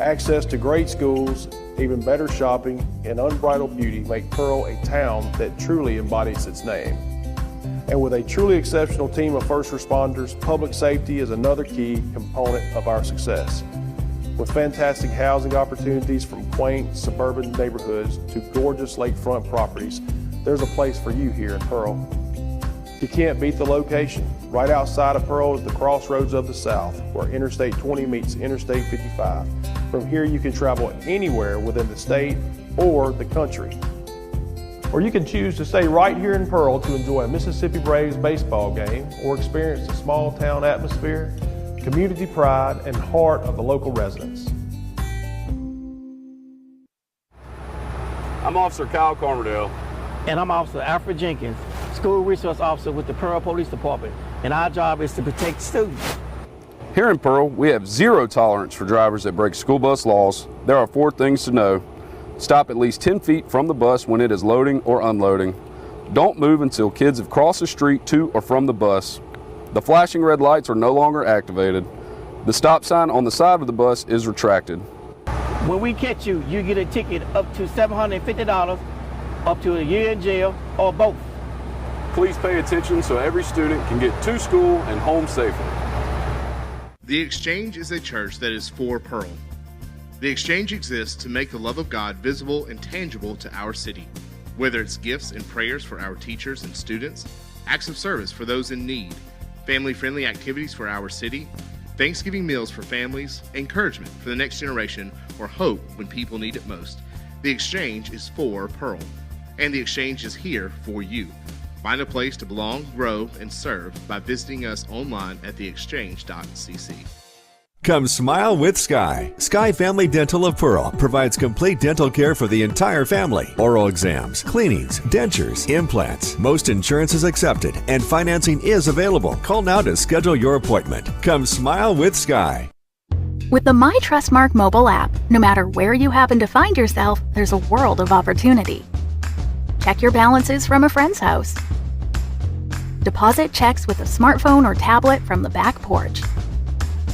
Access to great schools, even better shopping, and unbridled beauty make Pearl a town that truly embodies its name. And with a truly exceptional team of first responders, public safety is another key component of our success. With fantastic housing opportunities from quaint suburban neighborhoods to gorgeous lakefront properties, there's a place for you here in Pearl. You can't beat the location. Right outside of Pearl is the crossroads of the South, where Interstate 20 meets Interstate 55. From here you can travel anywhere within the state or the country. Or you can choose to stay right here in Pearl to enjoy a Mississippi Braves baseball game or experience the small town atmosphere, community pride, and heart of the local residents. I'm Officer Kyle Carmerdale. And I'm Officer Alfred Jenkins, School Resource Officer with the Pearl Police Department. And our job is to protect students. Here in Pearl, we have zero tolerance for drivers that break school bus laws. There are 4 things to know. Stop at least 10 feet from the bus when it is loading or unloading. Don't move until kids have crossed the street to or from the bus. The flashing red lights are no longer activated. The stop sign on the side of the bus is retracted. When we catch you, you get a ticket up to $750, up to a year in jail, or both. Please pay attention so every student can get to school and home safely. The Exchange is a church that is for Pearl. The Exchange exists to make the love of God visible and tangible to our city. Whether it's gifts and prayers for our teachers and students, acts of service for those in need, family-friendly activities for our city, Thanksgiving meals for families, encouragement for the next generation, or hope when people need it most. The Exchange is for Pearl, and the Exchange is here for you. Find a place to belong, grow, and serve by visiting us online at theexchange.cc. Come smile with Sky. Sky Family Dental of Pearl provides complete dental care for the entire family. Oral exams, cleanings, dentures, implants. Most insurance is accepted and financing is available. Call now to schedule your appointment. Come smile with Sky. With the My Trustmark mobile app, no matter where you happen to find yourself, there's a world of opportunity. Check your balances from a friend's house. Deposit checks with a smartphone or tablet from the back porch.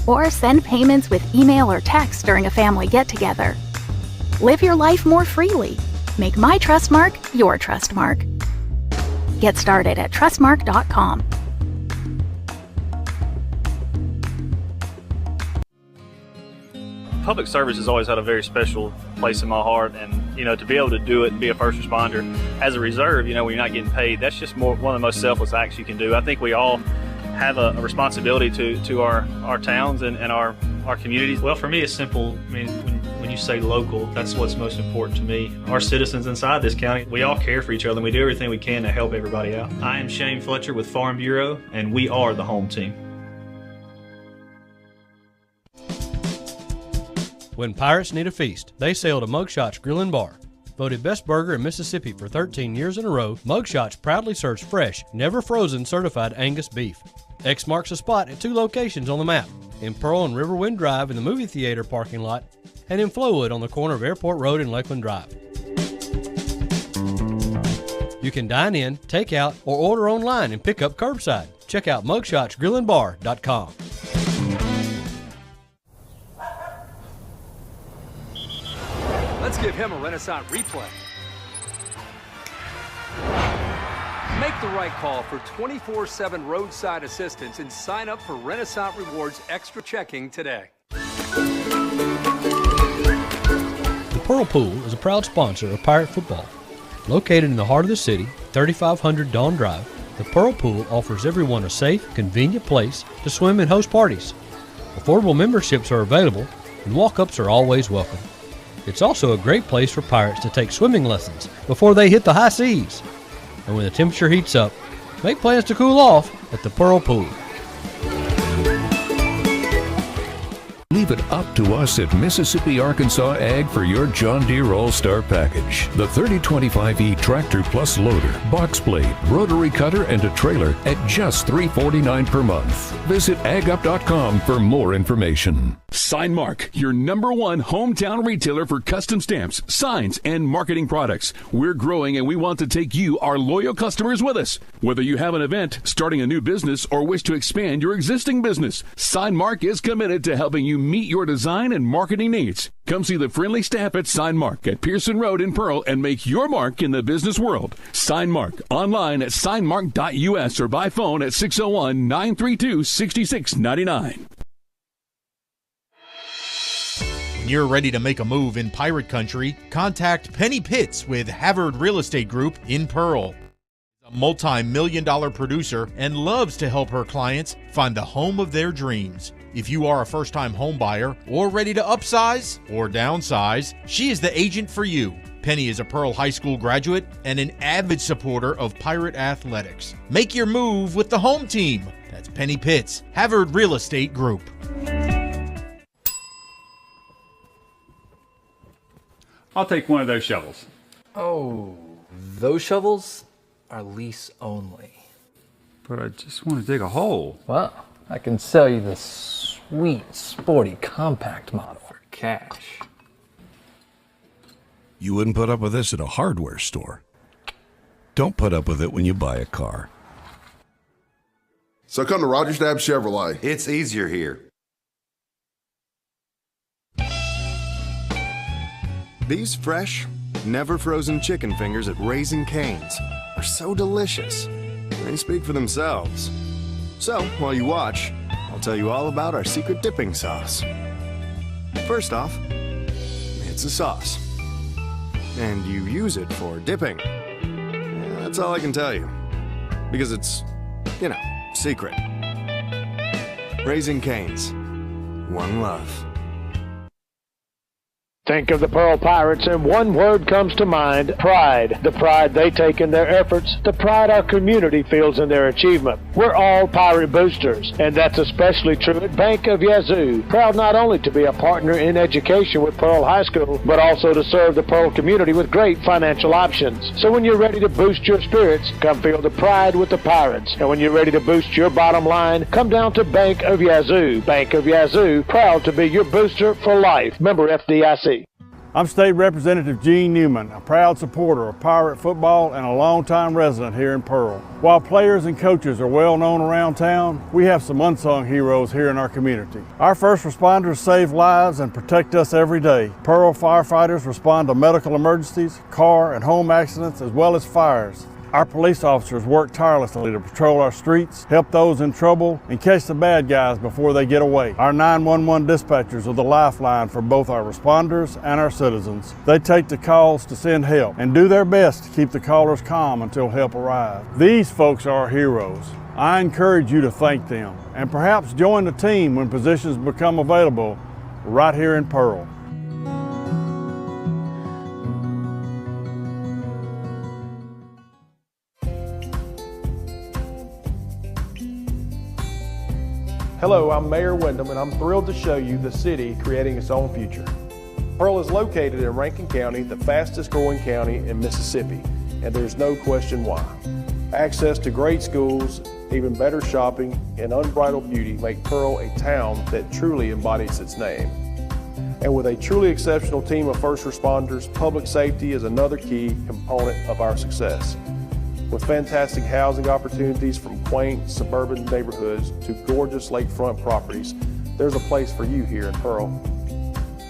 Or send payments with email or text during a family get-together. Live your life more freely. Make My Trustmark your Trustmark. Get started at trustmark.com. Public service has always had a very special place in my heart, and to be able to do it and be a first responder as a reserve, when you're not getting paid, that's just one of the most selfless acts you can do. I think we all have a responsibility to our towns and our communities. Well, for me, it's simple. I mean, when you say local, that's what's most important to me. Our citizens inside this county, we all care for each other, and we do everything we can to help everybody out. I am Shane Fletcher with Farm Bureau, and we are the home team. When pirates need a feast, they sail to Mugshot's Grill and Bar. Voted best burger in Mississippi for 13 years in a row, Mugshot's proudly serves fresh, never frozen certified Angus beef. X marks the spot at 2 locations on the map, in Pearl and Riverwind Drive in the movie theater parking lot, and in Flowood on the corner of Airport Road and Lakeland Drive. You can dine in, take out, or order online and pick up curbside. Check out mugshotsgrillandbar.com. Let's give him a Renaissance replay. Make the right call for 24/7 roadside assistance and sign up for Renaissance Rewards Extra Checking today. The Pearl Pool is a proud sponsor of Pirate football. Located in the heart of the city, 3500 Dawn Drive, the Pearl Pool offers everyone a safe, convenient place to swim and host parties. Affordable memberships are available, and walk-ups are always welcome. It's also a great place for Pirates to take swimming lessons before they hit the high seas. And when the temperature heats up, make plans to cool off at the Pearl Pool. Leave it up to us at Mississippi Arkansas Ag for your John Deere All-Star package. The 3025E Tractor Plus loader, box blade, rotary cutter, and a trailer at just $349 per month. Visit agup.com for more information. SignMark, your #1 hometown retailer for custom stamps, signs, and marketing products. We're growing and we want to take you, our loyal customers, with us. Whether you have an event, starting a new business, or wish to expand your existing business, SignMark is committed to helping you meet your design and marketing needs. Come see the friendly staff at SignMark at Pearson Road in Pearl and make your mark in the business world. SignMark online at signmark.us or by phone at 601-932-6699. When you're ready to make a move in pirate country, contact Penny Pitts with Havard Real Estate Group in Pearl. A multi-million-dollar producer and loves to help her clients find the home of their dreams. If you are a first-time home buyer or ready to upsize or downsize, she is the agent for you. Penny is a Pearl High School graduate and an avid supporter of pirate athletics. Make your move with the home team. That's Penny Pitts, Havard Real Estate Group. I'll take one of those shovels. Oh, those shovels are lease only. But I just want to dig a hole. Well, I can sell you the sweet, sporty, compact model for cash. You wouldn't put up with this at a hardware store. Don't put up with it when you buy a car. So come to Roger Stab Chevrolet. It's easier here. These fresh, never frozen chicken fingers at Raising Cane's are so delicious. They speak for themselves. So, while you watch, I'll tell you all about our secret dipping sauce. First off, it's a sauce. And you use it for dipping. That's all I can tell you. Because it's, secret. Raising Cane's. One love. Think of the Pearl Pirates and one word comes to mind: pride. The pride they take in their efforts, the pride our community feels in their achievement. We're all Pirate boosters, and that's especially true at Bank of Yazoo. Proud not only to be a partner in education with Pearl High School, but also to serve the Pearl community with great financial options. So when you're ready to boost your spirits, come feel the pride with the Pirates. And when you're ready to boost your bottom line, come down to Bank of Yazoo. Bank of Yazoo, proud to be your booster for life. Member FDIC. I'm State Representative Gene Newman, a proud supporter of Pirate football and a longtime resident here in Pearl. While players and coaches are well known around town, we have some unsung heroes here in our community. Our first responders save lives and protect us every day. Pearl firefighters respond to medical emergencies, car and home accidents, as well as fires. Our police officers work tirelessly to patrol our streets, help those in trouble, and catch the bad guys before they get away. Our 911 dispatchers are the lifeline for both our responders and our citizens. They take the calls to send help and do their best to keep the callers calm until help arrives. These folks are our heroes. I encourage you to thank them and perhaps join the team when positions become available right here in Pearl. Hello, I'm Mayor Wyndham, and I'm thrilled to show you the city creating its own future. Pearl is located in Rankin County, the fastest growing county in Mississippi, and there's no question why. Access to great schools, even better shopping, and unbridled beauty make Pearl a town that truly embodies its name. And with a truly exceptional team of first responders, public safety is another key component of our success. With fantastic housing opportunities from quaint suburban neighborhoods to gorgeous lakefront properties, there's a place for you here in Pearl.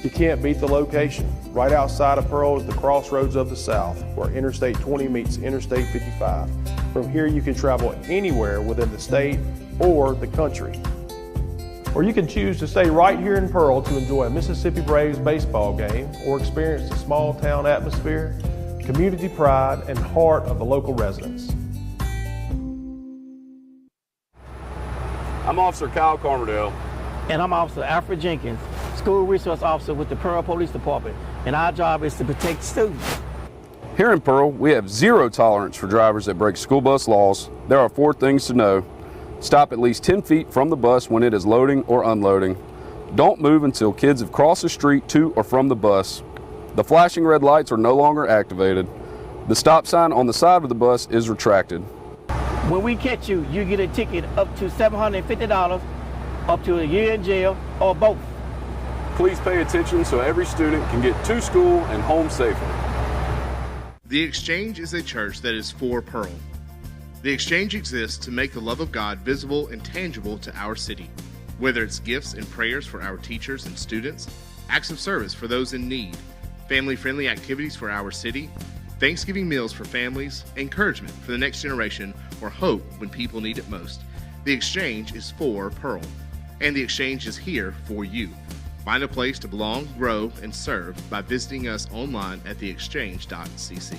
You can't beat the location. Right outside of Pearl is the crossroads of the South, where Interstate 20 meets Interstate 55. From here you can travel anywhere within the state or the country. Or you can choose to stay right here in Pearl to enjoy a Mississippi Braves baseball game or experience the small town atmosphere, community pride, and heart of the local residents. I'm Officer Kyle Carmerdale. And I'm Officer Alfred Jenkins, School Resource Officer with the Pearl Police Department, and our job is to protect students. Here in Pearl, we have zero tolerance for drivers that break school bus laws. There are 4 things to know. Stop at least 10 feet from the bus when it is loading or unloading. Don't move until kids have crossed the street to or from the bus. The flashing red lights are no longer activated. The stop sign on the side of the bus is retracted. When we catch you, you get a ticket up to $750, up to a year in jail, or both. Please pay attention so every student can get to school and home safely. The Exchange is a church that is for Pearl. The Exchange exists to make the love of God visible and tangible to our city. Whether it's gifts and prayers for our teachers and students, acts of service for those in need, family-friendly activities for our city, Thanksgiving meals for families, encouragement for the next generation, or hope when people need it most, the Exchange is for Pearl. And the Exchange is here for you. Find a place to belong, grow, and serve by visiting us online at theexchange.cc.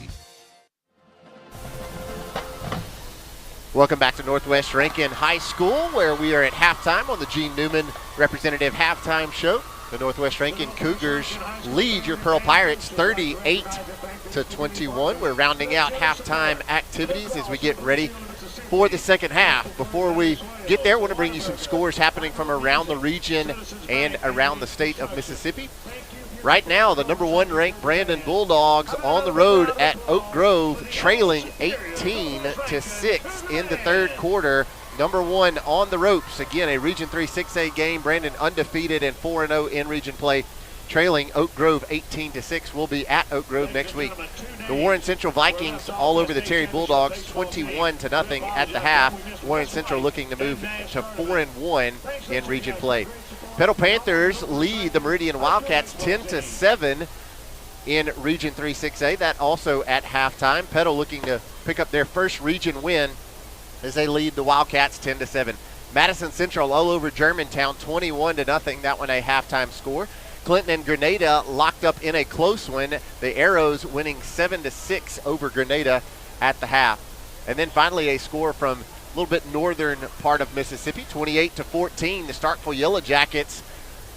Welcome back to Northwest Rankin High School, where we are at halftime on the Gene Newman Representative Halftime Show. The Northwest Rankin Cougars lead your Pearl Pirates 38-21. We're rounding out halftime activities as we get ready for the second half. Before we get there, I want to bring you some scores happening from around the region and around the state of Mississippi. Right now, the number 1 ranked Brandon Bulldogs on the road at Oak Grove, trailing 18-6 in the third quarter. Number 1 on the ropes. Again, a Region 3 6A game. Brandon undefeated and 4-0 in region play, trailing Oak Grove 18-6. We'll be at Oak Grove next week. The Warren Central Vikings all over the Terry Bulldogs, 21-0 at the half. Warren Central looking to move to 4-1 in region play. Petal Panthers lead the Meridian Wildcats 10-7 in Region 3 6A. That also at halftime. Petal looking to pick up their first region win as they lead the Wildcats 10-7. Madison Central all over Germantown 21-0. That one a halftime score. Clinton and Grenada locked up in a close one. The Arrows winning 7-6 over Grenada at the half. And then finally a score from a little bit northern part of Mississippi, 28-14. The Starkville Yellow Jackets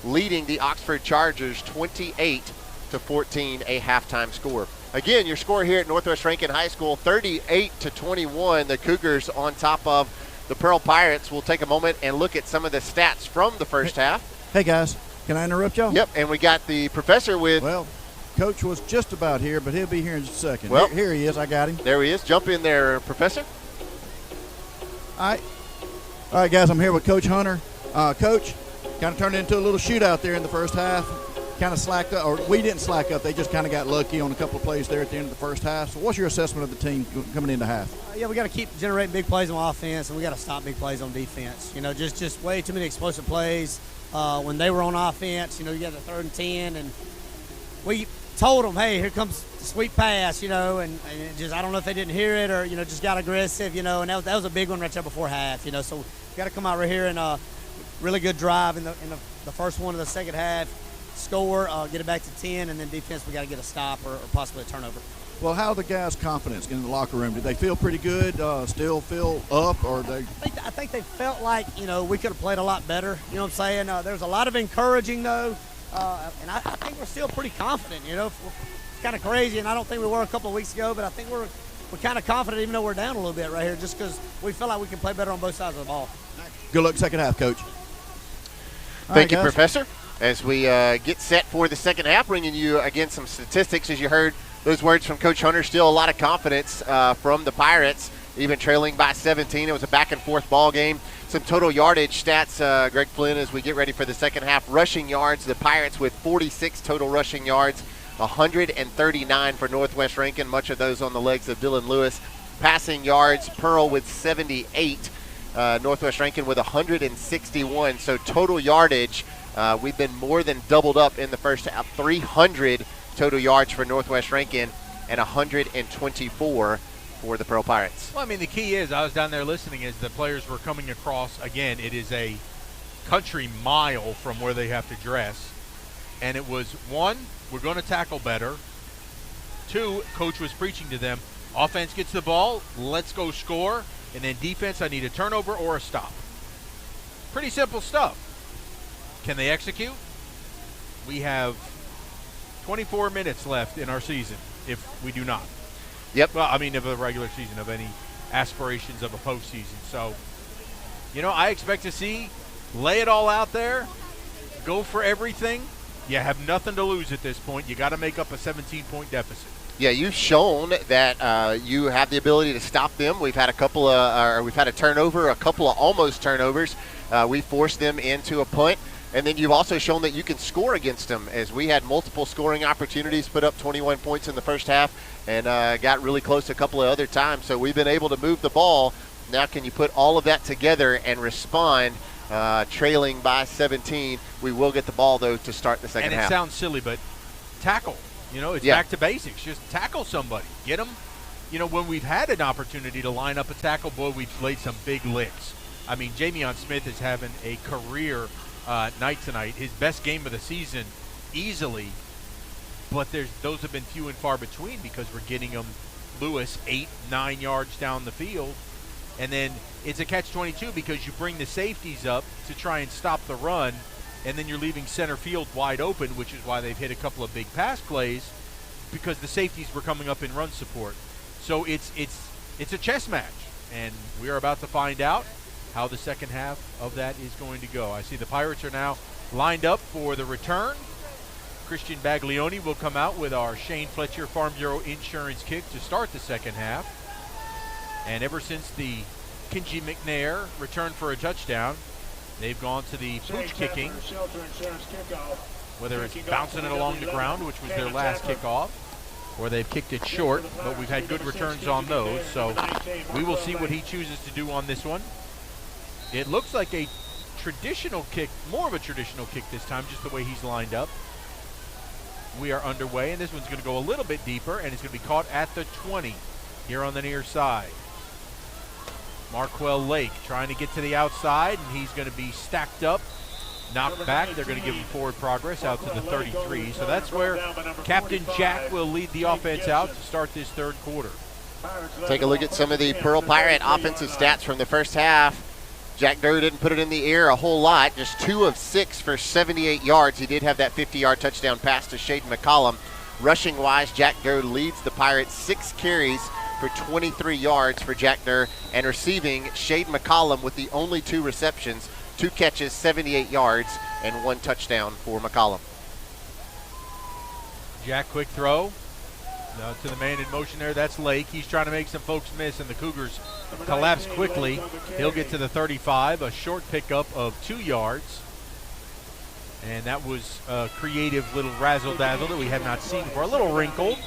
leading the Oxford Chargers 28-14, a halftime score. Again, your score here at Northwest Rankin High School, 38-21. The Cougars on top of the Pearl Pirates. We'll take a moment and look at some of the stats from the first half. Hey guys, can I interrupt y'all? Yep, and we got the professor with... Well, Coach was just about here, but he'll be here in just a second. Well, here he is. I got him. There he is. Jump in there, Professor. All right, guys, I'm here with Coach Hunter. Coach, kind of turned into a little shootout there in the first half. Kind of slacked up, or we didn't slack up. They just kind of got lucky on a couple of plays there at the end of the first half. So what's your assessment of the team coming into half? Yeah, we got to keep generating big plays on offense, and we got to stop big plays on defense. You know, just way too many explosive plays. When they were on offense, you know, you got the 3rd and 10, and we told them, hey, here comes the sweet pass, you know, and it just, I don't know if they didn't hear it or, you know, just got aggressive, you know, and that was a big one right there before half, you know. So we got to come out right here and really good drive in the first one of the second half, score, get it back to 10, and then defense, we got to get a stop or possibly a turnover. Well, how are the guys' confidence in the locker room? Did they feel pretty good, still feel up, or they? I think they felt like, you know, we could have played a lot better, you know what I'm saying? There's a lot of encouraging, though, and I think we're still pretty confident, you know. It's kind of crazy, and I don't think we were a couple of weeks ago, but I think we're kind of confident even though we're down a little bit right here just because we feel like we can play better on both sides of the ball. Good luck second half, Coach. Thank you, Professor. as we get set for the second half, bringing you, again, some statistics. As you heard those words from Coach Hunter, still a lot of confidence from the Pirates, even trailing by 17. It was a back-and-forth ball game. Some total yardage stats, Greg Flynn, as we get ready for the second half. Rushing yards, the Pirates with 46 total rushing yards, 139 for Northwest Rankin, much of those on the legs of Dylan Lewis. Passing yards, Pearl with 78, Northwest Rankin with 161. So total yardage, we've been more than doubled up in the first half. 300 total yards for Northwest Rankin and 124 for the Pearl Pirates. Well, I mean, the key is, I was down there listening as the players were coming across. Again, it is a country mile from where they have to dress. And it was, 1, we're going to tackle better. 2, Coach was preaching to them, offense gets the ball, let's go score. And then defense, I need a turnover or a stop. Pretty simple stuff. Can they execute? We have 24 minutes left in our season if we do not. Yep. Well, I mean, of a regular season, of any aspirations of a postseason. So, I expect to see, lay it all out there, go for everything. You have nothing to lose at this point. You got to make up a 17-point deficit. Yeah, you've shown that you have the ability to stop them. We've had we've had a turnover, a couple of almost turnovers. We forced them into a punt. And then you've also shown that you can score against them, as we had multiple scoring opportunities, put up 21 points in the first half, and got really close a couple of other times. So we've been able to move the ball. Now can you put all of that together and respond, trailing by 17? We will get the ball, though, to start the second half. And it sounds silly, but tackle. It's back to basics. Just tackle somebody. Get them. When we've had an opportunity to line up a tackle, boy, we've laid some big licks. I mean, Jamion Smith is having a career night tonight, his best game of the season easily, but those have been few and far between because we're getting him, Lewis, 8-9 yards down the field, and then it's a catch-22 because you bring the safeties up to try and stop the run, and then you're leaving center field wide open, which is why they've hit a couple of big pass plays, because the safeties were coming up in run support. So it's a chess match, and we are about to find out how the second half of that is going to go. I see the Pirates are now lined up for the return. Christian Baglioni will come out with our Shane Fletcher Farm Bureau insurance kick to start the second half. And ever since the Kenji McNair returned for a touchdown, they've gone to the pooch kicking, whether it's bouncing it along the ground, which was their last kickoff, or they've kicked it short, but we've had good returns on those. So we will see what he chooses to do on this one. It looks like a traditional kick, more of a traditional kick this time, just the way he's lined up. We are underway, and this one's going to go a little bit deeper, and it's going to be caught at the 20 here on the near side. Marquell Lake trying to get to the outside, and he's going to be stacked up, knocked back. They're going to give him forward progress out to the 33. So that's where Captain Jack will lead the offense out to start this third quarter. Take a look at some of the Pearl Pirate offensive stats from the first half. Jack Durr didn't put it in the air a whole lot, just 2 of 6 for 78 yards. He did have that 50-yard touchdown pass to Shaden McCollum. Rushing-wise, Jack Durr leads the Pirates, 6 carries for 23 yards for Jack Durr, and receiving, Shaden McCollum with the only 2 receptions, 2 catches, 78 yards, and 1 touchdown for McCollum. Jack, quick throw. To the man in motion there, that's Lake. He's trying to make some folks miss, and the Cougars collapse quickly. He'll get to the 35, a short pickup of 2 yards. And that was a creative little razzle-dazzle that we have not seen before. A little wrinkled.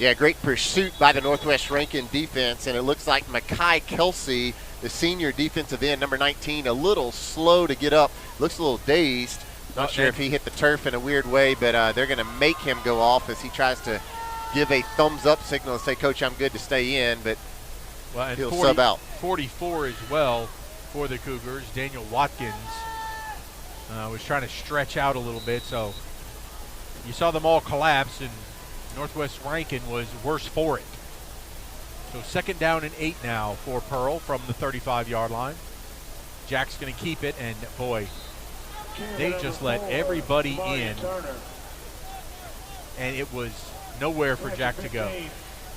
Yeah, great pursuit by the Northwest Rankin defense, and it looks like Makai Kelsey, the senior defensive end, number 19, a little slow to get up. Looks a little dazed. Not sure if he hit the turf in a weird way, but they're going to make him go off as he tries to give a thumbs-up signal and say, Coach, I'm good to stay in, but he'll sub out. 44 as well for the Cougars. Daniel Watkins was trying to stretch out a little bit, so you saw them all collapse, and Northwest Rankin was worse for it. So 2nd down and 8 now for Pearl from the 35-yard line. Jack's going to keep it, and boy, they just let everybody in, and it was nowhere for Jack to go.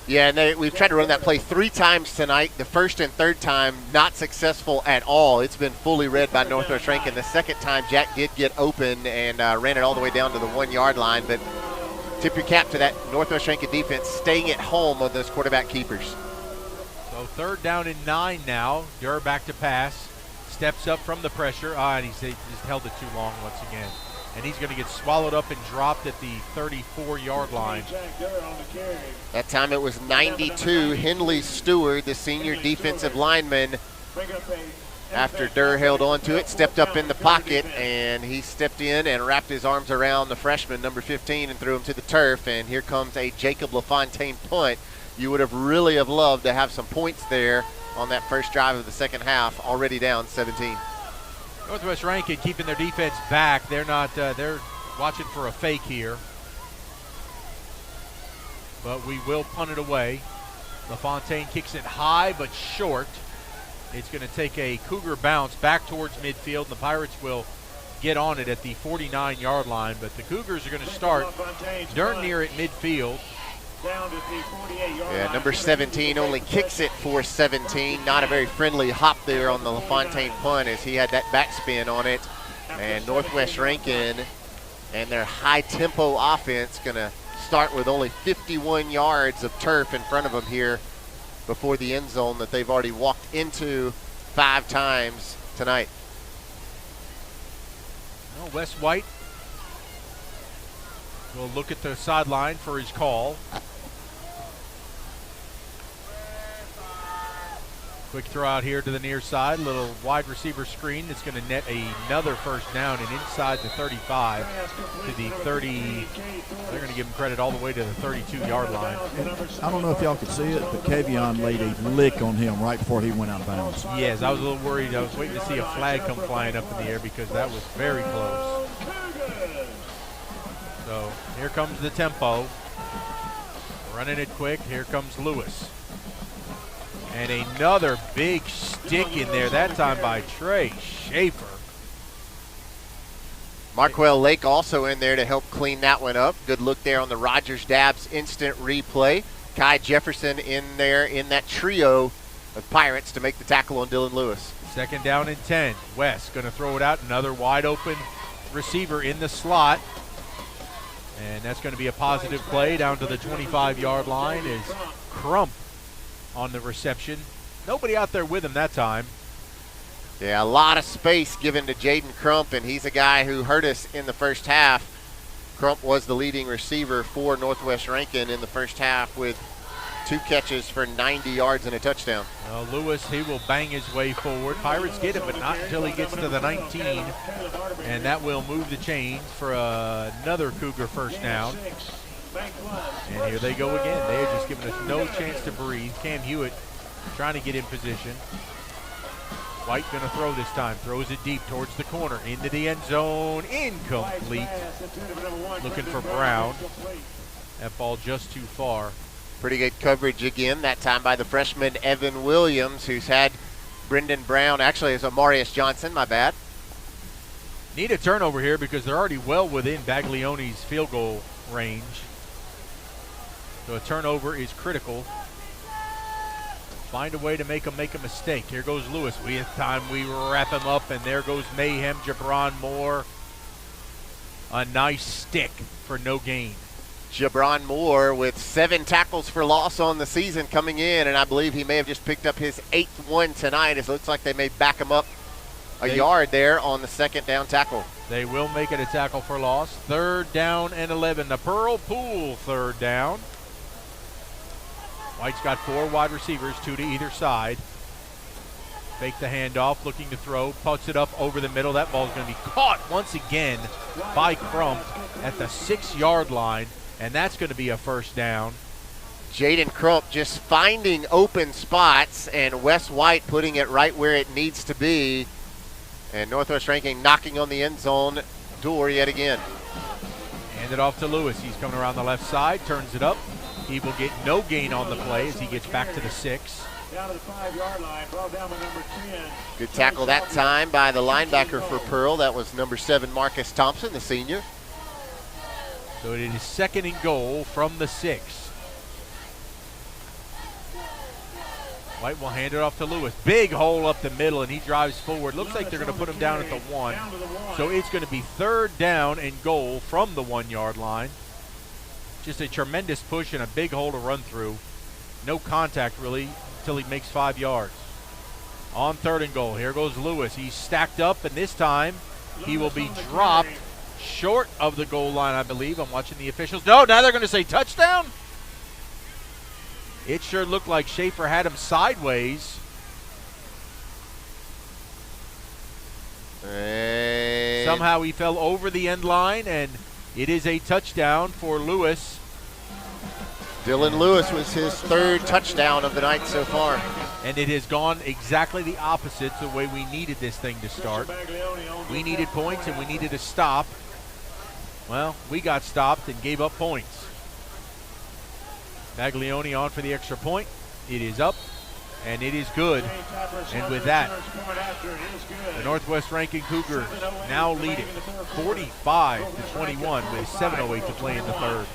Yeah, and we've tried to run that play 3 times tonight. The first and third time, not successful at all. It's been fully read by Northwest Rankin. The second time, Jack did get open and ran it all the way down to the 1-yard line. But tip your cap to that Northwest Rankin defense staying at home on those quarterback keepers. So 3rd down and 9 now. Durr back to pass. Steps up from the pressure. And he's held it too long once again. And he's going to get swallowed up and dropped at the 34-yard line. That time it was 92. Henley Stewart, the senior defensive lineman, after Durr held on to it, stepped up in the pocket, and he stepped in and wrapped his arms around the freshman, number 15, and threw him to the turf. And here comes a Jacob LaFontaine punt. You would have really loved to have some points there on that first drive of the second half, already down 17. Northwest Rankin keeping their defense back. They're not. They're watching for a fake here, but we will punt it away. LaFontaine kicks it high but short. It's going to take a Cougar bounce back towards midfield, and the Pirates will get on it at the 49-yard line. But the Cougars are going to start darn near at midfield. Yeah, number 17 only kicks it for 17. Not a very friendly hop there on the LaFontaine punt as he had that backspin on it. And Northwest Rankin and their high-tempo offense going to start with only 51 yards of turf in front of them here before the end zone that they've already walked into 5 times tonight. Well, Wes White will look at the sideline for his call. Quick throw out here to the near side, little wide receiver screen that's going to net another first down and inside the 35 to the 30. They're going to give him credit all the way to the 32-yard line. And I don't know if y'all could see it, but Kavion laid a lick on him right before he went out of bounds. Yes, I was a little worried. I was waiting to see a flag come flying up in the air because that was very close. So here comes the tempo. Running it quick. Here comes Lewis. And another big stick in there, that time by Trey Schaefer. Marquell Lake also in there to help clean that one up. Good look there on the Rogers Dabbs instant replay. Kai Jefferson in there in that trio of Pirates to make the tackle on Dylan Lewis. 2nd down and 10. West going to throw it out. Another wide open receiver in the slot. And that's going to be a positive play down to the 25-yard line is Crump on the reception. Nobody out there with him that time. Yeah, a lot of space given to Jaden Crump, and he's a guy who hurt us in the first half. Crump was the leading receiver for Northwest Rankin in the first half with 2 catches for 90 yards and a touchdown. Lewis, he will bang his way forward. Pirates get it, but not until he gets to the 19, and that will move the chains for another Cougar first down. And here they go again. They are just giving us no chance to breathe. Cam Hewitt trying to get in position. White going to throw this time. Throws it deep towards the corner. Into the end zone. Incomplete. Looking for Brown. That ball just too far. Pretty good coverage again, that time by the freshman Evan Williams, who's had Brendan Brown. Actually, it's Amarius Johnson, my bad. Need a turnover here because they're already well within Baglioni's field goal range. So a turnover is critical. Find a way to make him make a mistake. Here goes Lewis. This time we wrap him up, and there goes Mayhem. Jabron Moore. A nice stick for no gain. Jabron Moore with 7 tackles for loss on the season coming in, and I believe he may have just picked up his 8th one tonight. It looks like they may back him up a yard there on the 2nd down tackle. They will make it a tackle for loss. 3rd down and 11. The Pearl Pool 3rd down. White's got 4 wide receivers, 2 to either side. Fake the handoff, looking to throw, puts it up over the middle. That ball's going to be caught once again by Crump at the 6-yard line, and that's going to be a first down. Jaden Crump just finding open spots, and Wes White putting it right where it needs to be. And Northwest Rankin knocking on the end zone door yet again. Hand it off to Lewis. He's coming around the left side, turns it up. He will get no gain on the play as he gets back to the 6. Down to the 5-yard line, ball down by number 10. Good tackle that time by the linebacker for Pearl. That was number 7, Marcus Thompson, the senior. So it is 2nd and goal from the 6. White will hand it off to Lewis. Big hole up the middle, and he drives forward. Looks like they're going to put him down at the 1. So it's going to be 3rd down and goal from the 1-yard line. Just a tremendous push and a big hole to run through. No contact, really, until he makes 5 yards. On 3rd and goal, here goes Lewis. He's stacked up, and this time he will be dropped short of the goal line, I believe. I'm watching the officials. No, now they're going to say touchdown? It sure looked like Schaefer had him sideways. And somehow he fell over the end line, and it is a touchdown for Lewis. Dylan Lewis was his 3rd touchdown of the night so far. And it has gone exactly the opposite to the way we needed this thing to start. We needed points and we needed a stop. Well, we got stopped and gave up points. Baglioni on for the extra point. It is up, and it is good. And with that, the Northwest Rankin Cougars now leading 45-21 with 7:08 to play in the 3rd.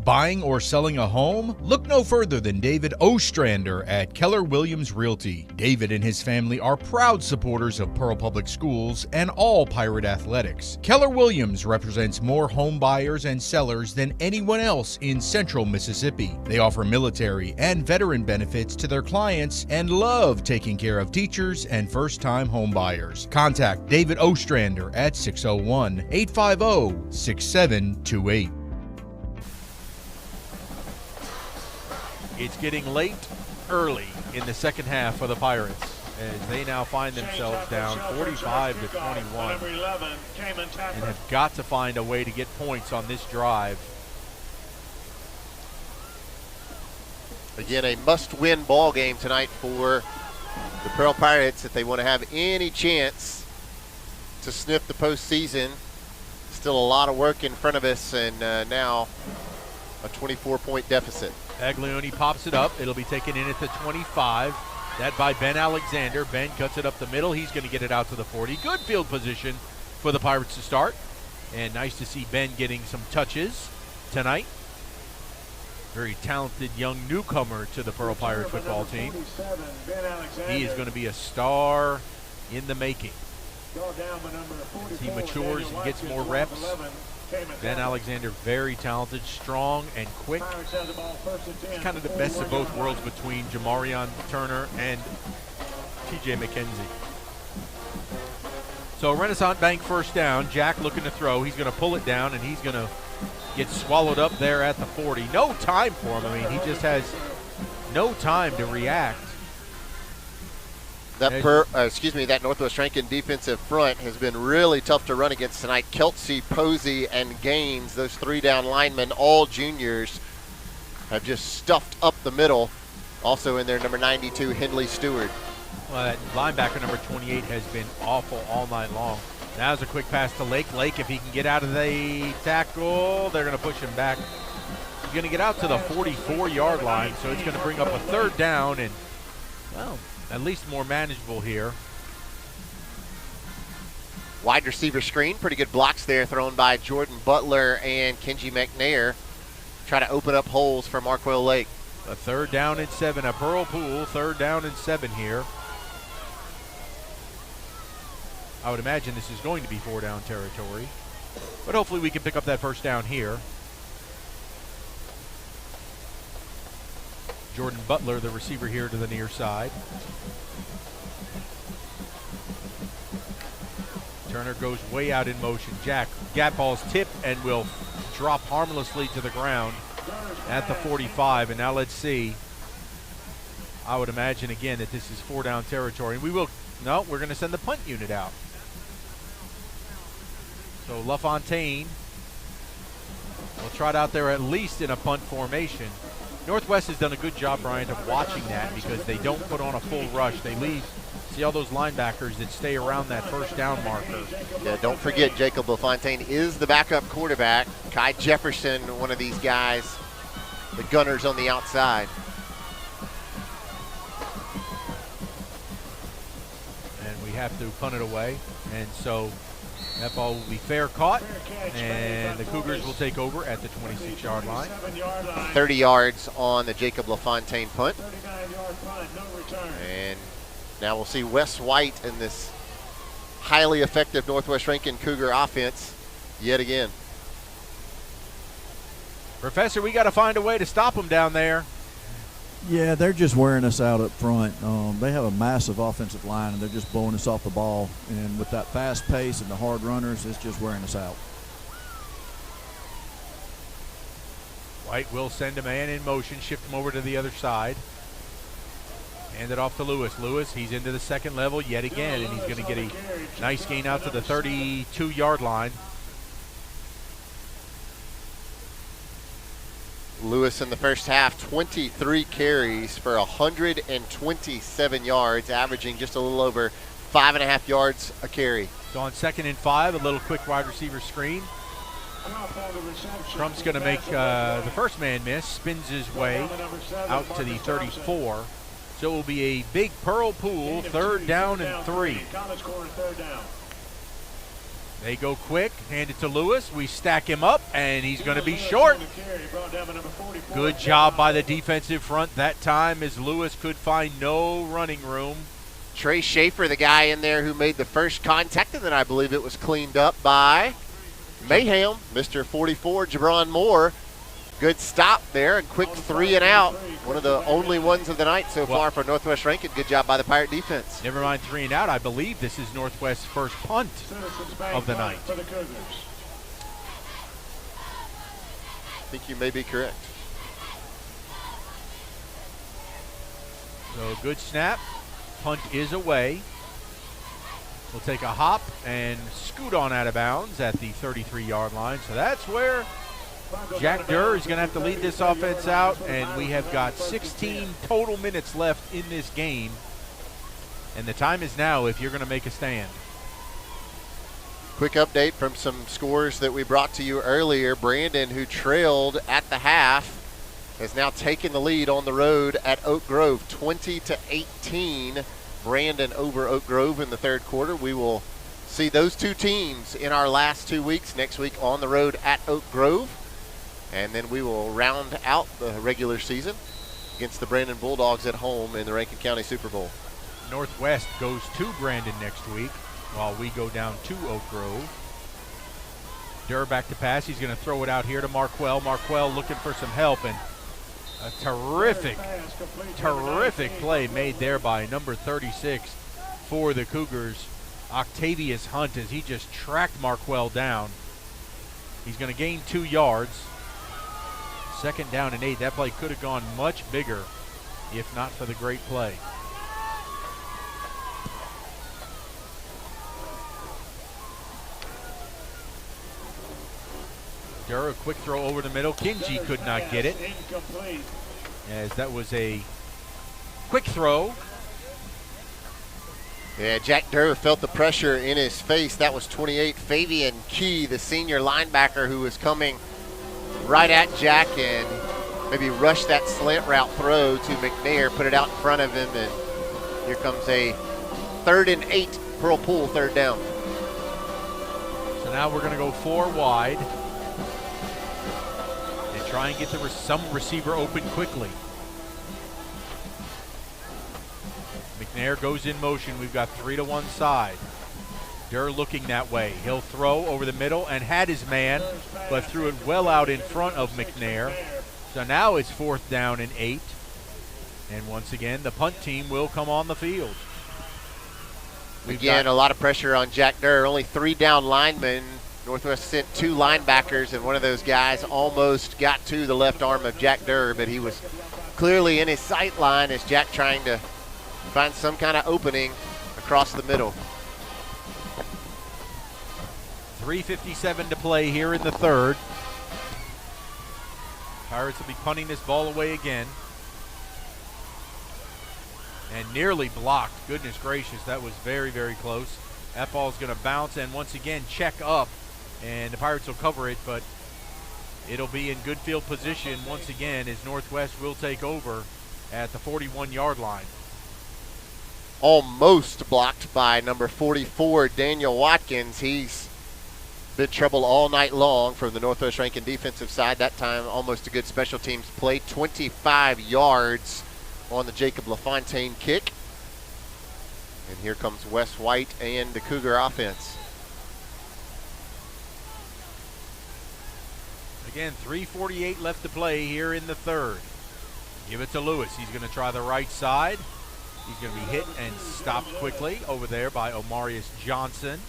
Buying or selling a home? Look no further than David Ostrander at Keller Williams Realty. David and his family are proud supporters of Pearl Public Schools and all Pirate athletics. Keller Williams represents more home buyers and sellers than anyone else in central Mississippi. They offer military and veteran benefits to their clients and love taking care of teachers and first-time home buyers. Contact David Ostrander at 601-850-6728. It's getting late early in the second half for the Pirates as they now find themselves down 45-21 and have got to find a way to get points on this drive. Again, a must-win ball game tonight for the Pearl Pirates if they want to have any chance to sniff the postseason. Still a lot of work in front of us, and now a 24-point deficit. Baglioni pops it up. It'll be taken in at the 25. That by Ben Alexander. Ben cuts it up the middle. He's going to get it out to the 40. Good field position for the Pirates to start. And nice to see Ben getting some touches tonight. Very talented young newcomer to the Pearl Pirate football team. He is going to be a star in the making. As he matures and gets more reps, Ben Alexander, very talented, strong, and quick. He's kind of the best of both worlds between Jamarion Turner and T.J. McKenzie. So Renaissance Bank 1st down. Jack looking to throw. He's going to pull it down, and he's going to get swallowed up there at the 40. No time for him. I mean, he just has no time to react. That Northwest Rankin defensive front has been really tough to run against tonight. Kelsey, Posey, and Gaines, those 3 down linemen, all juniors, have just stuffed up the middle. Also in there, number 92, Hindley Stewart. Well, that linebacker, number 28, has been awful all night long. Now's a quick pass to Lake. Lake, if he can get out of the tackle, they're going to push him back. He's going to get out to the 44-yard line, so it's going to bring up a 3rd down and, well, at least more manageable here. Wide receiver screen. Pretty good blocks there thrown by Jordan Butler and Kenji McNair. Try to open up holes for Marquell Lake. A 3rd down and 7. A Pearl Pool 3rd down and 7 here. I would imagine this is going to be 4-down territory. But hopefully we can pick up that 1st down here. Jordan Butler, the receiver here to the near side. Turner goes way out in motion. Jack, gap ball's tipped and will drop harmlessly to the ground at the 45. And now let's see. I would imagine again that this is 4-down territory. And we're going to send the punt unit out. So LaFontaine will trot out there at least in a punt formation. Northwest has done a good job, Bryant, of watching that because they don't put on a full rush. They leave. See all those linebackers that stay around that 1st down marker. Yeah, don't forget Jacob LaFontaine is the backup quarterback. Kai Jefferson, one of these guys, the gunners on the outside. And we have to punt it away. And so that ball will be fair caught, and the Cougars will take over at the 26-yard line. 30 yards on the Jacob LaFontaine punt. And now we'll see Wes White in this highly effective Northwest Rankin Cougar offense yet again. Professor, we got to find a way to stop them down there. Yeah, they're just wearing us out up front. They have a massive offensive line, and they're just blowing us off the ball. And with that fast pace and the hard runners, it's just wearing us out. White will send a man in motion, shift him over to the other side. Hand it off to Lewis. Lewis, he's into the second level yet again, and he's going to get a nice gain out to the 32-yard line. Lewis in the first half, 23 carries for 127 yards, averaging just a little over 5.5 yards a carry. So on 2nd and 5, a little quick wide receiver screen. Trump's going to make the first man miss, spins his way out to the 34. So it will be a big Pearl Pool, 3rd down and 3. They go quick, hand it to Lewis. We stack him up, and he's going to be short. Good job by the defensive front that time, as Lewis could find no running room. Trey Schaefer, the guy in there who made the first contact, and then I believe it was cleaned up by Mayhem, Mr. 44, Jabron Moore. Good stop there, and quick 3 and out. One of the only ones of the night so far for Northwest Rankin. Good job by the Pirate defense. Never mind 3 and out. I believe this is Northwest's first punt of the night. I think you may be correct. So good snap. Punt is away. We'll take a hop and scoot on out of bounds at the 33-yard line. So that's where Jack Durr is going to have to lead this offense out, and we have got 16 total minutes left in this game. And the time is now if you're going to make a stand. Quick update from some scores that we brought to you earlier. Brandon, who trailed at the half, has now taken the lead on the road at Oak Grove, 20-18. Brandon over Oak Grove in the third quarter. We will see those two teams in our last 2 weeks. Next week on the road at Oak Grove. And then we will round out the regular season against the Brandon Bulldogs at home in the Rankin County Super Bowl. Northwest goes to Brandon next week while we go down to Oak Grove. Durr back to pass. He's going to throw it out here to Marquell. Marquell looking for some help, and a terrific play made there by number 36 for the Cougars, Octavius Hunt, as he just tracked Marquell down. He's going to gain 2 yards. 2nd down and 8. That play could have gone much bigger if not for the great play. Durr, a quick throw over the middle. Kinji could not get it, as that was a quick throw. Yeah, Jack Durr felt the pressure in his face. That was 28, Fabian Key, the senior linebacker, who was coming right at Jack and maybe rushed that slant route throw to McNair, put it out in front of him, and here comes a 3rd and 8, Pearl Pool, 3rd down. So now we're going to go 4 wide and try and get some receiver open quickly. McNair goes in motion. We've got 3 to one side. Durr looking that way. He'll throw over the middle and had his man, but threw it well out in front of McNair. So now it's 4th down and 8. And once again, the punt team will come on the field. Again, a lot of pressure on Jack Durr. Only 3 down linemen. Northwest sent 2 linebackers, and one of those guys almost got to the left arm of Jack Durr, but he was clearly in his sight line as Jack trying to find some kind of opening across the middle. 3:57 to play here in the 3rd. Pirates will be punting this ball away again. And nearly blocked. Goodness gracious, that was very, very close. That ball's going to bounce and once again check up. And the Pirates will cover it, but it'll be in good field position once again as Northwest will take over at the 41-yard line. Almost blocked by number 44, Daniel Watkins. He's been trouble all night long from the Northwest Rankin defensive side. That time almost a good special teams play. 25 yards on the Jacob LaFontaine kick. And here comes Wes White and the Cougar offense. Again, 3:48 left to play here in the third. Give it to Lewis. He's going to try the right side. He's going to be hit and stopped quickly over there by Omarius Johnson.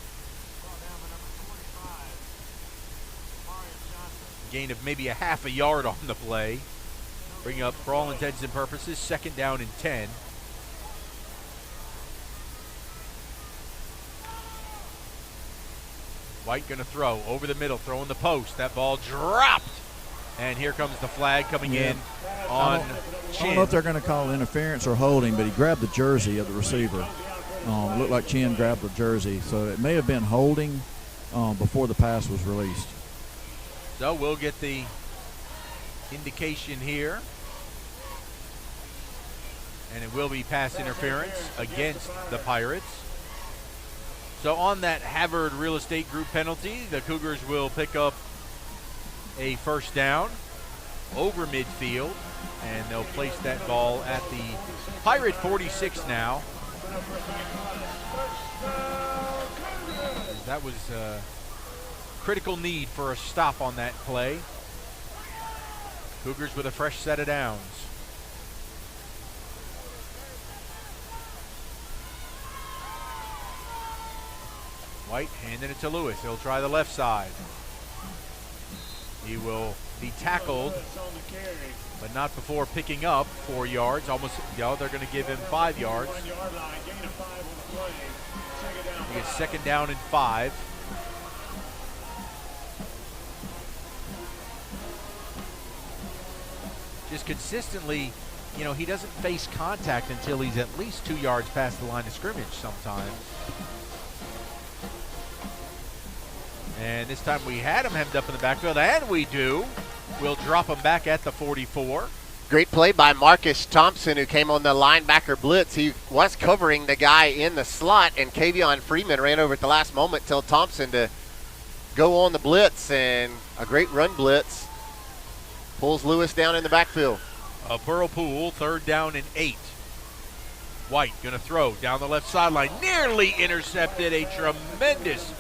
Gain of maybe a half a yard on the play. Bring up, for all intents and purposes, 2nd down and 10. White going to throw over the middle, throwing the post. That ball dropped. And here comes the flag coming in on Chin. I don't know if they're going to call interference or holding, but he grabbed the jersey of the receiver. Looked like Chin grabbed the jersey, so it may have been holding before the pass was released. So we'll get the indication here. And it will be pass interference against the Pirates. So on that Havard Real Estate Group penalty, the Cougars will pick up a 1st down over midfield, and they'll place that ball at the Pirate 46 now. That was a critical need for a stop on that play. Cougars with a fresh set of downs. White handing it to Lewis. He'll try the left side. He will be tackled, but not before picking up 4 yards. Almost, they're going to give him 5 yards. He gets 2nd down and 5. Just consistently, he doesn't face contact until he's at least 2 yards past the line of scrimmage sometimes. And this time we had him hemmed up in the backfield, and we do. We'll drop him back at the 44. Great play by Marcus Thompson, who came on the linebacker blitz. He was covering the guy in the slot, and Kavion Freeman ran over at the last moment, told Thompson to go on the blitz, and a great run blitz. Pulls Lewis down in the backfield. A Pearl Pool, 3rd down and 8. White going to throw down the left sideline. Nearly intercepted. A tremendous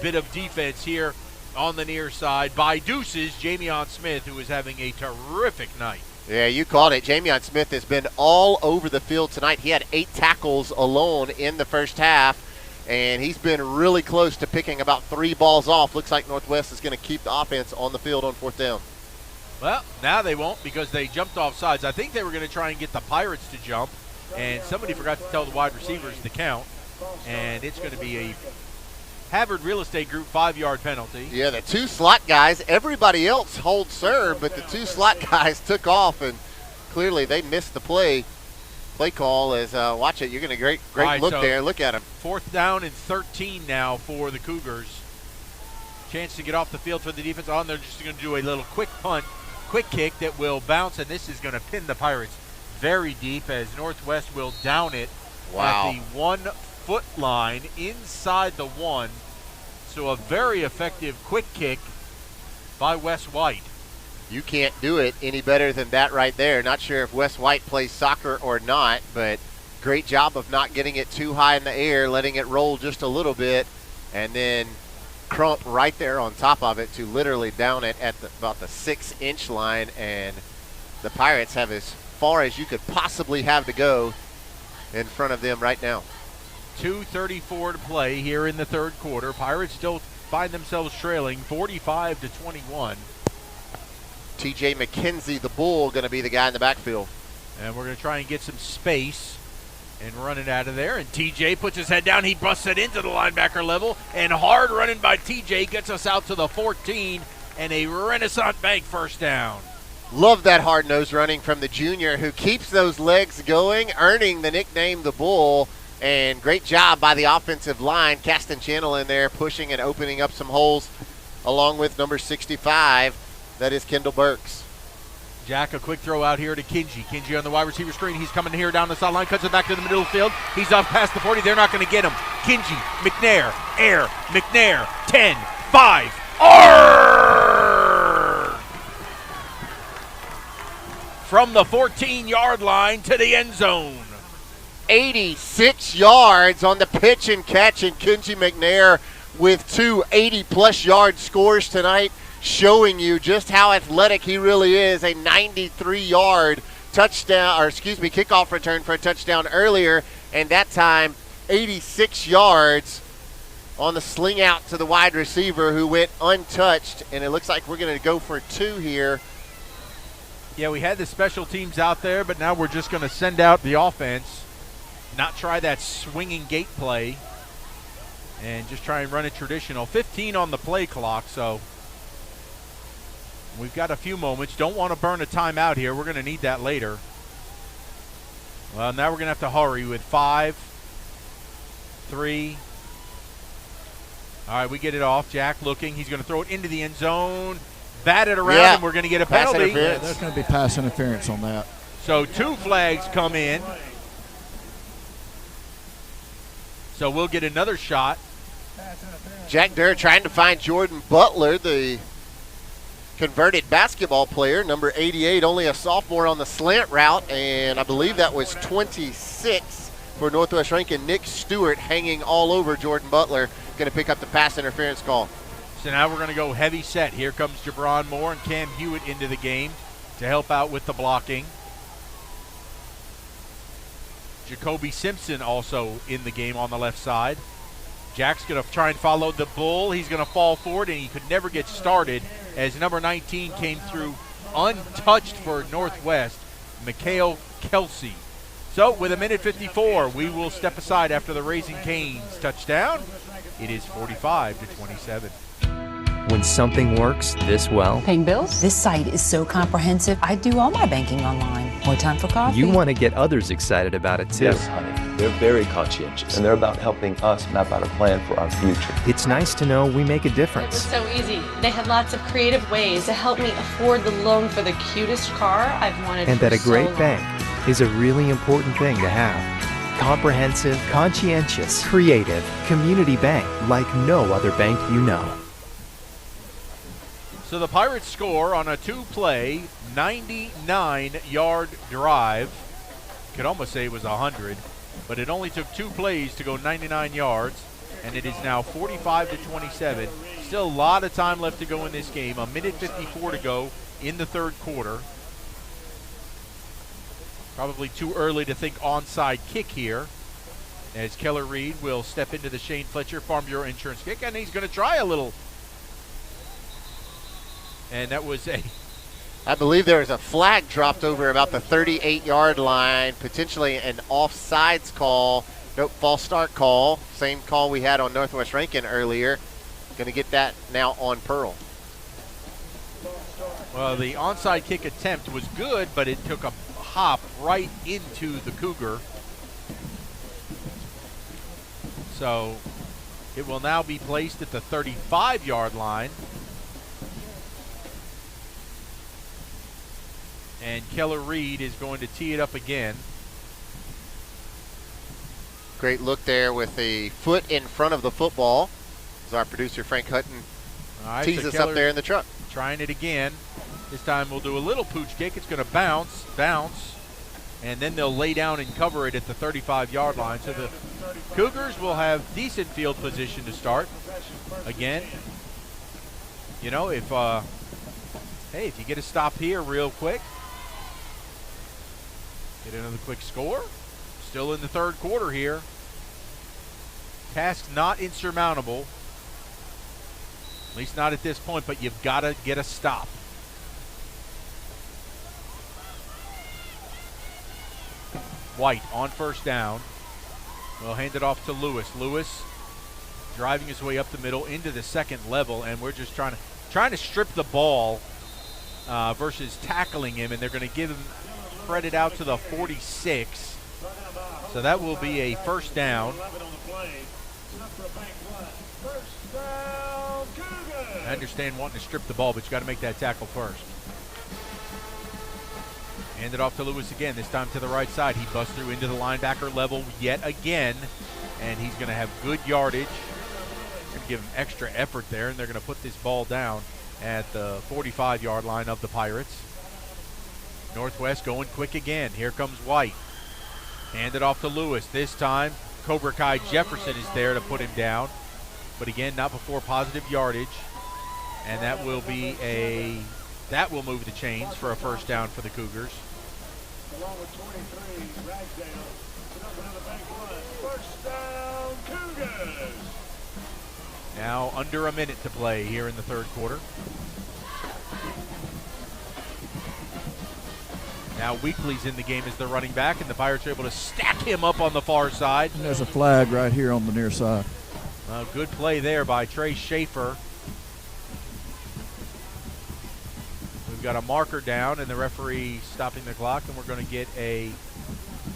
bit of defense here on the near side by Deuces, Jamion Smith, who is having a terrific night. Yeah, you called it. Jamion Smith has been all over the field tonight. He had 8 tackles alone in the first half, and he's been really close to picking about 3 balls off. Looks like Northwest is going to keep the offense on the field on 4th down. Well, now they won't because they jumped off sides. I think they were going to try and get the Pirates to jump, and somebody forgot to tell the wide receivers to count, and it's going to be a Havard Real Estate Group 5-yard penalty. Yeah, the 2 slot guys, everybody else hold serve, but the 2 slot guys took off, and clearly they missed the play call. As watch it, you're going to great right, look so there. Look at him. 4th down and 13 now for the Cougars. Chance to get off the field for the defense. They're just going to do a little quick kick that will bounce, and this is going to pin the Pirates very deep as Northwest will down it at the 1-foot line inside the 1. So a very effective quick kick by Wes White. You can't do it any better than that right there. Not sure if Wes White plays soccer or not, but great job of not getting it too high in the air, letting it roll just a little bit, and then Crump right there on top of it to literally down it at about the 6-inch line, and the Pirates have as far as you could possibly have to go in front of them right now. 2:34 to play here in the third quarter. Pirates still find themselves trailing 45-21. TJ McKenzie, the Bull, going to be the guy in the backfield. And we're going to try and get some space and run it out of there. And TJ puts his head down. He busts it into the linebacker level. And hard running by TJ gets us out to the 14 and a Renaissance Bank 1st down. Love that hard-nosed running from the junior who keeps those legs going, earning the nickname the Bull. And great job by the offensive line. Caston Channel in there pushing and opening up some holes along with number 65. That is Kendall Burks. Jack, a quick throw out here to Kinji. Kinji on the wide receiver screen. He's coming here down the sideline, cuts it back to the middle of the field. He's off past the 40. They're not going to get him. Kinji, McNair, air, McNair, 10, 5, from the 14-yard line to the end zone. 86 yards on the pitch and catch, and Kenji McNair with 2 80-plus yard scores tonight, showing you just how athletic he really is. A 93-yard kickoff return for a touchdown earlier, and that time 86 yards on the sling out to the wide receiver who went untouched, and it looks like we're going to go for 2 here. Yeah, we had the special teams out there, but now we're just going to send out the offense, not try that swinging gate play, and just try and run it traditional. 15 on the play clock, so we've got a few moments. Don't want to burn a timeout here. We're going to need that later. Well, now we're going to have to hurry with 5, 3. All right, we get it off. Jack looking. He's going to throw it into the end zone. Bat it around, and we're going to get a penalty. Yeah, there's going to be pass interference on that. So 2 flags come in. So we'll get another shot. Jack Durr trying to find Jordan Butler, the converted basketball player, number 88, only a sophomore on the slant route, and I believe that was 26 for Northwest Rankin. Nick Stewart hanging all over Jordan Butler, going to pick up the pass interference call. So now we're going to go heavy set. Here comes Jabron Moore and Cam Hewitt into the game to help out with the blocking. Jacoby Simpson also in the game on the left side. Jack's going to try and follow the bull. He's going to fall forward, and he could never get started as number 19 came through untouched for Northwest, Mikhail Kelsey. So with 1:54, we will step aside after the Raising Cane's touchdown. It is 45-27. When something works this well, Paying bills? This site is so comprehensive. I do all my banking online. More time for coffee? you want to get others excited about it too. Yes, honey. They're very conscientious, and they're about helping us map out a plan for our future. It's nice to know we make a It was difference. so easy. They had lots of creative ways to help me afford the loan for the cutest car I've wanted And for that a so great long. bank is a really important thing to have. Comprehensive, conscientious, creative, community bank like no other bank you know. So the Pirates score on a 2-play, 99-yard drive. Could almost say it was 100, but it only took 2 plays to go 99 yards, and it is now 45-27. Still a lot of time left to go in this game. 1:54 to go in the third quarter. Probably too early to think onside kick here, as Keller Reed will step into the Shane Fletcher Farm Bureau Insurance kick, and he's going to try a little. And that was I believe there was a flag dropped over about the 38-yard line, potentially an offsides call. Nope, false start call. Same call we had on Northwest Rankin earlier. Going to get that now on Pearl. Well, the onside kick attempt was good, but it took a hop right into the Cougar. So it will now be placed at the 35-yard line. And Keller Reed is going to tee it up again. Great look there with the foot in front of the football. As our producer Frank Hutton tees us up there in the truck. Trying it again. This time we'll do a little pooch kick. It's going to bounce, and then they'll lay down and cover it at the 35-yard line. So the Cougars will have decent field position to start. Again, you know, if you get a stop here real quick, get another quick score. Still in the third quarter here. Task not insurmountable. At least not at this point, but you've got to get a stop. White on first down. We'll hand it off to Lewis. Lewis driving his way up the middle into the second level, and we're just trying to strip the ball versus tackling him, and they're going to give him spread it out to the 46. So that will be a first down. I understand wanting to strip the ball, but you got to make that tackle first. Hand it off to Lewis again, this time to the right side. He busts through into the linebacker level yet again, and he's going to have good yardage. Going to give him extra effort there, and they're going to put this ball down at the 45-yard line of the Pirates. Northwest going quick again. Here comes White. Handed off to Lewis. This time, Cobra Kai Jefferson is there to put him down. But again, not before positive yardage. And that will move the chains for a first down for the Cougars. Along with 23, Ragsdale. Another bank run. First down, Cougars. Now under a minute to play here in the third quarter. Now Weekly's in the game as the running back, and the Pirates are able to stack him up on the far side. And there's a flag right here on the near side. Good play there by Trey Schaefer. We've got a marker down, and the referee stopping the clock, and we're going to get a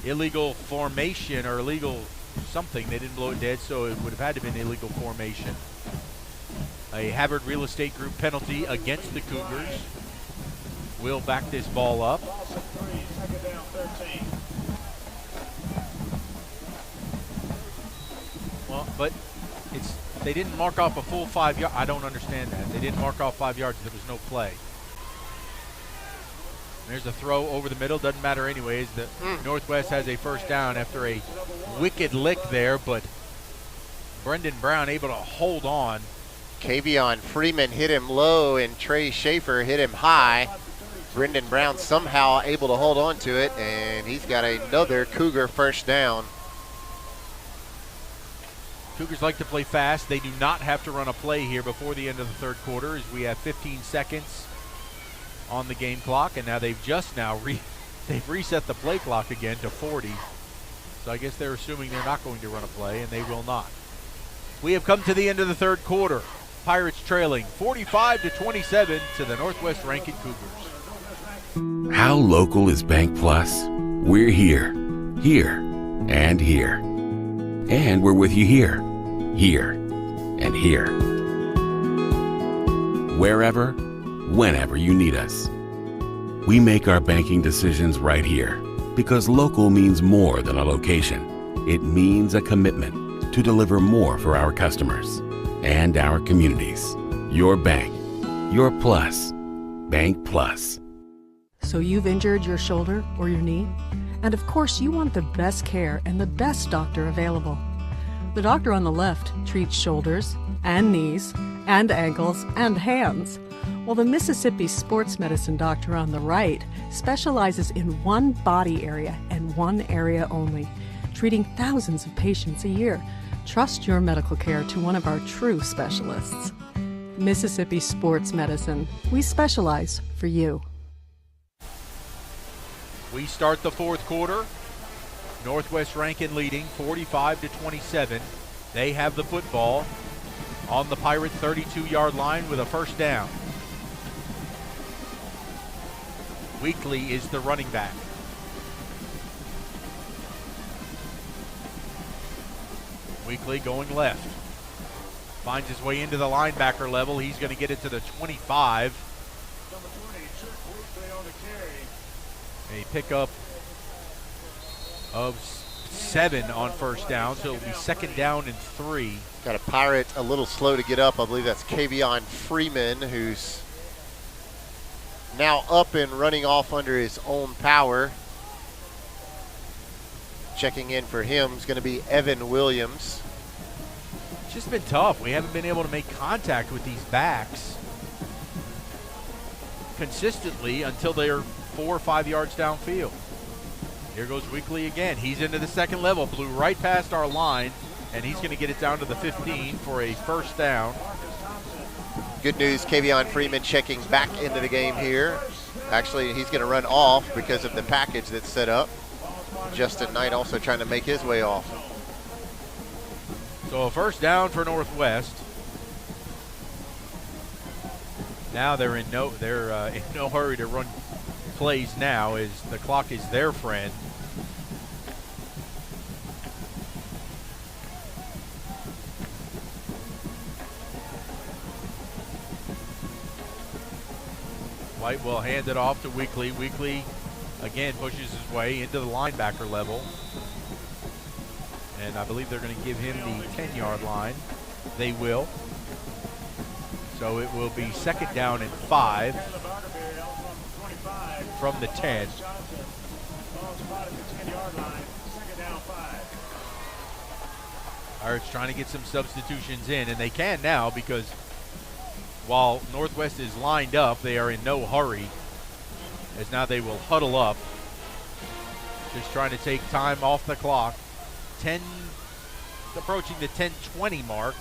illegal formation or illegal something. They didn't blow it dead, so it would have had to have been illegal formation. A Havard Real Estate Group penalty against the Cougars. We'll back this ball up. Second down, 13. Well, but they didn't mark off a full 5 yards. I don't understand that. They didn't mark off 5 yards. There was no play. There's a throw over the middle. Doesn't matter anyways. The Northwest has a first down after a wicked lick there, but Brendan Brown able to hold on. Kavion Freeman hit him low, and Trey Schaefer hit him high. Brendan Brown somehow able to hold on to it, and he's got another Cougar first down. Cougars like to play fast. They do not have to run a play here before the end of the third quarter, as we have 15 seconds on the game clock, and now they've just they've reset the play clock again to 40. So I guess they're assuming they're not going to run a play, and they will not. We have come to the end of the third quarter. Pirates trailing 45-27 to the Northwest Rankin Cougars. How local is Bank Plus? We're here, and here. And we're with you here, and here. Wherever, whenever you need us. We make our banking decisions right here because local means more than a location. It means a commitment to deliver more for our customers and our communities. Your bank, your plus, Bank Plus. So you've injured your shoulder or your knee? And of course you want the best care and the best doctor available. The doctor on the left treats shoulders and knees and ankles and hands, while the Mississippi sports medicine doctor on the right specializes in one body area and one area only, treating thousands of patients a year. Trust your medical care to one of our true specialists. Mississippi Sports Medicine. We specialize for you. We start the fourth quarter. Northwest Rankin leading 45-27. They have the football on the Pirates' 32-yard line with a first down. Weekly is the running back. Weekly going left. Finds his way into the linebacker level. He's going to get it to the 25. Number 20, Chuck Weekly on the carry. A pickup of 7 on first down, so it'll be second down and 3. Got a Pirate a little slow to get up. I believe that's Kavion Freeman, who's now up and running off under his own power. Checking in for him is going to be Evan Williams. It's just been tough. We haven't been able to make contact with these backs consistently until they're 4 or 5 yards downfield. Here goes Weekly again. He's into the second level, blew right past our line, and he's going to get it down to the 15 for a first down. Good news, Kavion Freeman checking back into the game here. Actually, he's going to run off because of the package that's set up. Justin Knight also trying to make his way off. So a first down for Northwest. Now they're in no hurry to run plays now, as the clock is their friend. White will hand it off to Weekly. Weekly again pushes his way into the linebacker level. And I believe they're going to give him the 10-yard line. They will. So it will be second down and 5. from the 10. Ball spotted at the 10-yard line. Second down, 5. Pirates trying to get some substitutions in, and they can now because while Northwest is lined up, they are in no hurry, as now they will huddle up. Just trying to take time off the clock. Approaching the 10:20 mark.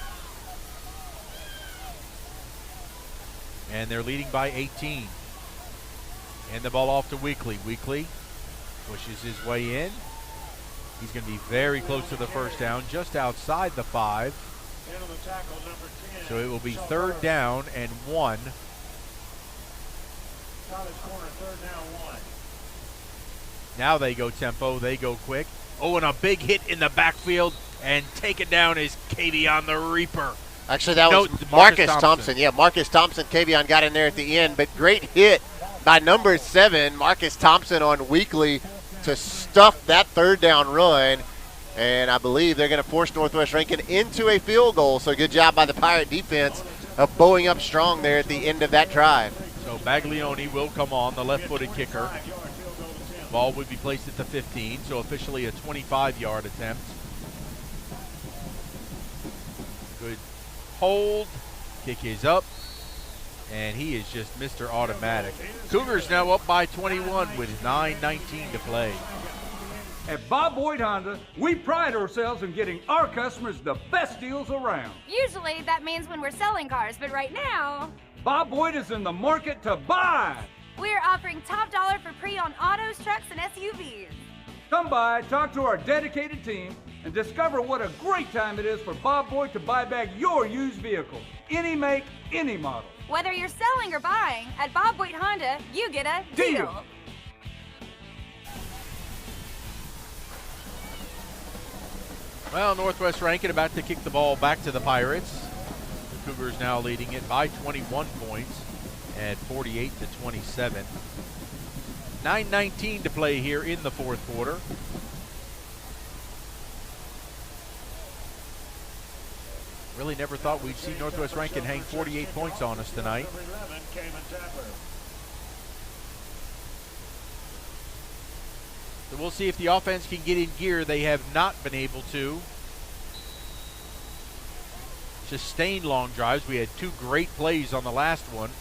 And they're leading by 18. And the ball off to Weekly. Weekly pushes his way in. He's going to be very close to the first down, just outside the 5. So it will be 3rd down and 1. College corner, 3rd down, 1. Now they go tempo, they go quick. Oh, and a big hit in the backfield, and taken down is Kavion the Reaper. Actually, that was Marcus Thompson. Yeah, Marcus Thompson. Kavion got in there at the end, but great hit by number 7, Marcus Thompson on Weekly to stuff that 3rd down run. And I believe they're going to force Northwest Rankin into a field goal. So good job by the Pirate defense of bowing up strong there at the end of that drive. So Baglioni will come on, the left-footed kicker. Ball would be placed at the 15, so officially a 25-yard attempt. Good hold. Kick is up. And he is just Mr. Automatic. Cougars now up by 21 with 9:19 to play. At Bob Boyd Honda, we pride ourselves in getting our customers the best deals around. Usually that means when we're selling cars, but right now, Bob Boyd is in the market to buy. We're offering top dollar for pre-owned autos, trucks, and SUVs. Come by, talk to our dedicated team, and discover what a great time it is for Bob Boyd to buy back your used vehicle. Any make, any model. Whether you're selling or buying, at Bob Boyd Honda, you get a deal. Well, Northwest Rankin about to kick the ball back to the Pirates. The Cougars now leading it by 21 points at 48-27. 9:19 to play here in the 4th quarter. Really never thought we'd see Northwest Rankin hang 48 points on us tonight. So we'll see if the offense can get in gear. They have not been able to sustain long drives. We had 2 great plays on the last one.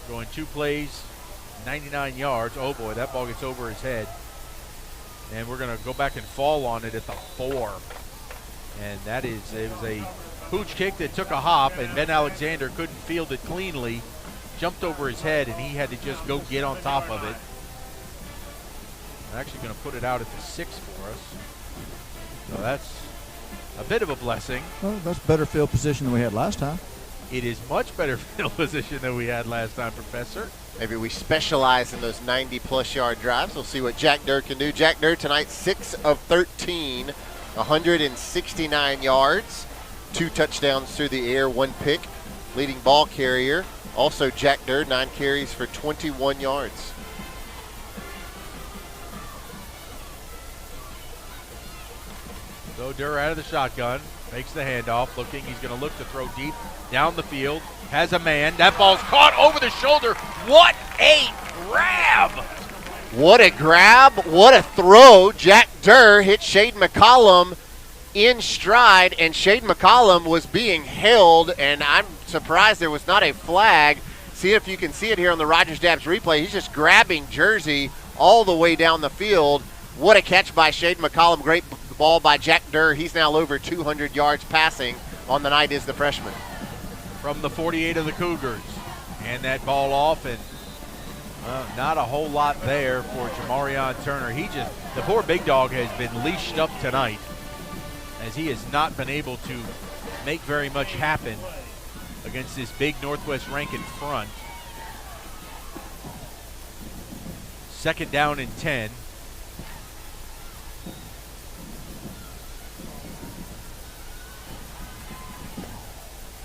Going 2 plays, 99 yards. Oh boy, that ball gets over his head. And we're going to go back and fall on it at the 4. And it was a pooch kick that took a hop, and Ben Alexander couldn't field it cleanly. Jumped over his head, and he had to just go get on top of it. I'm actually going to put it out at the 6 for us. So that's a bit of a blessing. Well, that's better field position than we had last time. It is much better field position than we had last time, Professor. Maybe we specialize in those 90-plus yard drives. We'll see what Jack Durr can do. Jack Durr tonight, 6 of 13, 169 yards, 2 touchdowns through the air, 1 pick. Leading ball carrier, also Jack Durr, 9 carries for 21 yards. So Durr out of the shotgun, makes the handoff, looking. He's going to look to throw deep down the field. Has a man. That ball's caught over the shoulder. What a grab! What a grab. What a throw. Jack Durr hit Shaden McCollum in stride, and Shaden McCollum was being held, and I'm surprised there was not a flag. See if you can see it here on the Rogers Dabbs replay. He's just grabbing Jersey all the way down the field. What a catch by Shaden McCollum. Great ball by Jack Durr. He's now over 200 yards passing on the night as the freshman. From the 48 of the Cougars. And that ball off, and not a whole lot there for Jamarion Turner. The poor big dog has been leashed up tonight, as he has not been able to make very much happen against this big Northwest Rankin front. 2nd down and 10.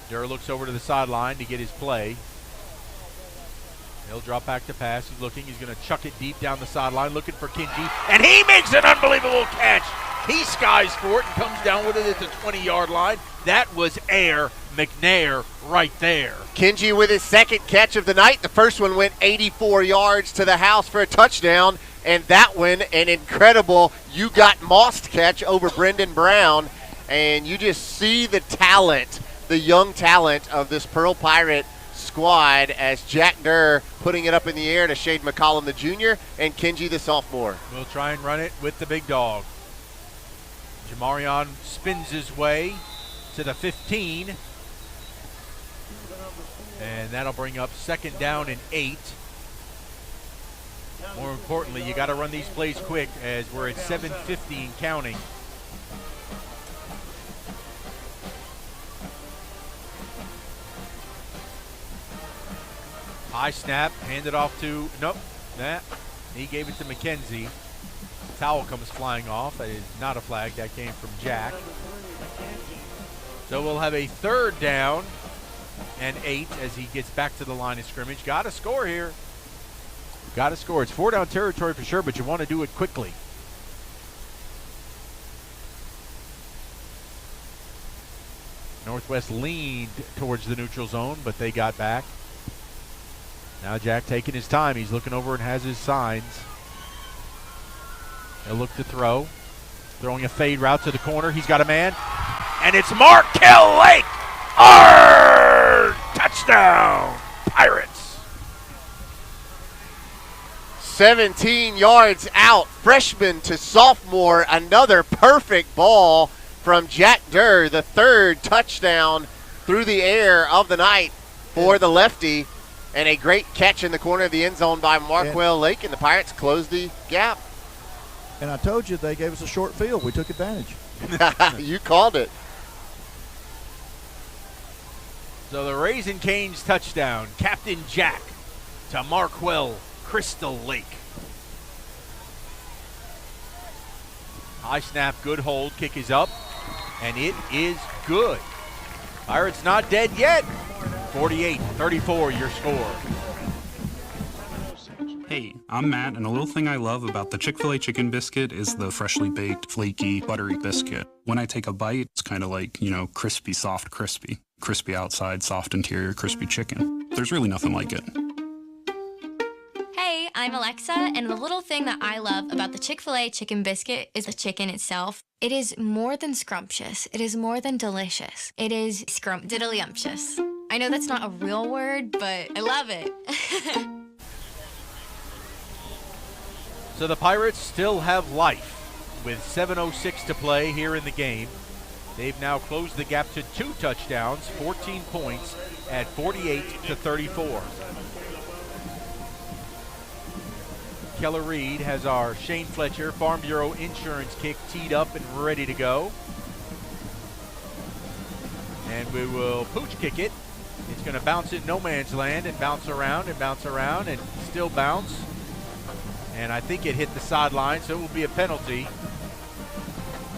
Durr looks over to the sideline to get his play. He'll drop back to pass. He's looking. He's going to chuck it deep down the sideline, looking for Kinji. And he makes an unbelievable catch. He skies for it and comes down with it at the 20-yard line. That was Air McNair right there. Kenji with his second catch of the night. The first one went 84 yards to the house for a touchdown, and that one an incredible you got mossed catch over Brendan Brown. And you just see the talent, the young talent of this Pearl Pirate squad as Jack Durr putting it up in the air to Shade McCollum the junior and Kenji the sophomore. We'll try and run it with the big dog. Jamarion spins his way to the 15. And that'll bring up 2nd down and 8. More importantly, you got to run these plays quick as we're at 7:50 and counting. High snap, handed off to, nope, he gave it to McKenzie. Towel comes flying off. That is not a flag. That came from Jack. So we'll have a 3rd down and 8 as he gets back to the line of scrimmage. Got to score here. Got to score. It's 4-down territory for sure, but you want to do it quickly. Northwest leaned towards the neutral zone, but they got back. Now Jack taking his time. He's looking over and has his signs. He'll look to throw. Throwing a fade route to the corner. He's got a man. And it's Markel Lake. Touchdown, Pirates. 17 yards out. Freshman to sophomore. Another perfect ball from Jack Durr. The 3rd touchdown through the air of the night for the lefty. And a great catch in the corner of the end zone by Marquell Lake, and the Pirates closed the gap. And I told you they gave us a short field. We took advantage. You called it. So the Raisin Canes touchdown. Captain Jack to Marquell Crystal Lake. High snap, good hold. Kick is up, and it is good. Pirates not dead yet. 48-34 your score. Hey, I'm Matt, and a little thing I love about the Chick-fil-A chicken biscuit is the freshly baked, flaky, buttery biscuit. When I take a bite, it's kind of like, crispy, soft, crispy. Crispy outside, soft interior, crispy chicken. There's really nothing like it. Hey, I'm Alexa, and the little thing that I love about the Chick-fil-A chicken biscuit is the chicken itself. It is more than scrumptious. It is more than delicious. It is scrumptiddlyumptious. I know that's not a real word, but I love it. So the Pirates still have life with 7:06 to play here in the game. They've now closed the gap to 2 touchdowns, 14 points at 48-34. Keller Reed has our Shane Fletcher Farm Bureau insurance kick teed up and ready to go. And we will pooch kick it. It's going to bounce in no man's land and bounce around and still bounce. And I think it hit the sideline, so it will be a penalty.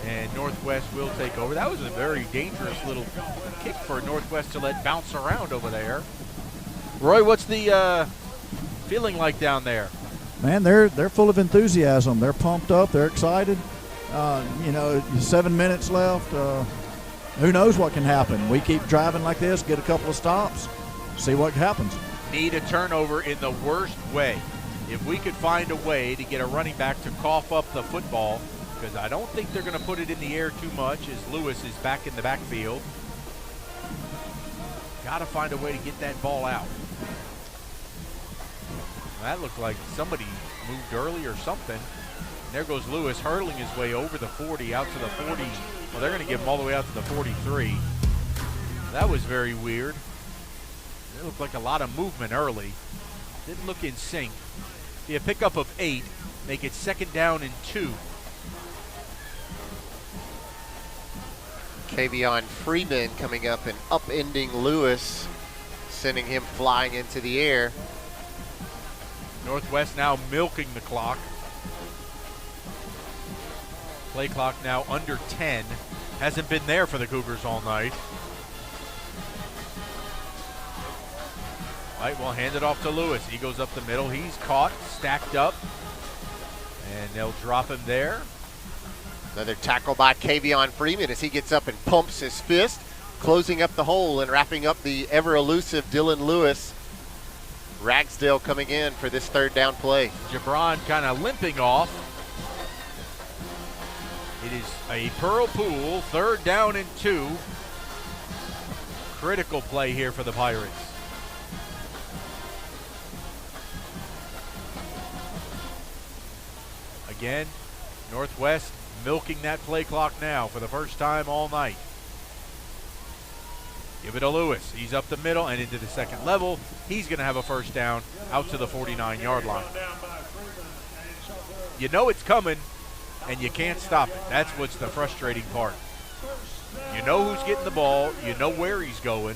And Northwest will take over. That was a very dangerous little kick for Northwest to let bounce around over there. Roy, what's the feeling like down there? Man, they're full of enthusiasm. They're pumped up. They're excited. 7 minutes left. Who knows what can happen? We keep driving like this, get a couple of stops, see what happens. Need a turnover in the worst way. If we could find a way to get a running back to cough up the football, because I don't think they're going to put it in the air too much as Lewis is back in the backfield. Got to find a way to get that ball out. That looked like somebody moved early or something. And there goes Lewis hurtling his way over the 40, out to the 40. Well, they're going to get him all the way out to the 43. That was very weird. It looked like a lot of movement early. Didn't look in sync. Be a pickup of 8. Make it 2nd down and 2. Kavion Freeman coming up and upending Lewis, sending him flying into the air. Northwest now milking the clock. Play clock now under 10. Hasn't been there for the Cougars all night. Right, we'll hand it off to Lewis. He goes up the middle. He's caught, stacked up. And they'll drop him there. Another tackle by Kavion Freeman as he gets up and pumps his fist, closing up the hole and wrapping up the ever-elusive Dylan Lewis. Ragsdale coming in for this third down play. Gibran kind of limping off. It is a Pearl Pool, 3rd down and 2. Critical play here for the Pirates. Again, Northwest milking that play clock now for the first time all night. Give it to Lewis. He's up the middle and into the second level. He's going to have a first down out to the 49-yard line. You know it's coming, and you can't stop it. That's what's the frustrating part. You know who's getting the ball. You know where he's going.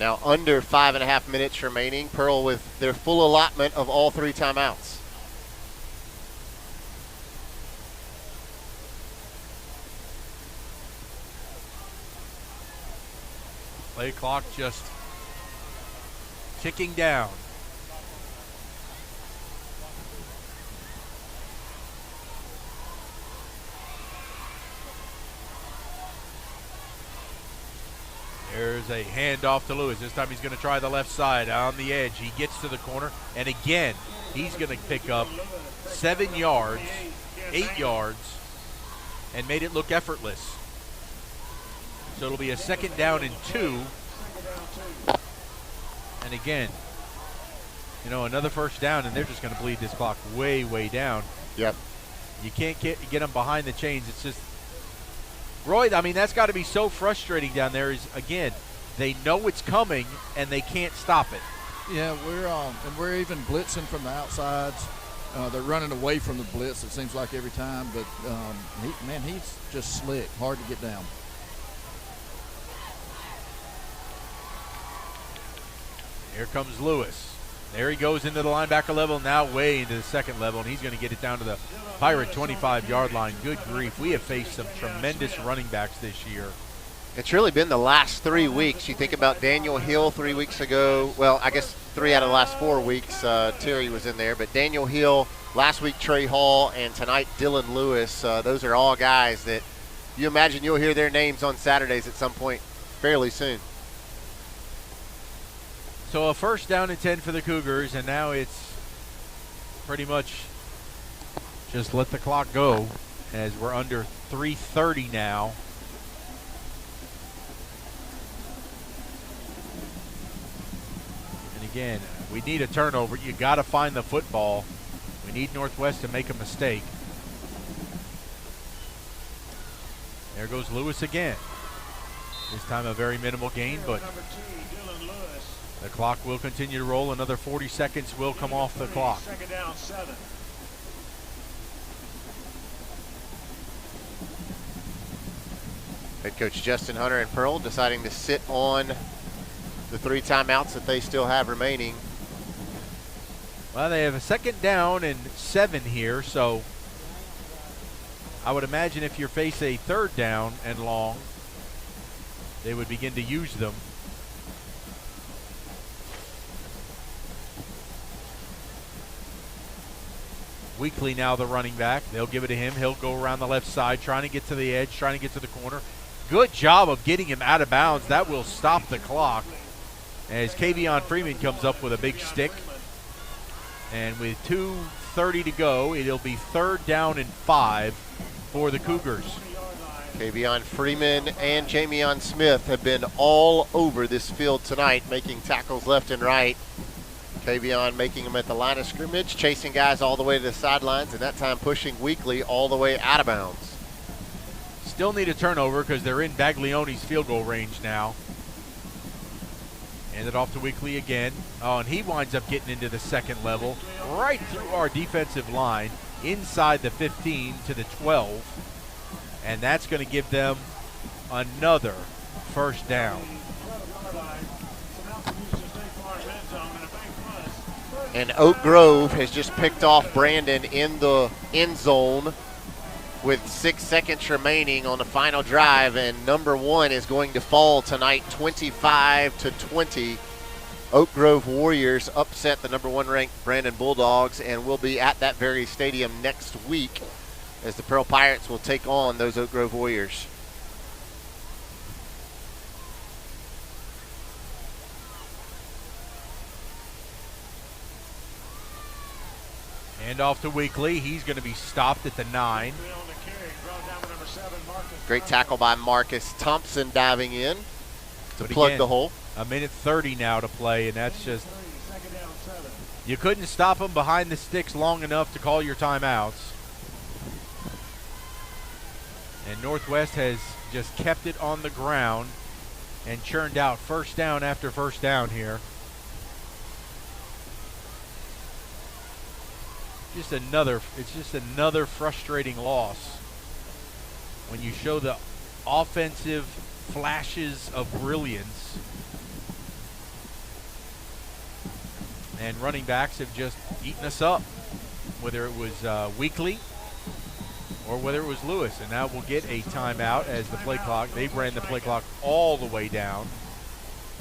Now under 5.5 minutes remaining. Pearl with their full allotment of all 3 timeouts. Play clock just ticking down. There's a handoff to Lewis. This time he's going to try the left side on the edge. He gets to the corner, and again, he's going to pick up 7 yards, 8 yards, and made it look effortless. So it'll be a 2nd down and 2. And again, you know, another first down, and they're just going to bleed this clock way, way down. Yep. You can't get them behind the chains. It's just, Roy, I mean, that's got to be so frustrating down there is, again, they know it's coming, and they can't stop it. Yeah, we're even blitzing from the outsides. They're running away from the blitz, it seems like every time. But, he's just slick, hard to get down. Here comes Lewis. There he goes into the linebacker level, now way into the second level, and he's going to get it down to the Pirate 25-yard line. Good grief. We have faced some tremendous running backs this year. It's really been the last 3 weeks. You think about Daniel Hill 3 weeks ago. Well, I guess 3 out of the last 4 weeks, Terry was in there. But Daniel Hill, last week Trey Hall, and tonight Dylan Lewis. Those are all guys that you imagine you'll hear their names on Saturdays at some point fairly soon. So a 1st down and 10 for the Cougars, and now it's pretty much just let the clock go as we're under 3:30 now. And again, we need a turnover. You got to find the football. We need Northwest to make a mistake. There goes Lewis again. This time a very minimal gain, but the clock will continue to roll. Another 40 seconds will come off the clock. 2nd down, 7. Head coach Justin Hunter and Pearl deciding to sit on the 3 timeouts that they still have remaining. Well, they have a 2nd down and 7 here, so I would imagine if you face a 3rd down and long, they would begin to use them. Weekly now the running back. They'll give it to him. He'll go around the left side, trying to get to the edge, trying to get to the corner. Good job of getting him out of bounds. That will stop the clock as Kavion Freeman comes up with a big stick. And with 2:30 to go, it'll be 3rd down and 5 for the Cougars. Kavion Freeman and Jamion Smith have been all over this field tonight, making tackles left and right. Kavion making them at the line of scrimmage, chasing guys all the way to the sidelines, and that time pushing Weekly all the way out of bounds. Still need a turnover because they're in Baglioni's field goal range now. Hand it off to Weekly again. Oh, and he winds up getting into the second level, right through our defensive line, inside the 15 to the 12. And that's going to give them another 1st down. And Oak Grove has just picked off Brandon in the end zone with 6 seconds remaining on the final drive, and number 1 is going to fall tonight 25-20. Oak Grove Warriors upset the number 1 ranked Brandon Bulldogs and will be at that very stadium next week as the Pearl Pirates will take on those Oak Grove Warriors. Hand off to Weekly. He's going to be stopped at the 9. Great tackle by Marcus Thompson diving in to But plug again, the hole. A minute 30 now to play, and that's just, you couldn't stop them behind the sticks long enough to call your timeouts. And Northwest has just kept it on the ground and churned out first down after first down here. It's just another frustrating loss when you show the offensive flashes of brilliance and running backs have just eaten us up, whether it was Weekly or whether it was Lewis. And now we'll get a timeout as the play clock, they ran the play clock all the way down,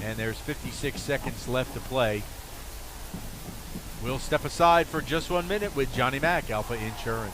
and there's 56 seconds left to play. We'll step aside for just 1 minute with Johnny Mack, Alpha Insurance.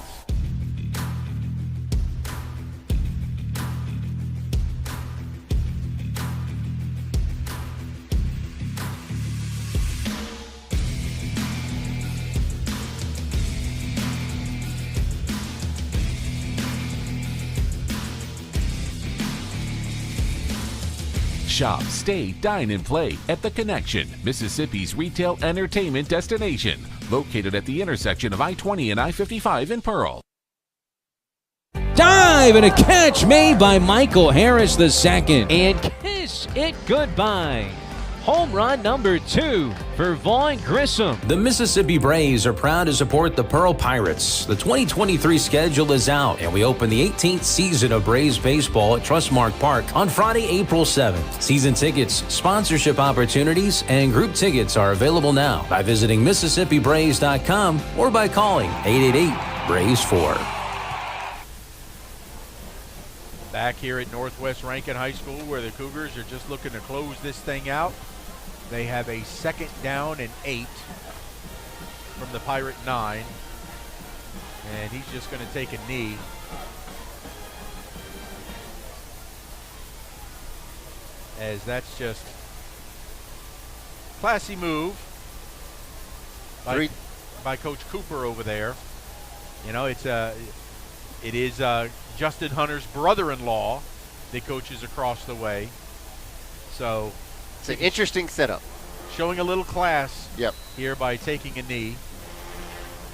Shop, stay, dine, and play at The Connection, Mississippi's retail entertainment destination, located at the intersection of I-20 and I-55 in Pearl. Dive and a catch made by Michael Harris II. And kiss it goodbye. Home run number 2 for Vaughn Grissom. The Mississippi Braves are proud to support the Pearl Pirates. The 2023 schedule is out, and we open the 18th season of Braves baseball at Trustmark Park on Friday, April 7th. Season tickets, sponsorship opportunities, and group tickets are available now by visiting MississippiBraves.com or by calling 888-BRAVES4. Back here at Northwest Rankin High School, where the Cougars are just looking to close this thing out. They have a 2nd down and 8 from the Pirate 9. And he's just going to take a knee. As that's just classy move by Coach Cooper over there. You know, it is Justin Hunter's brother-in-law that coaches across the way. So it's an interesting setup. Showing a little class here by taking a knee.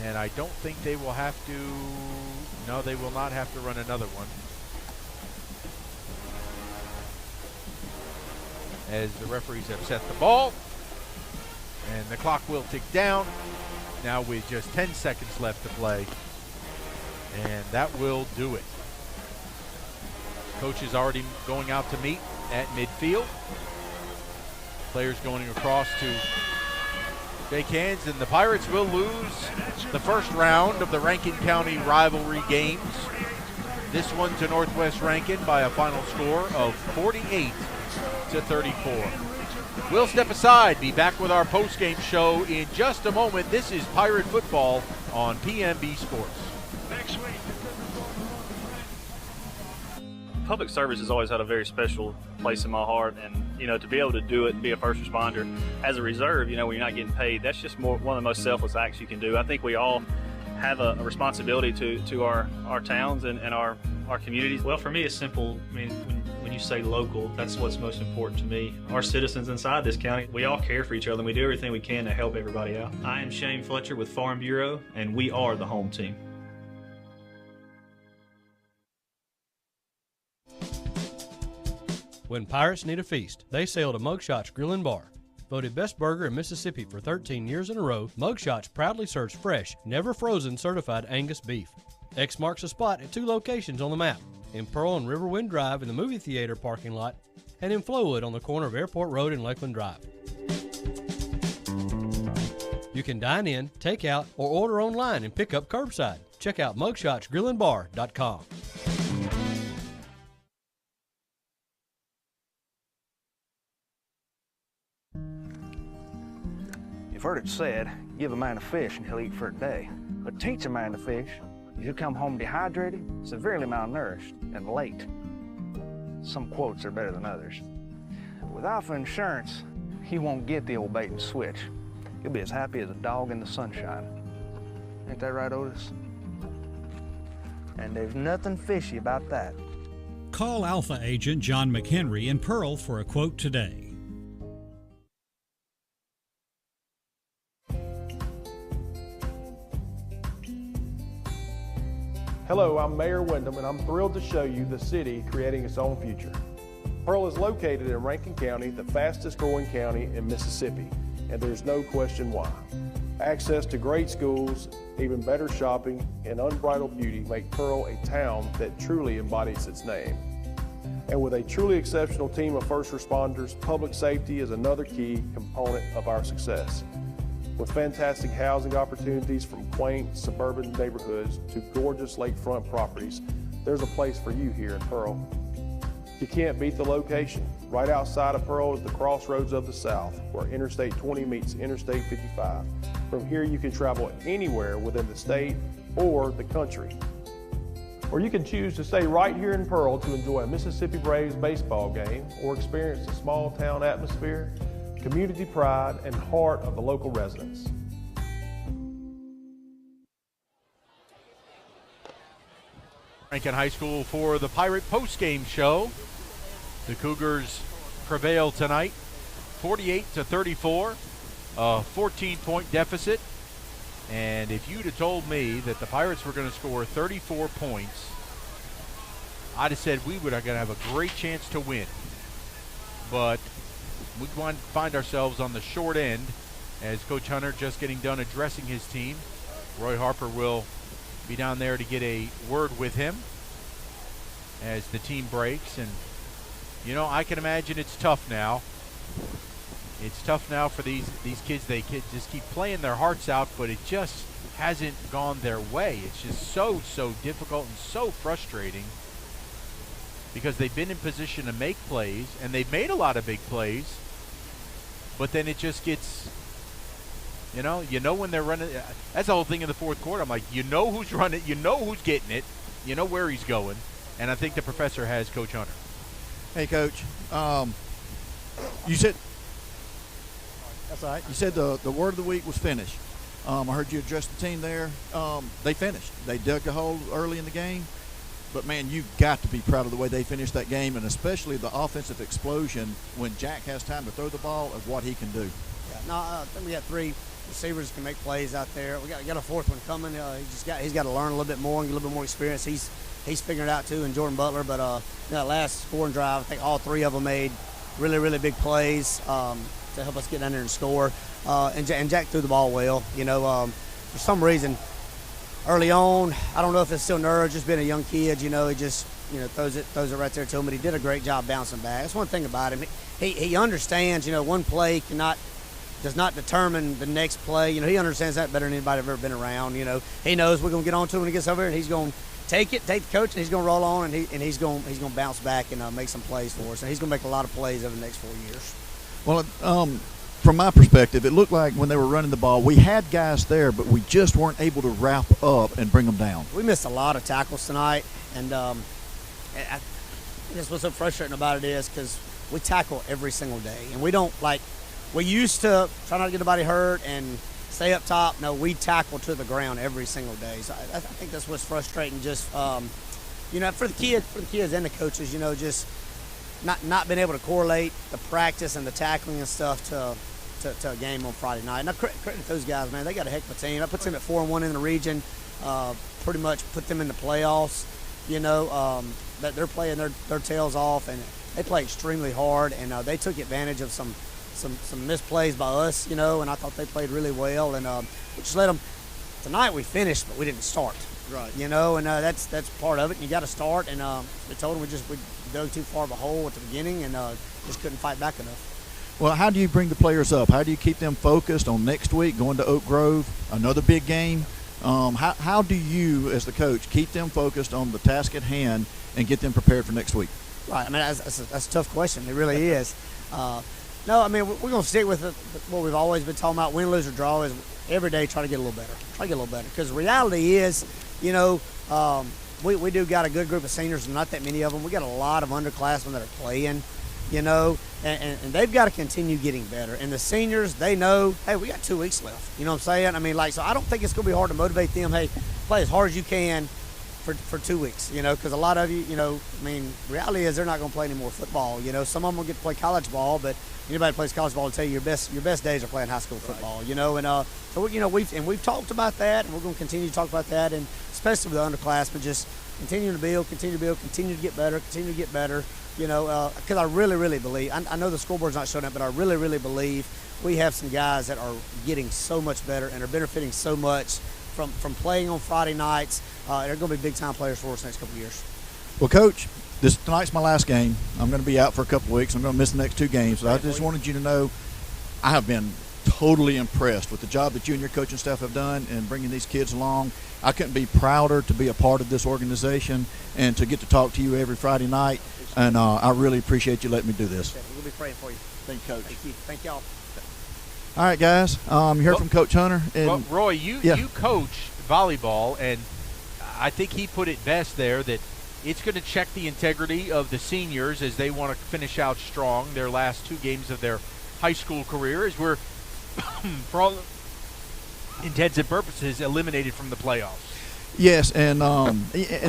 And I don't think they will have to, no, they will not have to run another one. As the referees have set the ball. And the clock will tick down. Now with just 10 seconds left to play. And that will do it. Coach is already going out to meet at midfield. Players going across to shake hands, and the Pirates will lose the first round of the Rankin County rivalry games. This one to Northwest Rankin by a final score of 48-34. We'll step aside, be back with our postgame show in just a moment. This is Pirate Football on PMB Sports. Public service has always had a very special place in my heart, and to be able to do it and be a first responder as a reserve, when you're not getting paid, that's just one of the most selfless acts you can do. I think we all have a responsibility to our towns and our communities. Well, for me, it's simple. I mean, when you say local, that's what's most important to me. Our citizens inside this county, we all care for each other, and we do everything we can to help everybody out. I am Shane Fletcher with Farm Bureau, and we are the home team. When Pirates need a feast, they sail to Mugshot's Grill and Bar. Voted best burger in Mississippi for 13 years in a row, Mugshot's proudly serves fresh, never frozen certified Angus beef. X marks the spot at 2 locations on the map, in Pearl and Riverwind Drive in the movie theater parking lot, and in Flowood on the corner of Airport Road and Lakeland Drive. You can dine in, take out, or order online and pick up curbside. Check out mugshotsgrillandbar.com. You've heard it said, give a man a fish and he'll eat for a day. But teach a man to fish You come home dehydrated, severely malnourished, and late. Some quotes are better than others. With Alpha Insurance, he won't get the old bait and switch. He'll be as happy as a dog in the sunshine. Ain't that right, Otis? And there's nothing fishy about that. Call Alpha agent John McHenry in Pearl for a quote today. Hello, I'm Mayor Wyndham, and I'm thrilled to show you the city creating its own future. Pearl is located in Rankin County, the fastest growing county in Mississippi, and there's no question why. Access to great schools, even better shopping, and unbridled beauty make Pearl a town that truly embodies its name. And with a truly exceptional team of first responders, public safety is another key component of our success. With fantastic housing opportunities from quaint suburban neighborhoods to gorgeous lakefront properties, there's a place for you here in Pearl. You can't beat the location. Right outside of Pearl is the crossroads of the South, where Interstate 20 meets Interstate 55. From here you can travel anywhere within the state or the country. Or you can choose to stay right here in Pearl to enjoy a Mississippi Braves baseball game or experience the small town atmosphere, community pride, and heart of the local residents. Rankin High School for the Pirate postgame show. The Cougars prevail tonight, 48-34, a 14-point deficit. And if you'd have told me that the Pirates were going to score 34 points, I'd have said we were going to have a great chance to win. But we find ourselves on the short end as Coach Hunter just getting done addressing his team. Roy Harper will be down there to get a word with him as the team breaks. And, you know, I can imagine it's tough now. It's tough now for these kids. They just keep playing their hearts out, but it just hasn't gone their way. It's just so difficult and so frustrating because they've been in position to make plays, and they've made a lot of big plays, but then it just gets, you know when they're running. That's the whole thing in the fourth quarter. I'm like, you know who's running, you know who's getting it, you know where he's going, and I think the professor has Coach Hunter. Hey, Coach, you said that's all right. You said the word of the week was finish. I heard you address the team there. They finished. They dug a hole early in the game. But, man, you've got to be proud of the way they finished that game, and especially the offensive explosion when Jack has time to throw the ball of what he can do. Yeah, no, I think we got three receivers can make plays out there. We got a fourth one coming. He's got to learn a little bit more and get a little bit more experience. He's figuring it out too, and Jordan Butler. But that last scoring drive, I think all three of them made really big plays to help us get down there and score. And Jack threw the ball well. For some reason, early on, I don't know if it's still nerves, just being a young kid, he just, throws it right there to him, but he did a great job bouncing back. That's one thing about him. He understands, one play does not determine the next play. He understands that better than anybody I've ever been around. He knows we're going to get on to him when he gets over here, and he's going to take the coach, and he's going to roll on, and he's going to bounce back and make some plays for us. And he's going to make a lot of plays over the next 4 years. Well, from my perspective, it looked like when they were running the ball, we had guys there, but we just weren't able to wrap up and bring them down. We missed a lot of tackles tonight, and I guess what's so frustrating about it is because we tackle every single day, and we don't we used to try not to get anybody hurt and stay up top. No, we tackle to the ground every single day. So I think that's what's frustrating. Just for the kids and the coaches, just not being able to correlate the practice and the tackling and stuff to a game on Friday night. Now, credit those guys, man. They got a heck of a team. That puts them at 4-1 in the region. Pretty much put them in the playoffs. That they're playing their tails off, and they play extremely hard. And they took advantage of some missed plays by us, and I thought they played really well. And we just let them. Tonight we finished, but we didn't start. Right. And that's part of it. You got to start. And we told them we dug too far of a hole at the beginning and just couldn't fight back enough. Well, how do you bring the players up? How do you keep them focused on next week, going to Oak Grove, another big game? How do you, as the coach, keep them focused on the task at hand and get them prepared for next week? Right. I mean, that's a tough question. It really is. No, I mean, we're going to stick with what we've always been talking about. Win, lose, or draw is every day try to get a little better. Because the reality is, we do got a good group of seniors, and not that many of them. We got a lot of underclassmen that are playing, and they've got to continue getting better. And the seniors, they know, hey, we got 2 weeks left. You know what I'm saying? I mean, so I don't think it's going to be hard to motivate them. Hey, play as hard as you can for 2 weeks, because a lot of you, reality is they're not going to play any more football. Some of them will get to play college ball, but anybody that plays college ball will tell you your best days are playing high school football. So we've talked about that, and we're going to continue to talk about that, and especially with the underclassmen, just continue to build, continue to get better, because I really, really believe, I know the scoreboard's not showing up, but I really, really believe we have some guys that are getting so much better and are benefiting so much from playing on Friday nights. They're going to be big-time players for us next couple of years. Well, Coach, tonight's my last game. I'm going to be out for a couple of weeks. I'm going to miss the next 2 games. So I just wanted you to know I have been totally impressed with the job that you and your coaching staff have done in bringing these kids along. I couldn't be prouder to be a part of this organization and to get to talk to you every Friday night. And I really appreciate you letting me do this. We'll be praying for you. Thank you, Coach. Thank you. Thank y'all. All right, guys. You heard from Coach Hunter. And Roy, you coach volleyball, and I think he put it best there that it's going to check the integrity of the seniors as they want to finish out strong their last 2 games of their high school career, as we're, for all intents and purposes, eliminated from the playoffs. Yes, and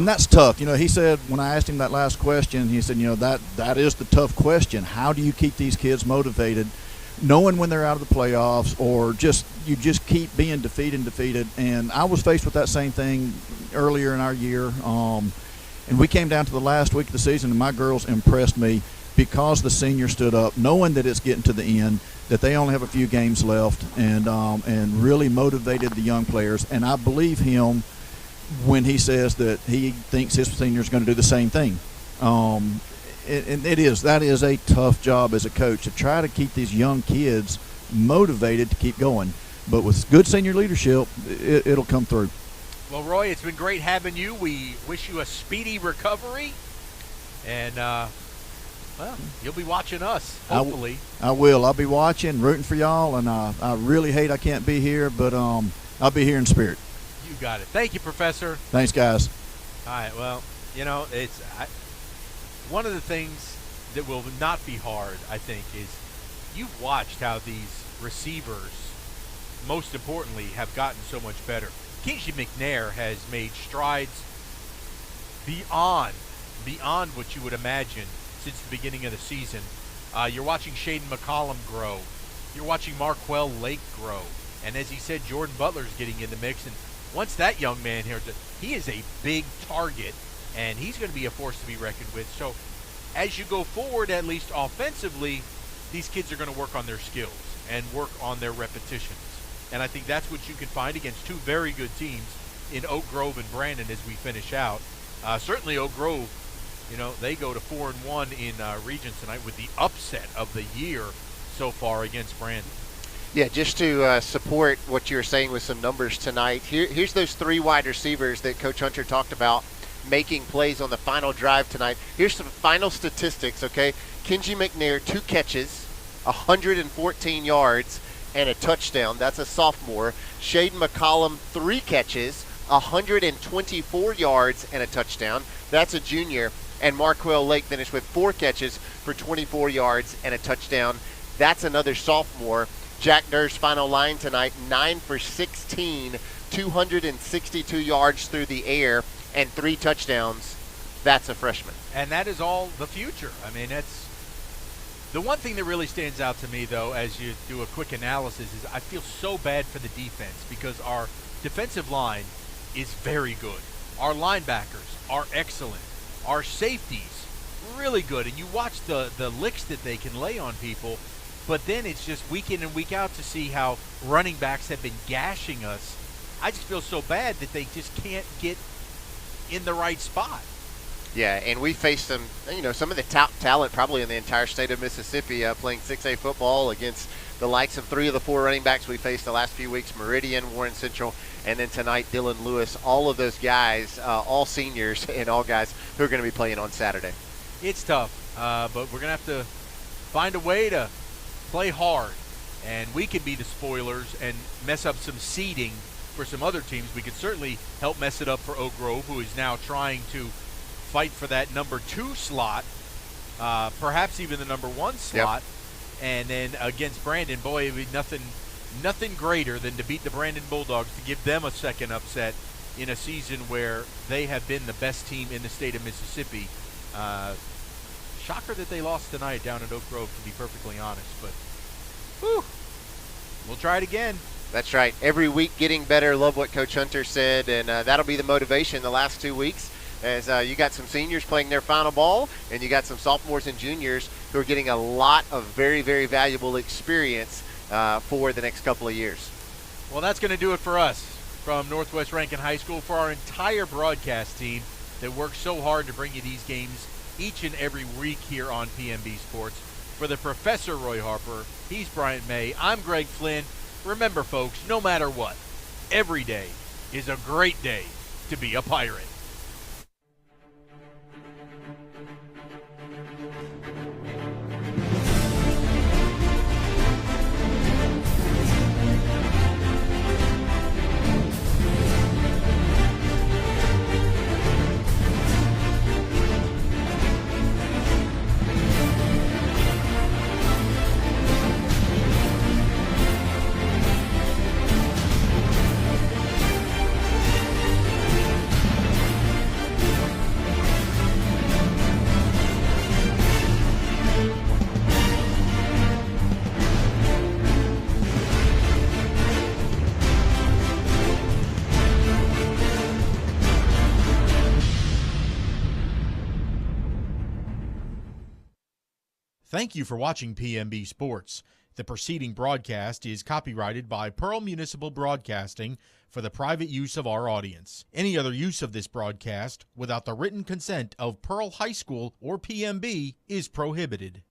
that's tough. He said when I asked him that last question, he said, that is the tough question. How do you keep these kids motivated, knowing when they're out of the playoffs, or you just keep being defeated? And I was faced with that same thing earlier in our year. And we came down to the last week of the season, and my girls impressed me because the seniors stood up, knowing that it's getting to the end, that they only have a few games left, and really motivated the young players. And I believe him when he says that he thinks his seniors are going to do the same thing. That is a tough job as a coach, to try to keep these young kids motivated to keep going. But with good senior leadership, it'll come through. Well, Roy, it's been great having you. We wish you a speedy recovery. And, you'll be watching us, hopefully. I will. I'll be watching, rooting for y'all, and I really hate I can't be here, but I'll be here in spirit. You got it. Thank you, Professor. Thanks, guys. All right, well, it's one of the things that will not be hard, I think, is you've watched how these receivers, most importantly, have gotten so much better. Kingsley McNair has made strides beyond what you would imagine since the beginning of the season. You're watching Shaden McCollum grow. You're watching Marquell Lake grow. And as he said, Jordan Butler's getting in the mix. And once that young man here, he is a big target, and he's going to be a force to be reckoned with. So as you go forward, at least offensively, these kids are going to work on their skills and work on their repetitions. And I think that's what you can find against 2 very good teams in Oak Grove and Brandon as we finish out. Certainly Oak Grove, they go to 4-1 in region tonight with the upset of the year so far against Brandon. Yeah, just to support what you were saying with some numbers tonight, here's those 3 wide receivers that Coach Hunter talked about making plays on the final drive tonight. Here's some final statistics, okay? Kingsley McNair, 2 catches, 114 yards, and a touchdown. That's a sophomore. Shaden McCollum, 3 catches, 124 yards, and a touchdown. That's a junior. And Marquell Lake finished with 4 catches for 24 yards and a touchdown. That's another sophomore. Jack Durr's final line tonight, 9 for 16, 262 yards through the air, and 3 touchdowns. That's a freshman. And that is all the future. I mean, that's the one thing that really stands out to me, though, as you do a quick analysis, is I feel so bad for the defense because our defensive line is very good. Our linebackers are excellent. Our safeties, really good. And you watch the licks that they can lay on people, but then it's just week in and week out to see how running backs have been gashing us. I just feel so bad that they just can't get in the right spot. Yeah, and we faced some, some of the top talent probably in the entire state of Mississippi playing 6A football against the likes of 3 of the 4 running backs we faced the last few weeks, Meridian, Warren Central, and then tonight Dylan Lewis. All of those guys, all seniors and all guys who are going to be playing on Saturday. It's tough, but we're going to have to find a way to play hard, and we could be the spoilers and mess up some seeding for some other teams. We could certainly help mess it up for Oak Grove, who is now trying to fight for that number 2 slot, perhaps even the number 1 slot. Yep. And then against Brandon, boy, it would be nothing greater than to beat the Brandon Bulldogs, to give them a second upset in a season where they have been the best team in the state of Mississippi. Shocker that they lost tonight down at Oak Grove, to be perfectly honest. But, whew, we'll try it again. That's right. Every week getting better. Love what Coach Hunter said, and that'll be the motivation the last 2 weeks, as you got some seniors playing their final ball, and you got some sophomores and juniors who are getting a lot of very, very valuable experience for the next couple of years. Well, that's going to do it for us from Northwest Rankin High School, for our entire broadcast team that works so hard to bring you these games each and every week here on PMB Sports. For the Professor Roy Harper, he's Bryant May, I'm Greg Flynn. Remember, folks, no matter what, every day is a great day to be a Pirate. Thank you for watching PMB Sports. The preceding broadcast is copyrighted by Pearl Municipal Broadcasting for the private use of our audience. Any other use of this broadcast without the written consent of Pearl High School or PMB is prohibited.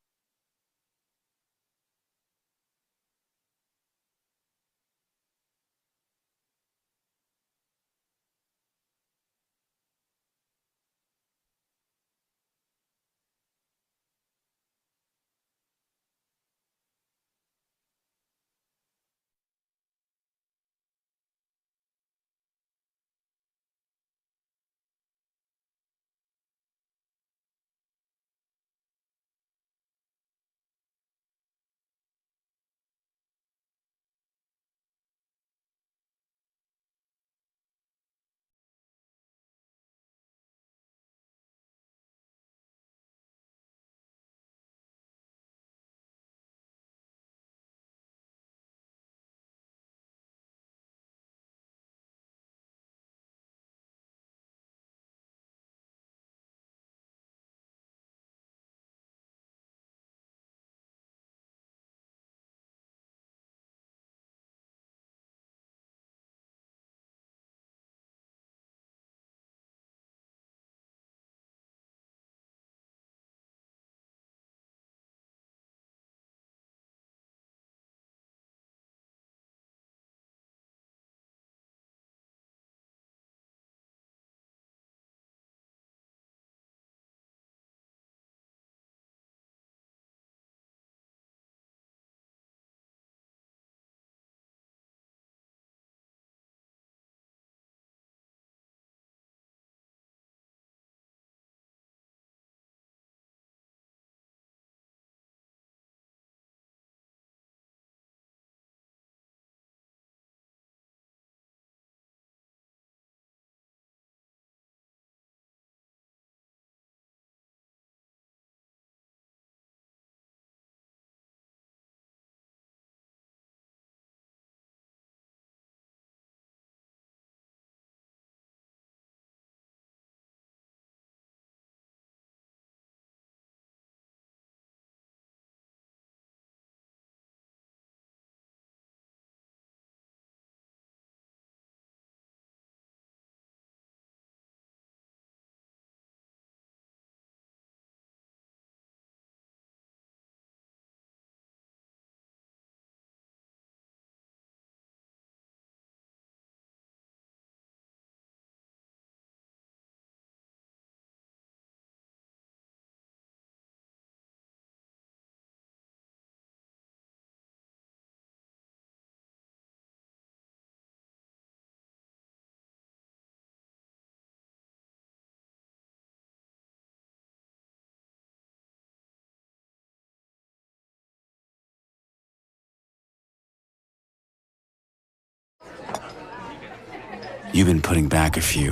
You've been putting back a few,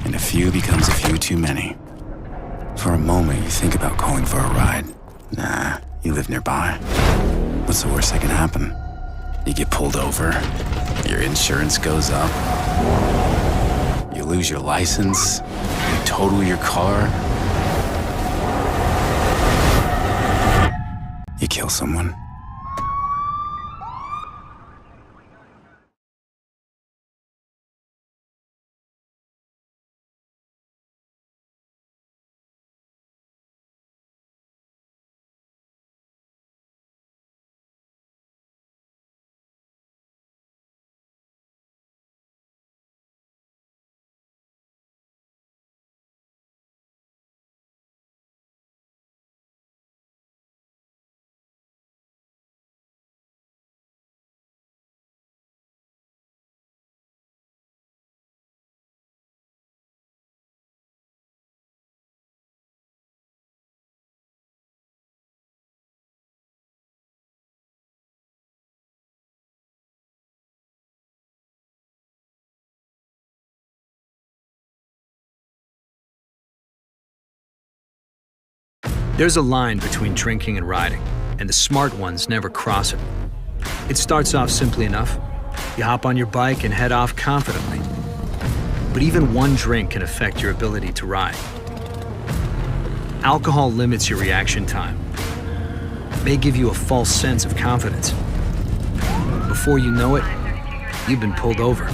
and a few becomes a few too many. For a moment, you think about calling for a ride. Nah, you live nearby. What's the worst that can happen? You get pulled over, your insurance goes up, you lose your license, you total your car, you kill someone. There's a line between drinking and riding, and the smart ones never cross it. It starts off simply enough. You hop on your bike and head off confidently. But even one drink can affect your ability to ride. Alcohol limits your reaction time. It may give you a false sense of confidence. Before you know it, you've been pulled over.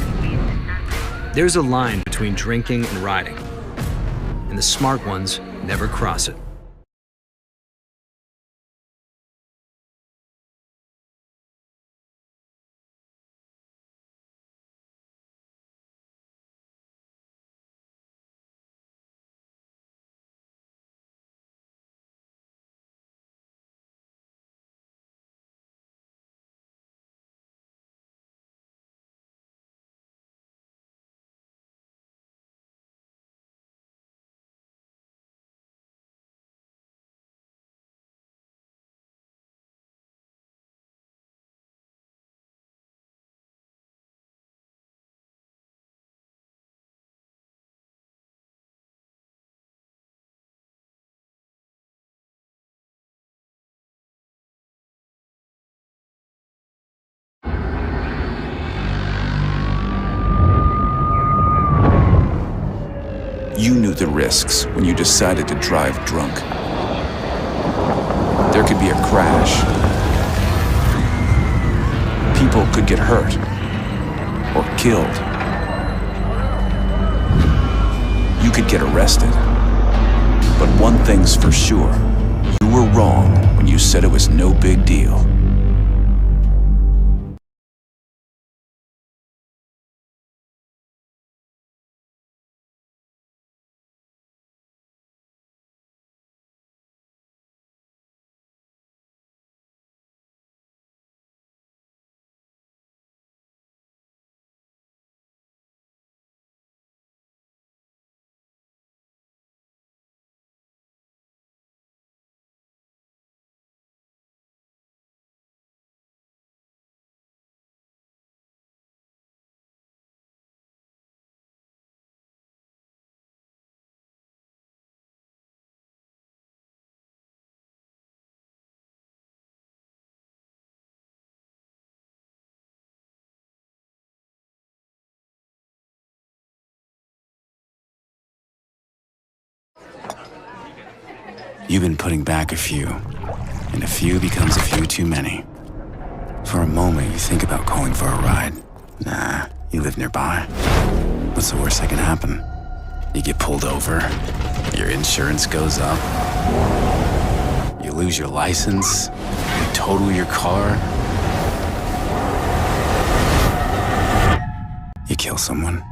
There's a line between drinking and riding, and the smart ones never cross it. You knew the risks when you decided to drive drunk. There could be a crash. People could get hurt or killed. You could get arrested. But one thing's for sure, you were wrong when you said it was no big deal. You've been putting back a few, and a few becomes a few too many. For a moment, you think about calling for a ride. Nah, you live nearby. What's the worst that can happen? You get pulled over, your insurance goes up, you lose your license, you total your car, you kill someone.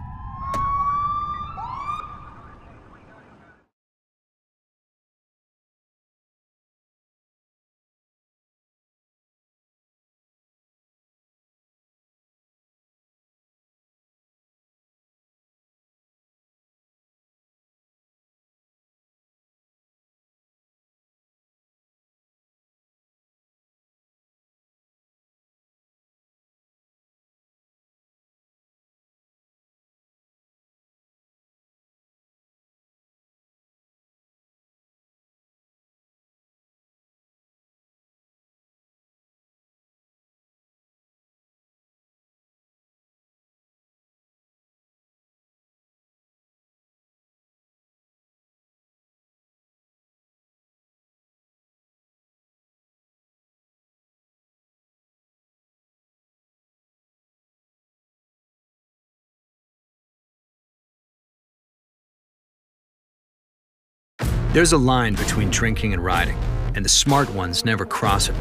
There's a line between drinking and riding, and the smart ones never cross it.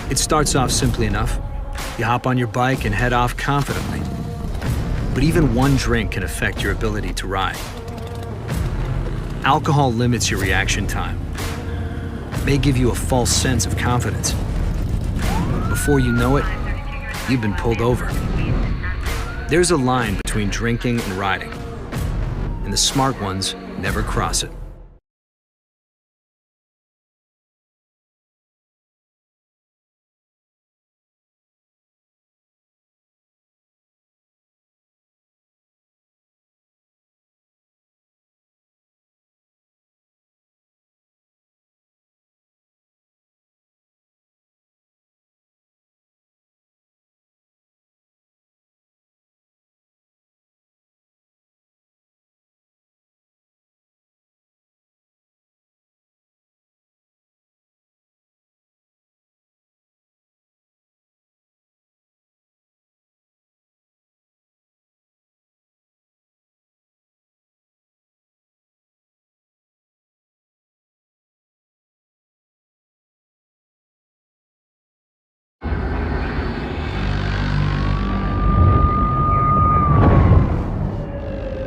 It starts off simply enough. You hop on your bike and head off confidently. But even one drink can affect your ability to ride. Alcohol limits your reaction time. It may give you a false sense of confidence. Before you know it, you've been pulled over. There's a line between drinking and riding, and the smart ones never cross it.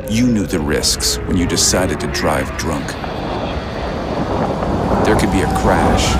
You knew the risks when you decided to drive drunk. There could be a crash,